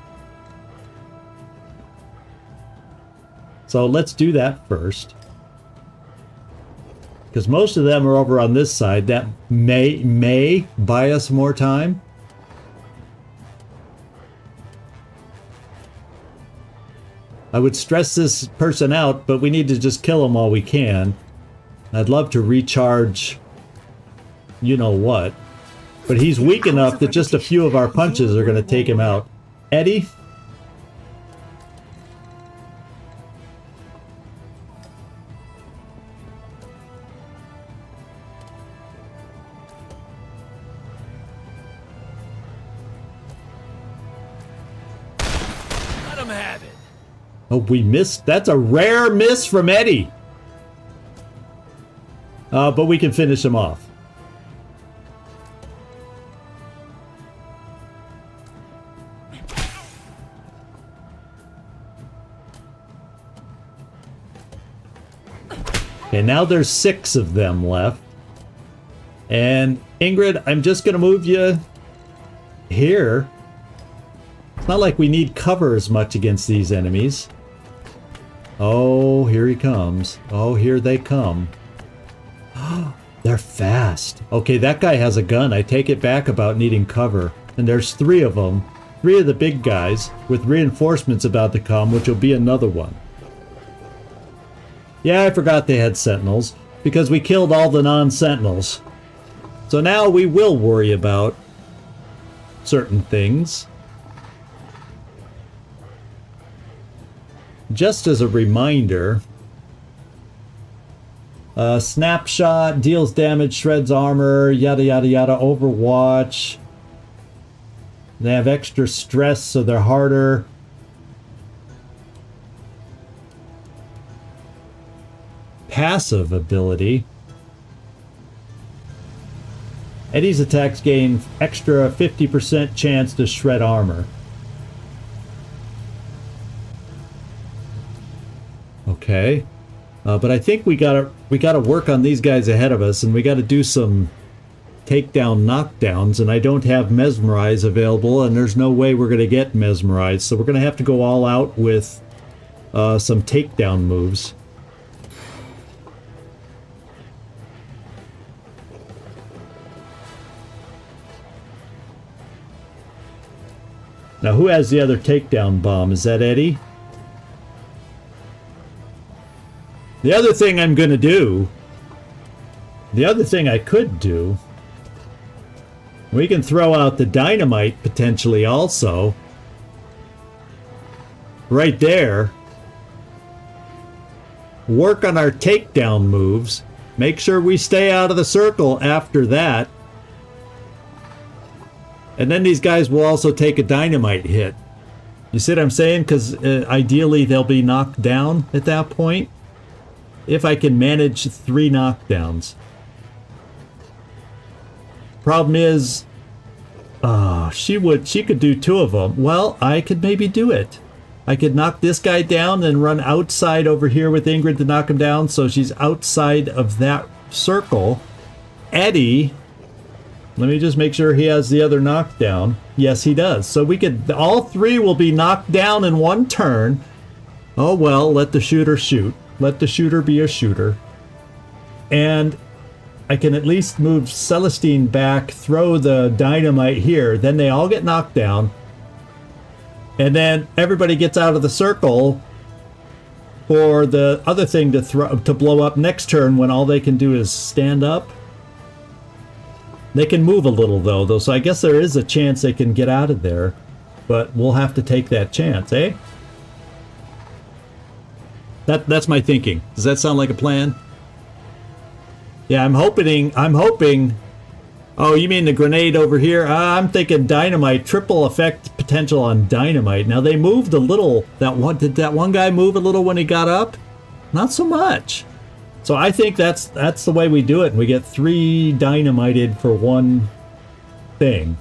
So let's do that first. Because most of them are over on this side. That may buy us more time. I would stress this person out, but we need to just kill him while we can. I'd love to recharge... you know what. But he's weak enough that just a few of our punches are going to take him out. Eddie? Let him have it. Oh, we missed. That's a rare miss from Eddie. But we can finish him off. Okay, now there's 6 of them left. And Ingrid, I'm just going to move you here. It's not like we need cover as much against these enemies. Oh, here he comes. Oh, here they come. They're fast. Okay, that guy has a gun. I take it back about needing cover. And there's 3 of them. 3 of the big guys with reinforcements about to come, which will be another one. Yeah, I forgot they had sentinels, because we killed all the non-sentinels. So now we will worry about certain things. Just as a reminder, snapshot, deals damage, shreds armor, yada yada yada, Overwatch. They have extra stress, so they're harder. Passive ability. Eddie's attacks gain extra 50% chance to shred armor. Okay. But I think we gotta work on these guys ahead of us, and we gotta do some takedown knockdowns, and I don't have Mesmerize available, and there's no way we're gonna get Mesmerize, so we're gonna have to go all out with some takedown moves. Now, who has the other takedown bomb? Is that Eddie? The other thing I'm going to do, the other thing I could do, we can throw out the dynamite potentially also. Right there. Work on our takedown moves. Make sure we stay out of the circle after that. And then these guys will also take a dynamite hit. You see what I'm saying? Because ideally they'll be knocked down at that point. If I can manage 3 knockdowns. Problem is, she could do 2 of them. Well, I could maybe do it. I could knock this guy down and run outside over here with Ingrid to knock him down, so she's outside of that circle. Eddie, let me just make sure he has the other knockdown. Yes, he does. So we could, all three will be knocked down in one turn. Oh well, let the shooter shoot. Let the shooter be a shooter. And I can at least move Celestine back, throw the dynamite here, then they all get knocked down. And then everybody gets out of the circle for the other thing to blow up next turn when all they can do is stand up. They can move a little though, so I guess there is a chance they can get out of there. But we'll have to take that chance, eh? That's my thinking. Does that sound like a plan? Yeah, I'm hoping. Oh, you mean the grenade over here? I'm thinking dynamite, triple effect potential on dynamite. Now they moved a little. Did that one guy move a little when he got up? Not so much. So I think that's the way we do it. We get 3 dynamited for one thing.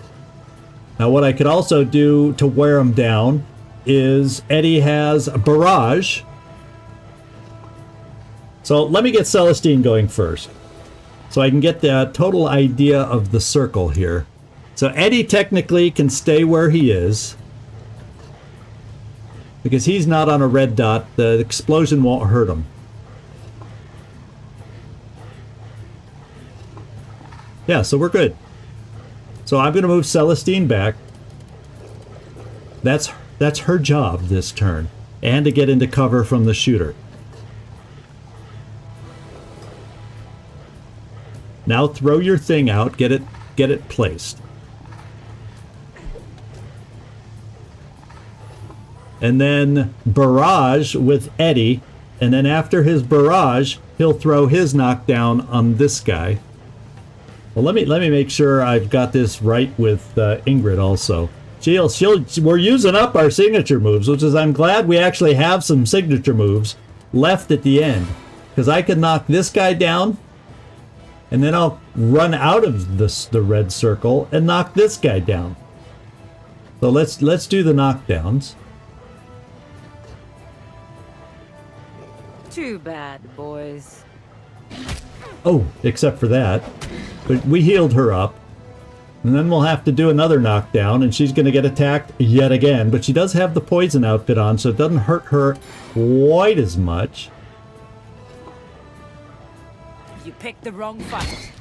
Now what I could also do to wear him down is Eddie has a barrage. So let me get Celestine going first, so I can get the total idea of the circle here. So Eddie technically can stay where he is, because he's not on a red dot. The explosion won't hurt him. Yeah, so we're good. So I'm going to move Celestine back. That's her job this turn, and to get into cover from the shooter. Now throw your thing out, get it placed. And then barrage with Eddie, and then after his barrage, he'll throw his knockdown on this guy. Well, let me make sure I've got this right with Ingrid also. We're using up our signature moves, which is, I'm glad we actually have some signature moves left at the end, because I can knock this guy down, and then I'll run out of the red circle and knock this guy down. So let's do the knockdowns. Too bad, boys. Oh, except for that. But we healed her up. And then we'll have to do another knockdown, and she's going to get attacked yet again. But she does have the poison outfit on, so it doesn't hurt her quite as much. You picked the wrong fight.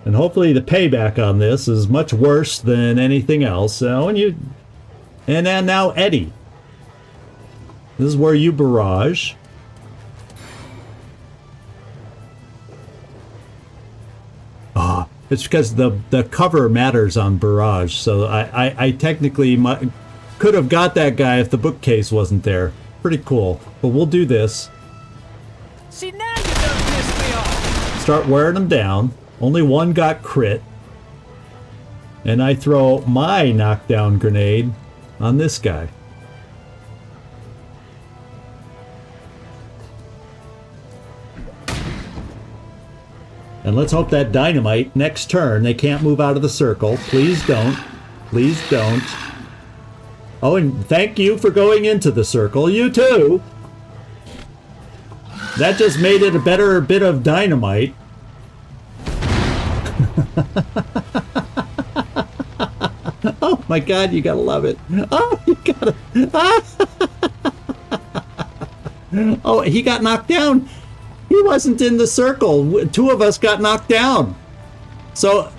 And hopefully the payback on this is much worse than anything else. So, and then now Eddie. This is where you barrage. It's because the cover matters on barrage. So I technically could have got that guy if the bookcase wasn't there. Pretty cool. But we'll do this. See, now you done pissed me off. Start wearing them down. Only one got crit. And I throw my knockdown grenade on this guy. And let's hope that dynamite, next turn, they can't move out of the circle. Please don't. Please don't. Oh, and thank you for going into the circle. You too. That just made it a better bit of dynamite. Oh my god, you gotta love it. Oh, you gotta... Oh, he got knocked down. He wasn't in the circle. 2 of us got knocked down. So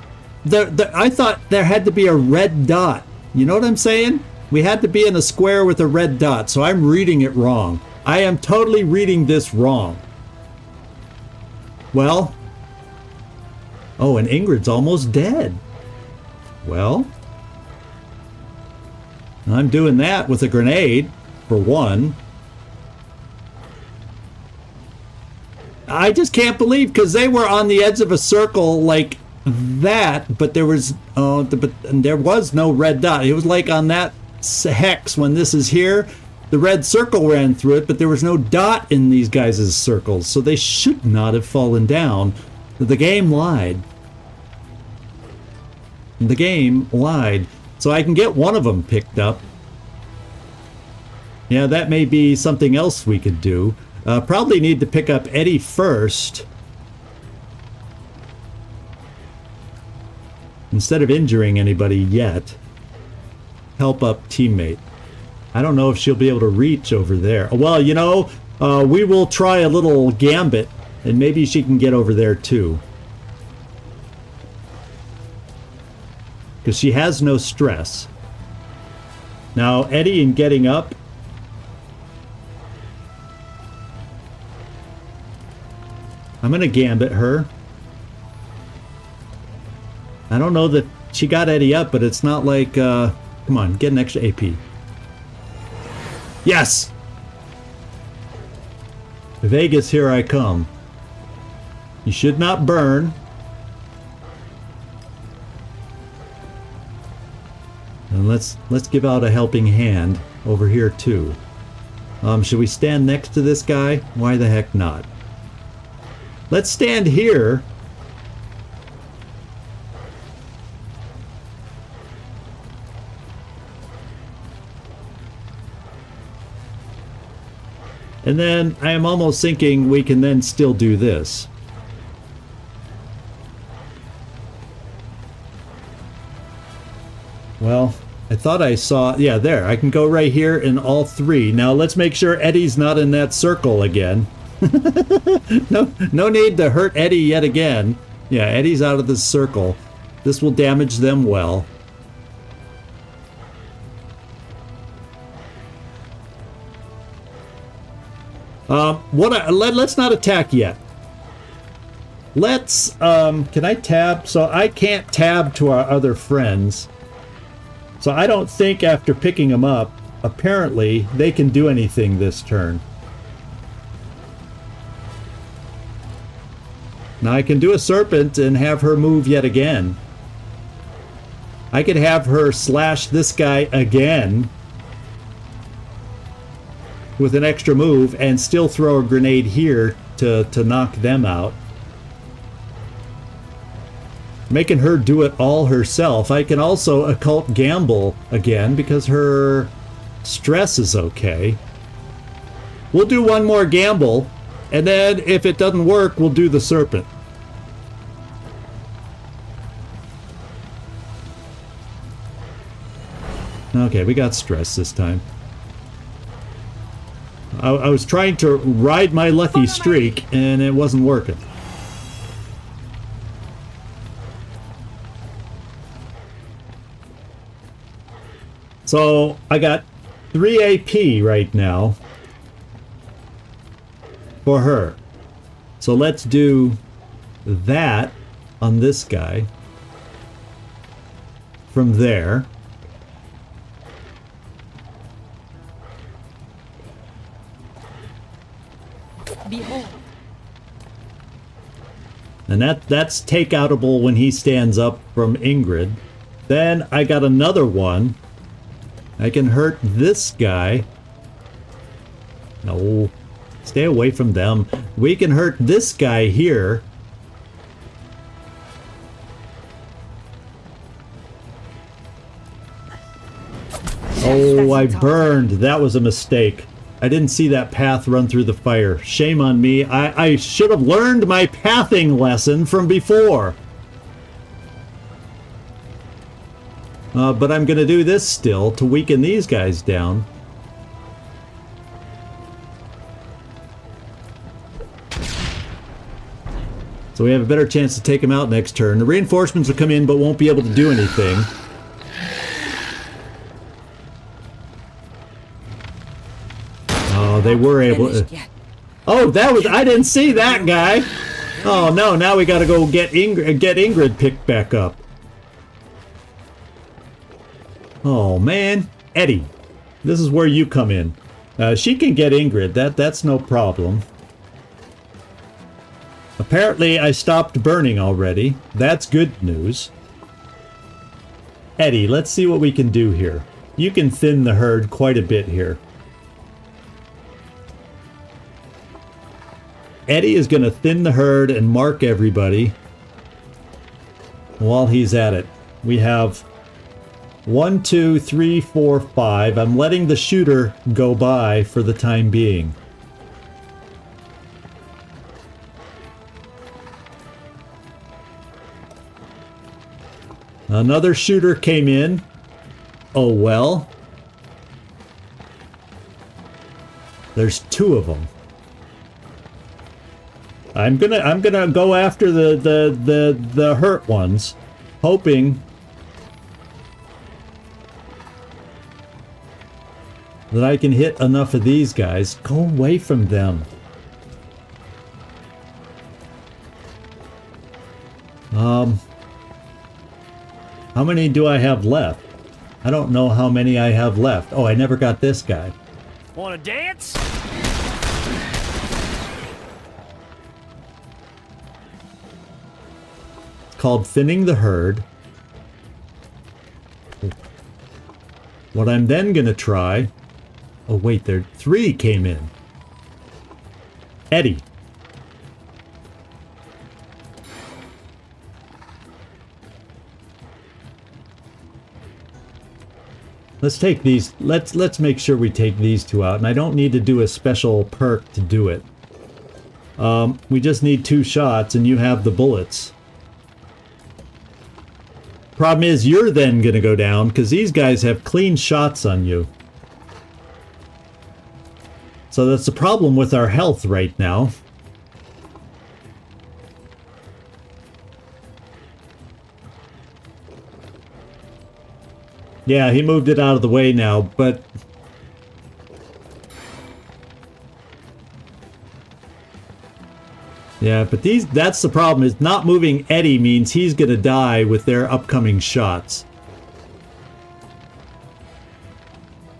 I thought there had to be a red dot. You know what I'm saying? We had to be in a square with a red dot. So I'm reading it wrong. I am totally reading this wrong. Well. Oh, and Ingrid's almost dead. Well. I'm doing that with a grenade, for one. I just can't believe, because they were on the edge of a circle like that, but there was there was no red dot. It was like on that hex when this is here, the red circle ran through it, but there was no dot in these guys' circles, so they should not have fallen down. The game lied. The game lied. So I can get one of them picked up. Yeah, that may be something else we could do. Probably need to pick up Eddie first. Instead of injuring anybody yet. Help up teammate. I don't know if she'll be able to reach over there. Well, you know, we will try a little gambit, and maybe she can get over there too. Because she has no stress. Now, Eddie in getting up. I'm going to gambit her. I don't know that she got Eddie up, but it's not like... come on, get an extra AP. Yes! Vegas, here I come. You should not burn. And let's give out a helping hand over here too. Should we stand next to this guy? Why the heck not? Let's stand here. And then I am almost thinking we can then still do this. Well, I thought I saw... Yeah, there. I can go right here in all three. Now, let's make sure Eddie's not in that circle again. No need to hurt Eddie yet again. Yeah, Eddie's out of the circle. This will damage them well. Let's not attack yet. Let's, can I tab? So I can't tab to our other friends. So I don't think after picking them up, apparently they can do anything this turn. Now I can do a serpent and have her move yet again. I could have her slash this guy again with an extra move and still throw a grenade here to knock them out. Making her do it all herself. I can also occult gamble again because her stress is okay. We'll do one more gamble, and then if it doesn't work, we'll do the serpent. Okay, we got stress this time. I was trying to ride my lucky streak, and it wasn't working. So, I got 3 AP right now for her. So let's do that on this guy from there. Behold. And that's takeoutable when he stands up from Ingrid. Then I got another one. I can hurt this guy. No. Stay away from them. We can hurt this guy here. Oh, I burned. That was a mistake. I didn't see that path run through the fire. Shame on me. I should have learned my pathing lesson from before. But I'm going to do this still to weaken these guys down. So we have a better chance to take them out next turn. The reinforcements will come in but won't be able to do anything. Oh, they were able to... Oh, that was... I didn't see that guy! Oh no, now we gotta go get Ingrid picked back up. Oh man, Eddie, this is where you come in. She can get Ingrid, that's no problem. Apparently I stopped burning already. That's good news. Eddie, let's see what we can do here. You can thin the herd quite a bit here. Eddie is going to thin the herd and mark everybody while he's at it. We have 1, 2, 3, 4, 5. I'm letting the shooter go by for the time being. Another shooter came in. Oh well. There's 2 of them. I'm gonna go after the hurt ones, hoping that I can hit enough of these guys. Go away from them. How many do I have left? I don't know how many I have left. Oh, I never got this guy. Wanna dance? It's called thinning the herd. What I'm then gonna try... Oh wait, there 3 came in. Eddie. Let's take these. Let's make sure we take these 2 out, and I don't need to do a special perk to do it. We just need 2 shots, and you have the bullets. Problem is, you're then gonna go down because these guys have clean shots on you. So that's the problem with our health right now. Yeah, he moved it out of the way now, but... Yeah, but that's the problem, is not moving Eddie means he's gonna die with their upcoming shots.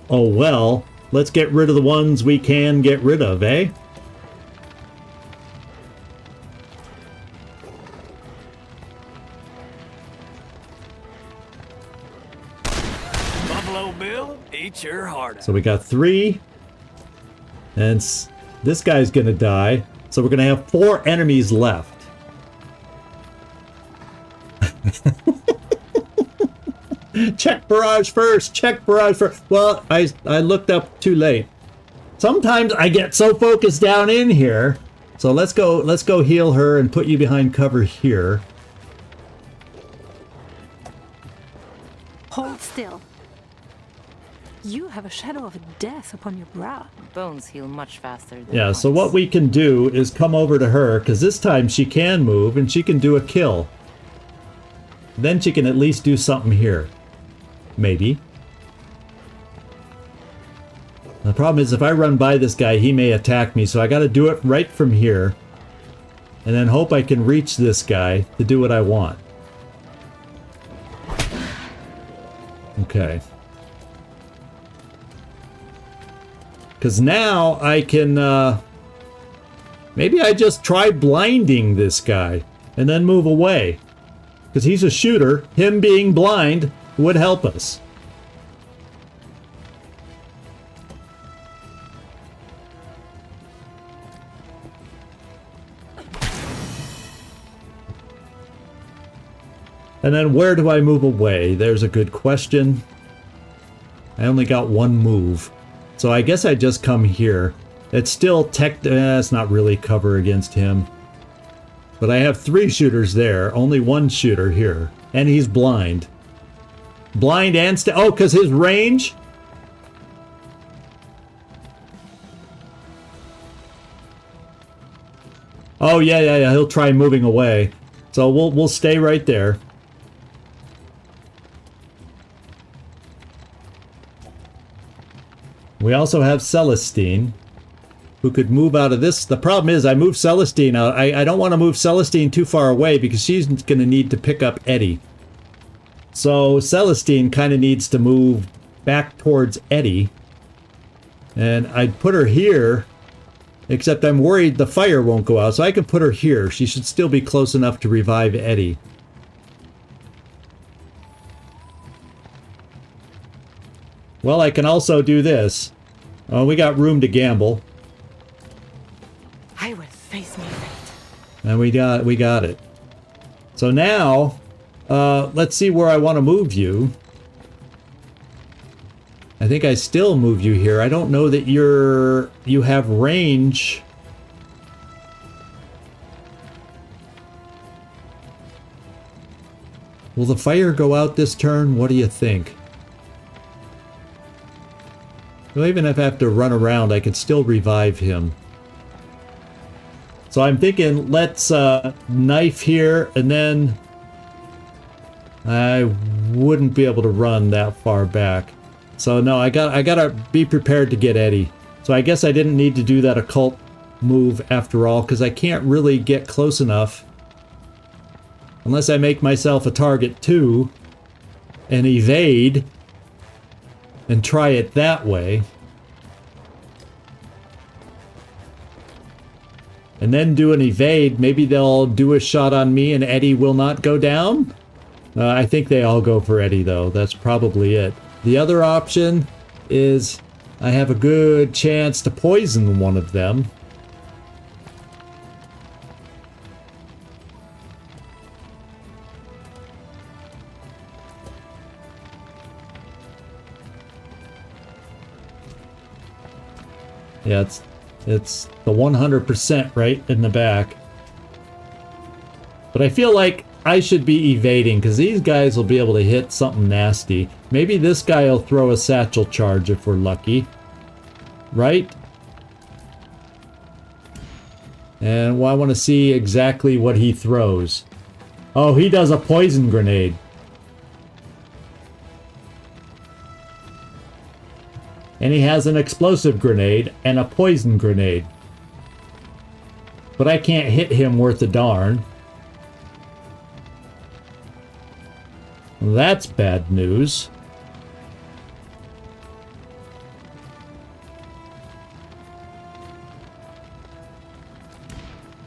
Oh well, let's get rid of the ones we can get rid of, eh? Buffalo Bill, eat your heart out. So we got 3. And this guy's gonna die. So we're gonna have 4 enemies left. Check barrage first! Check barrage first! Well, I looked up too late. Sometimes I get so focused down in here. So let's go heal her and put you behind cover here. Hold still. You have a shadow of death upon your brow. Bones heal much faster than Yeah, so hearts. what we can do is come over to her, because this time she can move and she can do a kill. Then she can at least do something here. Maybe. The problem is if I run by this guy, he may attack me, so I gotta do it right from here. And then hope I can reach this guy to do what I want. Okay. Because now I can, maybe I just try blinding this guy and then move away. Because he's a shooter. Him being blind would help us. And then where do I move away? There's a good question. I only got 1 move. So I guess I just come here. It's still it's not really cover against him. But I have 3 shooters there, only 1 shooter here. And he's blind. Blind and oh, because his range? Oh, yeah, he'll try moving away. So we'll stay right there. We also have Celestine, who could move out of this. The problem is I moved Celestine out. I don't want to move Celestine too far away because she's going to need to pick up Eddie. So Celestine kind of needs to move back towards Eddie. And I'd put her here, except I'm worried the fire won't go out. So I can put her here. She should still be close enough to revive Eddie. Well, I can also do this. Oh, we got room to gamble. I will face my fate. And we got it. So now, let's see where I want to move you. I think I still move you here. I don't know that you have range. Will the fire go out this turn? What do you think? Well, even if I have to run around, I can still revive him. So I'm thinking, let's knife here, and then I wouldn't be able to run that far back. So no, I gotta be prepared to get Eddie. So I guess I didn't need to do that occult move after all, because I can't really get close enough unless I make myself a target too and evade and try it that way. And then do an evade. Maybe they'll do a shot on me and Eddie will not go down. I think they all go for Eddie though. That's probably it. The other option is I have a good chance to poison one of them. Yeah, it's the 100% right in the back. But I feel like I should be evading, because these guys will be able to hit something nasty. Maybe this guy will throw a satchel charge if we're lucky. Right? And well, I want to see exactly what he throws. Oh, he does a poison grenade. And he has an explosive grenade and a poison grenade. But I can't hit him worth a darn. That's bad news.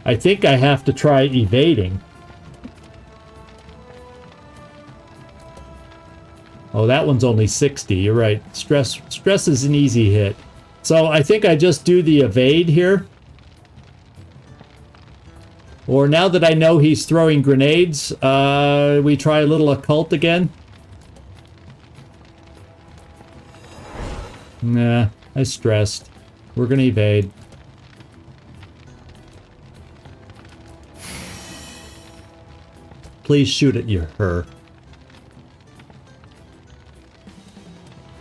I think I have to try evading. Oh, that one's only 60. You're right. Stress is an easy hit. So I think I just do the evade here. Or now that I know he's throwing grenades, we try a little occult again. Nah, I stressed. We're gonna evade. Please shoot at her.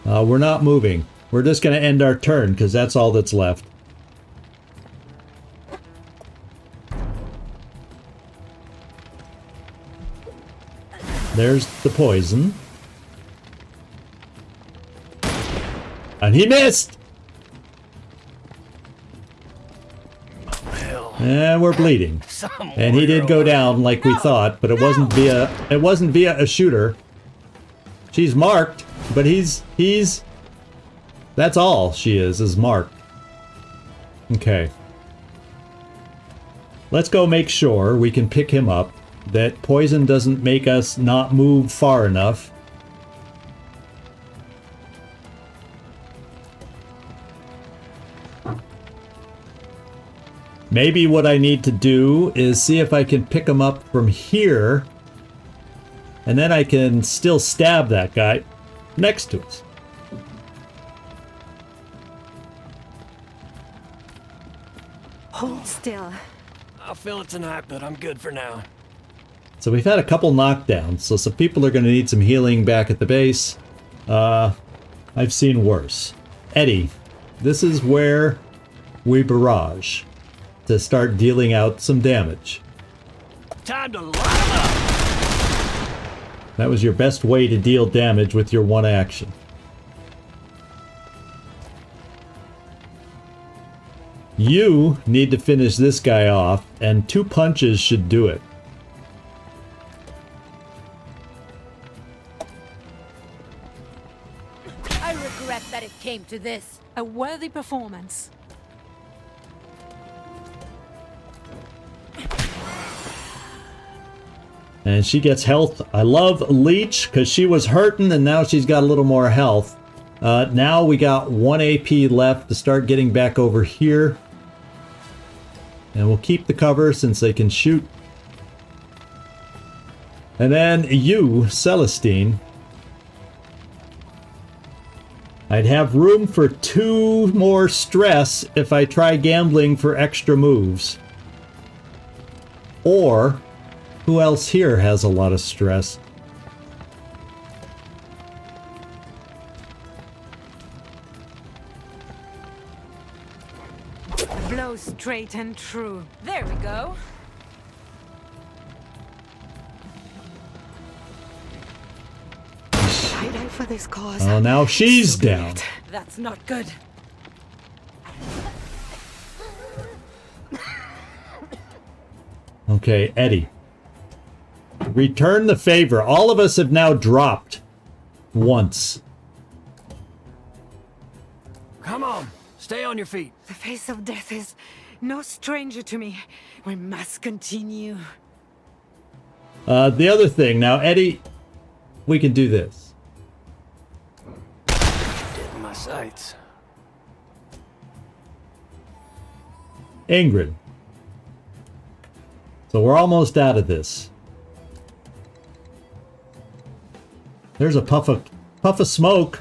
We're not moving. We're just gonna end our turn, because that's all that's left. There's the poison. And he missed! And we're bleeding. And he did go down like we thought, but it wasn't via a shooter. She's marked, but he's that's all she is marked. Okay. Let's go make sure we can pick him up. That poison doesn't make us not move far enough. Maybe what I need to do is see if I can pick him up from here, and then I can still stab that guy next to us. Hold still. I'll feel it tonight, but I'm good for now. So we've had a couple knockdowns, so some people are going to need some healing back at the base. I've seen worse. Eddie, this is where we barrage to start dealing out some damage. Time to line up! That was your best way to deal damage with your one action. You need to finish this guy off, and 2 punches should do it. I regret that it came to this. A worthy performance. And she gets health. I love Leech because she was hurting and now she's got a little more health. Now we got 1 AP left to start getting back over here. And we'll keep the cover since they can shoot. And then you, Celestine. I'd have room for 2 more stress if I try gambling for extra moves. Or, who else here has a lot of stress? Blow straight and true. There we go. I die for this cause. Oh, now she's down. That's not good. Okay, Eddie. Return the favor. All of us have now dropped once. Come on, stay on your feet. The face of death is no stranger to me. We must continue. The other thing, now, Eddie, we can do this. Dead in my sights. Ingrid. So we're almost out of this. There's a puff of smoke.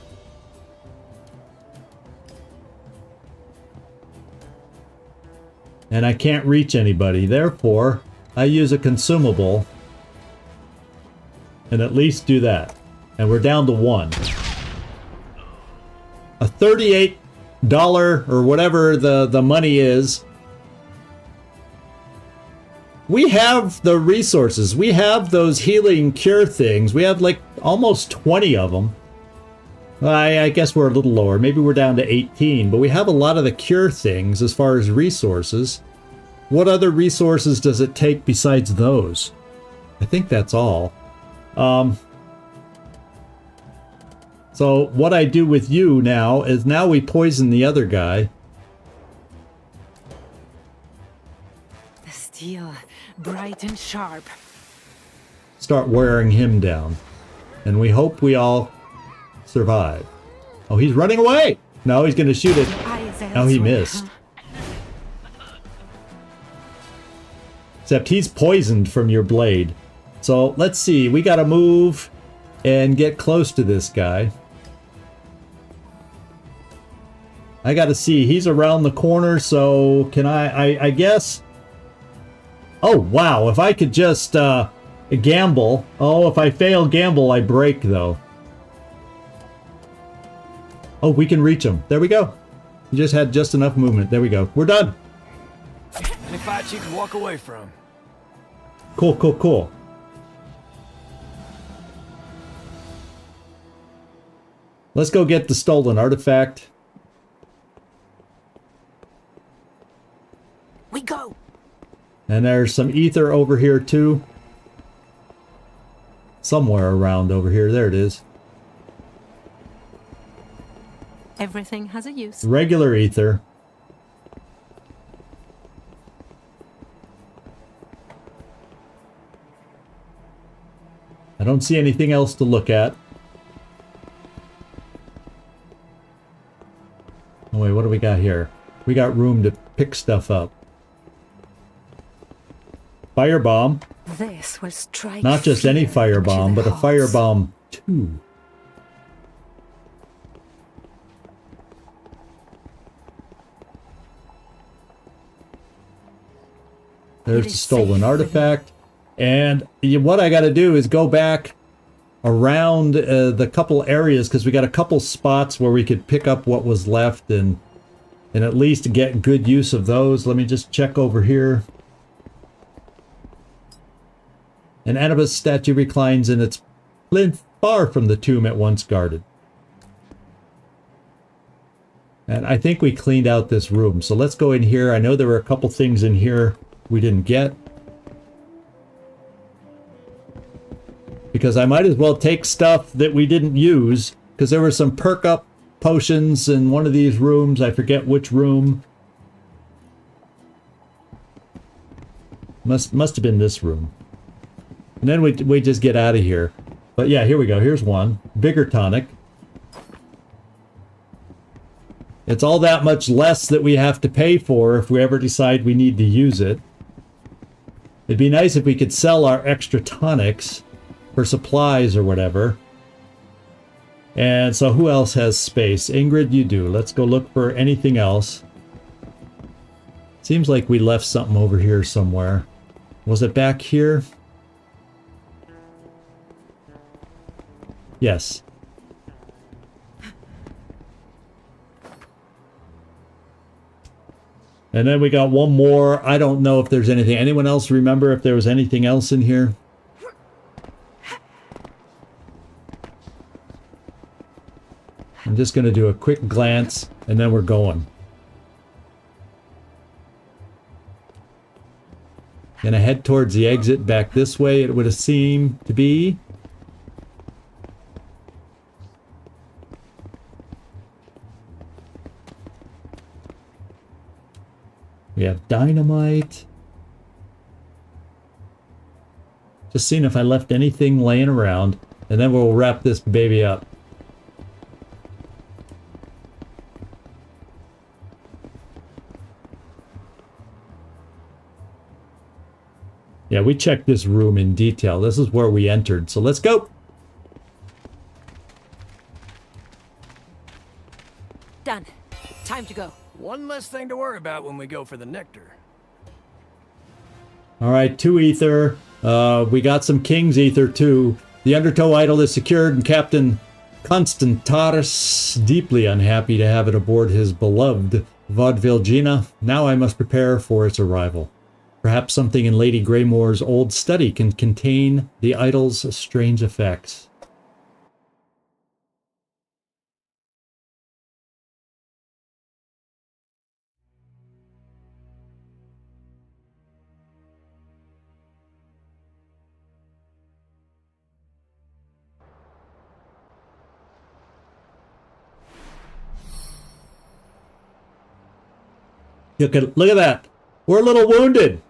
And I can't reach anybody. Therefore, I use a consumable. And at least do that. And we're down to 1. A $38 or whatever the money is. We have the resources. We have those healing cure things. We have like almost 20 of them. I guess we're a little lower. Maybe we're down to 18. But we have a lot of the cure things as far as resources. What other resources does it take besides those? I think that's all. So what I do with you now is now we poison the other guy. The steel, bright and sharp. Start wearing him down. And we hope we all survive. Oh, he's running away! No, he's going to shoot it. Oh, he missed. Except he's poisoned from your blade. So let's see. We got to move and get close to this guy. I got to see. He's around the corner, so can I guess... Oh, wow. If I could just gamble. Oh, if I fail gamble, I break, though. Oh, we can reach him. There we go. You just had just enough movement. There we go. We're done. Any fights you can walk away from. Cool, cool, cool. Let's go get the stolen artifact. We go. And there's some ether over here too. Somewhere around over here. There it is. Everything has a use. Regular ether. I don't see anything else to look at. Oh wait, what do we got here? We got room to pick stuff up. Firebomb. This will strike. Not just any firebomb, but a firebomb too. There's the stolen artifact. And what I got to do is go back around the couple areas, because we got a couple spots where we could pick up what was left and at least get good use of those. Let me just check over here. An Anubis statue reclines in its plinth far from the tomb it once guarded. And I think we cleaned out this room. So let's go in here. I know there were a couple things in here we didn't get. Because I might as well take stuff that we didn't use. Because there were some perk up potions in one of these rooms. I forget which room. Must have been this room. And then we just get out of here. But yeah, here we go. Here's one. Bigger tonic. It's all that much less that we have to pay for if we ever decide we need to use it. It'd be nice if we could sell our extra tonics for supplies or whatever. And so who else has space? Ingrid, you do. Let's go look for anything else. Seems like we left something over here somewhere. Was it back here? Yes. And then we got one more. I don't know if there's anything. Anyone else remember if there was anything else in here? I'm just going to do a quick glance, and then we're going. Gonna head towards the exit back this way, it would have seemed to be. We have dynamite. Just seeing if I left anything laying around, and then we'll wrap this baby up. Yeah, we checked this room in detail. This is where we entered, so let's go. Done. Time to go. One less thing to worry about when we go for the nectar. All right, 2 ether. We got some King's ether too. The Undertow idol is secured, and Captain Constantaris deeply unhappy to have it aboard his beloved Vaudeville. Now I must prepare for its arrival. Perhaps something in Lady Greymore's old study can contain the idol's strange effects. Look at that. We're a little wounded.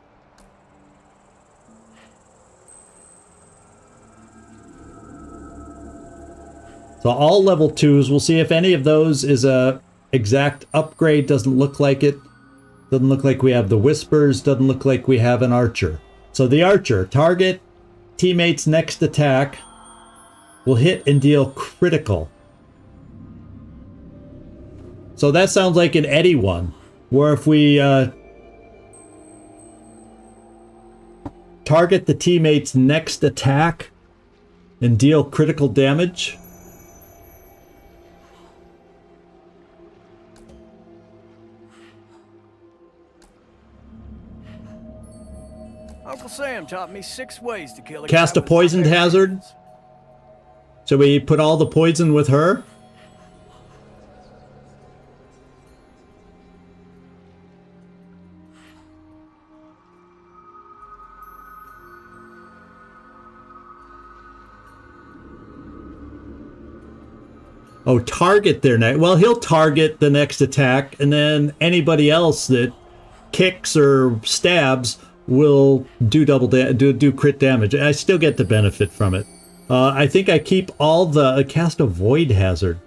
So all level 2s, we'll see if any of those is a exact upgrade. Doesn't look like it. Doesn't look like we have the Whispers. Doesn't look like we have an Archer. So the Archer, target teammates next attack will hit and deal critical. So that sounds like an Eddie one, where if we target the teammate's next attack and deal critical damage. Uncle Sam taught me 6 ways to kill a Cast guy a with poisoned my hazard. hands. Should we put all the poison with her? Oh, target their next. Well, he'll target the next attack, and then anybody else that kicks or stabs will do do crit damage. I still get the benefit from it. I think I keep all the cast a void hazard.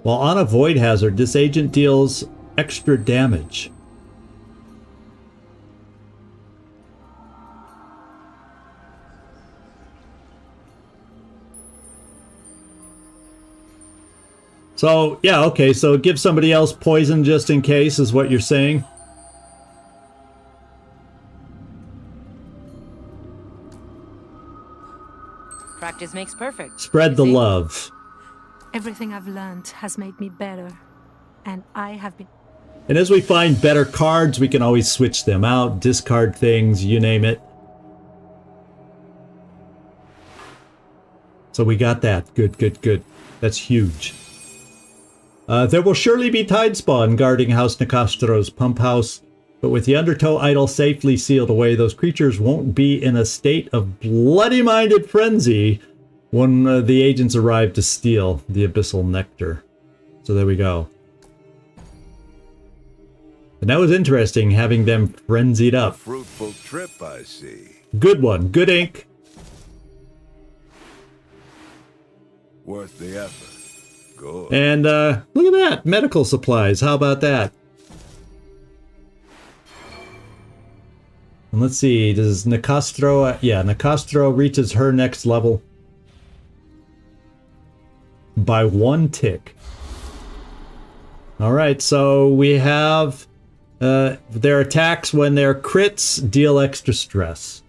While on a void hazard, this agent deals extra damage. So, yeah, okay, so give somebody else poison just in case is what you're saying. Practice makes perfect. Spread the you see? love. Everything I've learned has made me better, and I have been... And as we find better cards, we can always switch them out, discard things, you name it. So we got that. Good, good, good. That's huge. There will surely be Tidespawn guarding House Nicastro's pump house, but with the Undertow idol safely sealed away, those creatures won't be in a state of bloody-minded frenzy when the agents arrive to steal the abyssal nectar. So there we go. And that was interesting, having them frenzied A up. fruitful trip, I see. Good one. Good ink. Worth the effort. Good. And look at that. Medical supplies. How about that? And let's see. Does Nicastro... yeah, Nicastro reaches her next level. by 1 tick. All right, so we have their attacks when they're crits deal extra stress.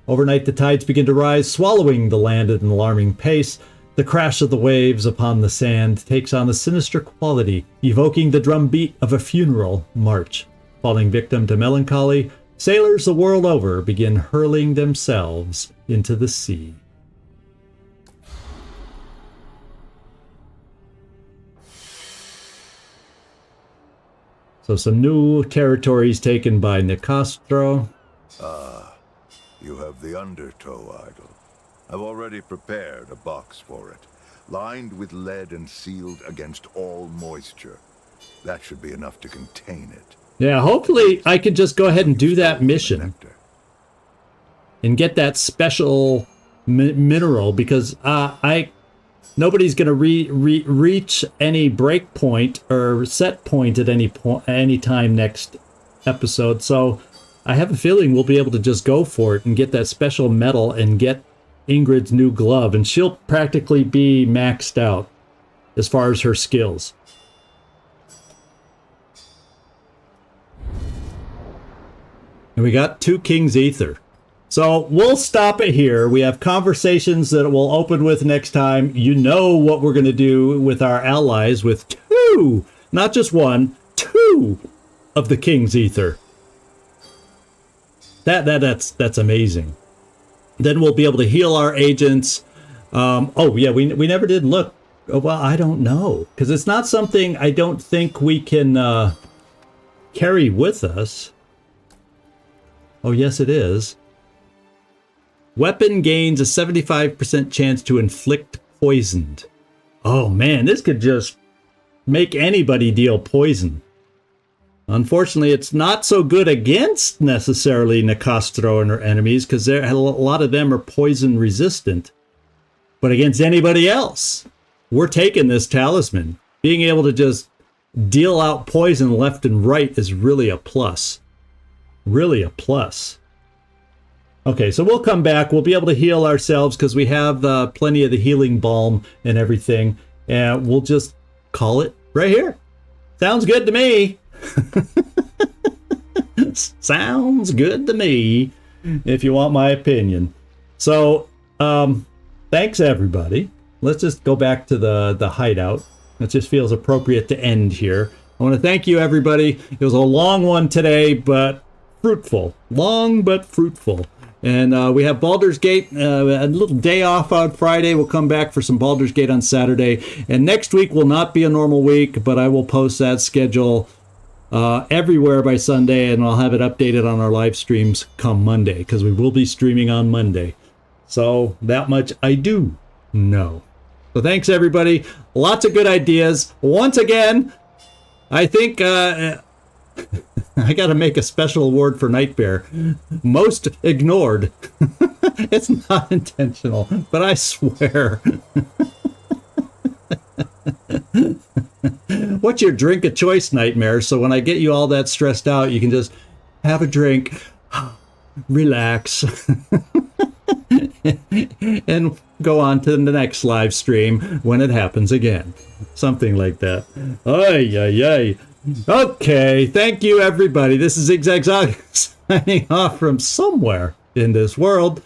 Overnight, the tides begin to rise, swallowing the land at an alarming pace. The crash of the waves upon the sand takes on a sinister quality, evoking the drumbeat of a funeral march. Falling victim to melancholy, sailors the world over begin hurling themselves into the sea. So some new territories taken by Nicastro. You have the undertow idol. I've already prepared a box for it, lined with lead and sealed against all moisture. That should be enough to contain it. Yeah, hopefully I can just go ahead and do that mission and get that special mineral, because nobody's going to reach any break point or set point at any time next episode. So I have a feeling we'll be able to just go for it and get that special medal and get Ingrid's new glove, and she'll practically be maxed out as far as her skills. And we got 2 King's Ether. So we'll stop it here. We have conversations that we'll open with next time. You know what we're going to do with our allies with 2, not just 1, 2 of the King's Ether. That's amazing. Then we'll be able to heal our agents. Oh yeah, we never did look. Oh, well, I don't know, because it's not something I don't think we can carry with us. Oh yes, it is. Weapon gains a 75% chance to inflict poisoned. Oh man, this could just make anybody deal poison. Unfortunately, it's not so good against necessarily Nicastro and her enemies, because a lot of them are poison resistant. But against anybody else, we're taking this talisman. Being able to just deal out poison left and right is really a plus. Really a plus. Okay, so we'll come back. We'll be able to heal ourselves because we have plenty of the healing balm and everything. And we'll just call it right here. Sounds good to me. Sounds good to me, if you want my opinion. So, thanks everybody. Let's just go back to the hideout. It just feels appropriate to end here. I want to thank you, everybody. It was a long one today, but fruitful. Long but fruitful. And we have Baldur's Gate, a little day off on Friday. We'll come back for some Baldur's Gate on Saturday. And next week will not be a normal week, but I will post that schedule everywhere by Sunday, and I'll have it updated on our live streams come Monday, because we will be streaming on Monday. So that much I do know. So thanks, everybody. Lots of good ideas. Once again, I think I got to make a special award for Nightbear. Most ignored. It's not intentional, but I swear. What's your drink of choice, Nightmare? So when I get you all that stressed out, you can just have a drink, relax, and go on to the next live stream when it happens again. Something like that. Ay, ay, ay. Okay, thank you, everybody. This is Zigzag Zog signing off from somewhere in this world.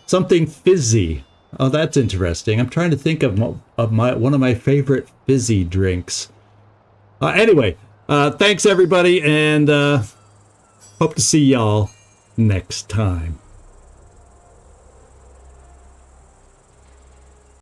Something fizzy. Oh, that's interesting. I'm trying to think of one of my favorite fizzy drinks. Anyway, thanks everybody, and hope to see y'all next time.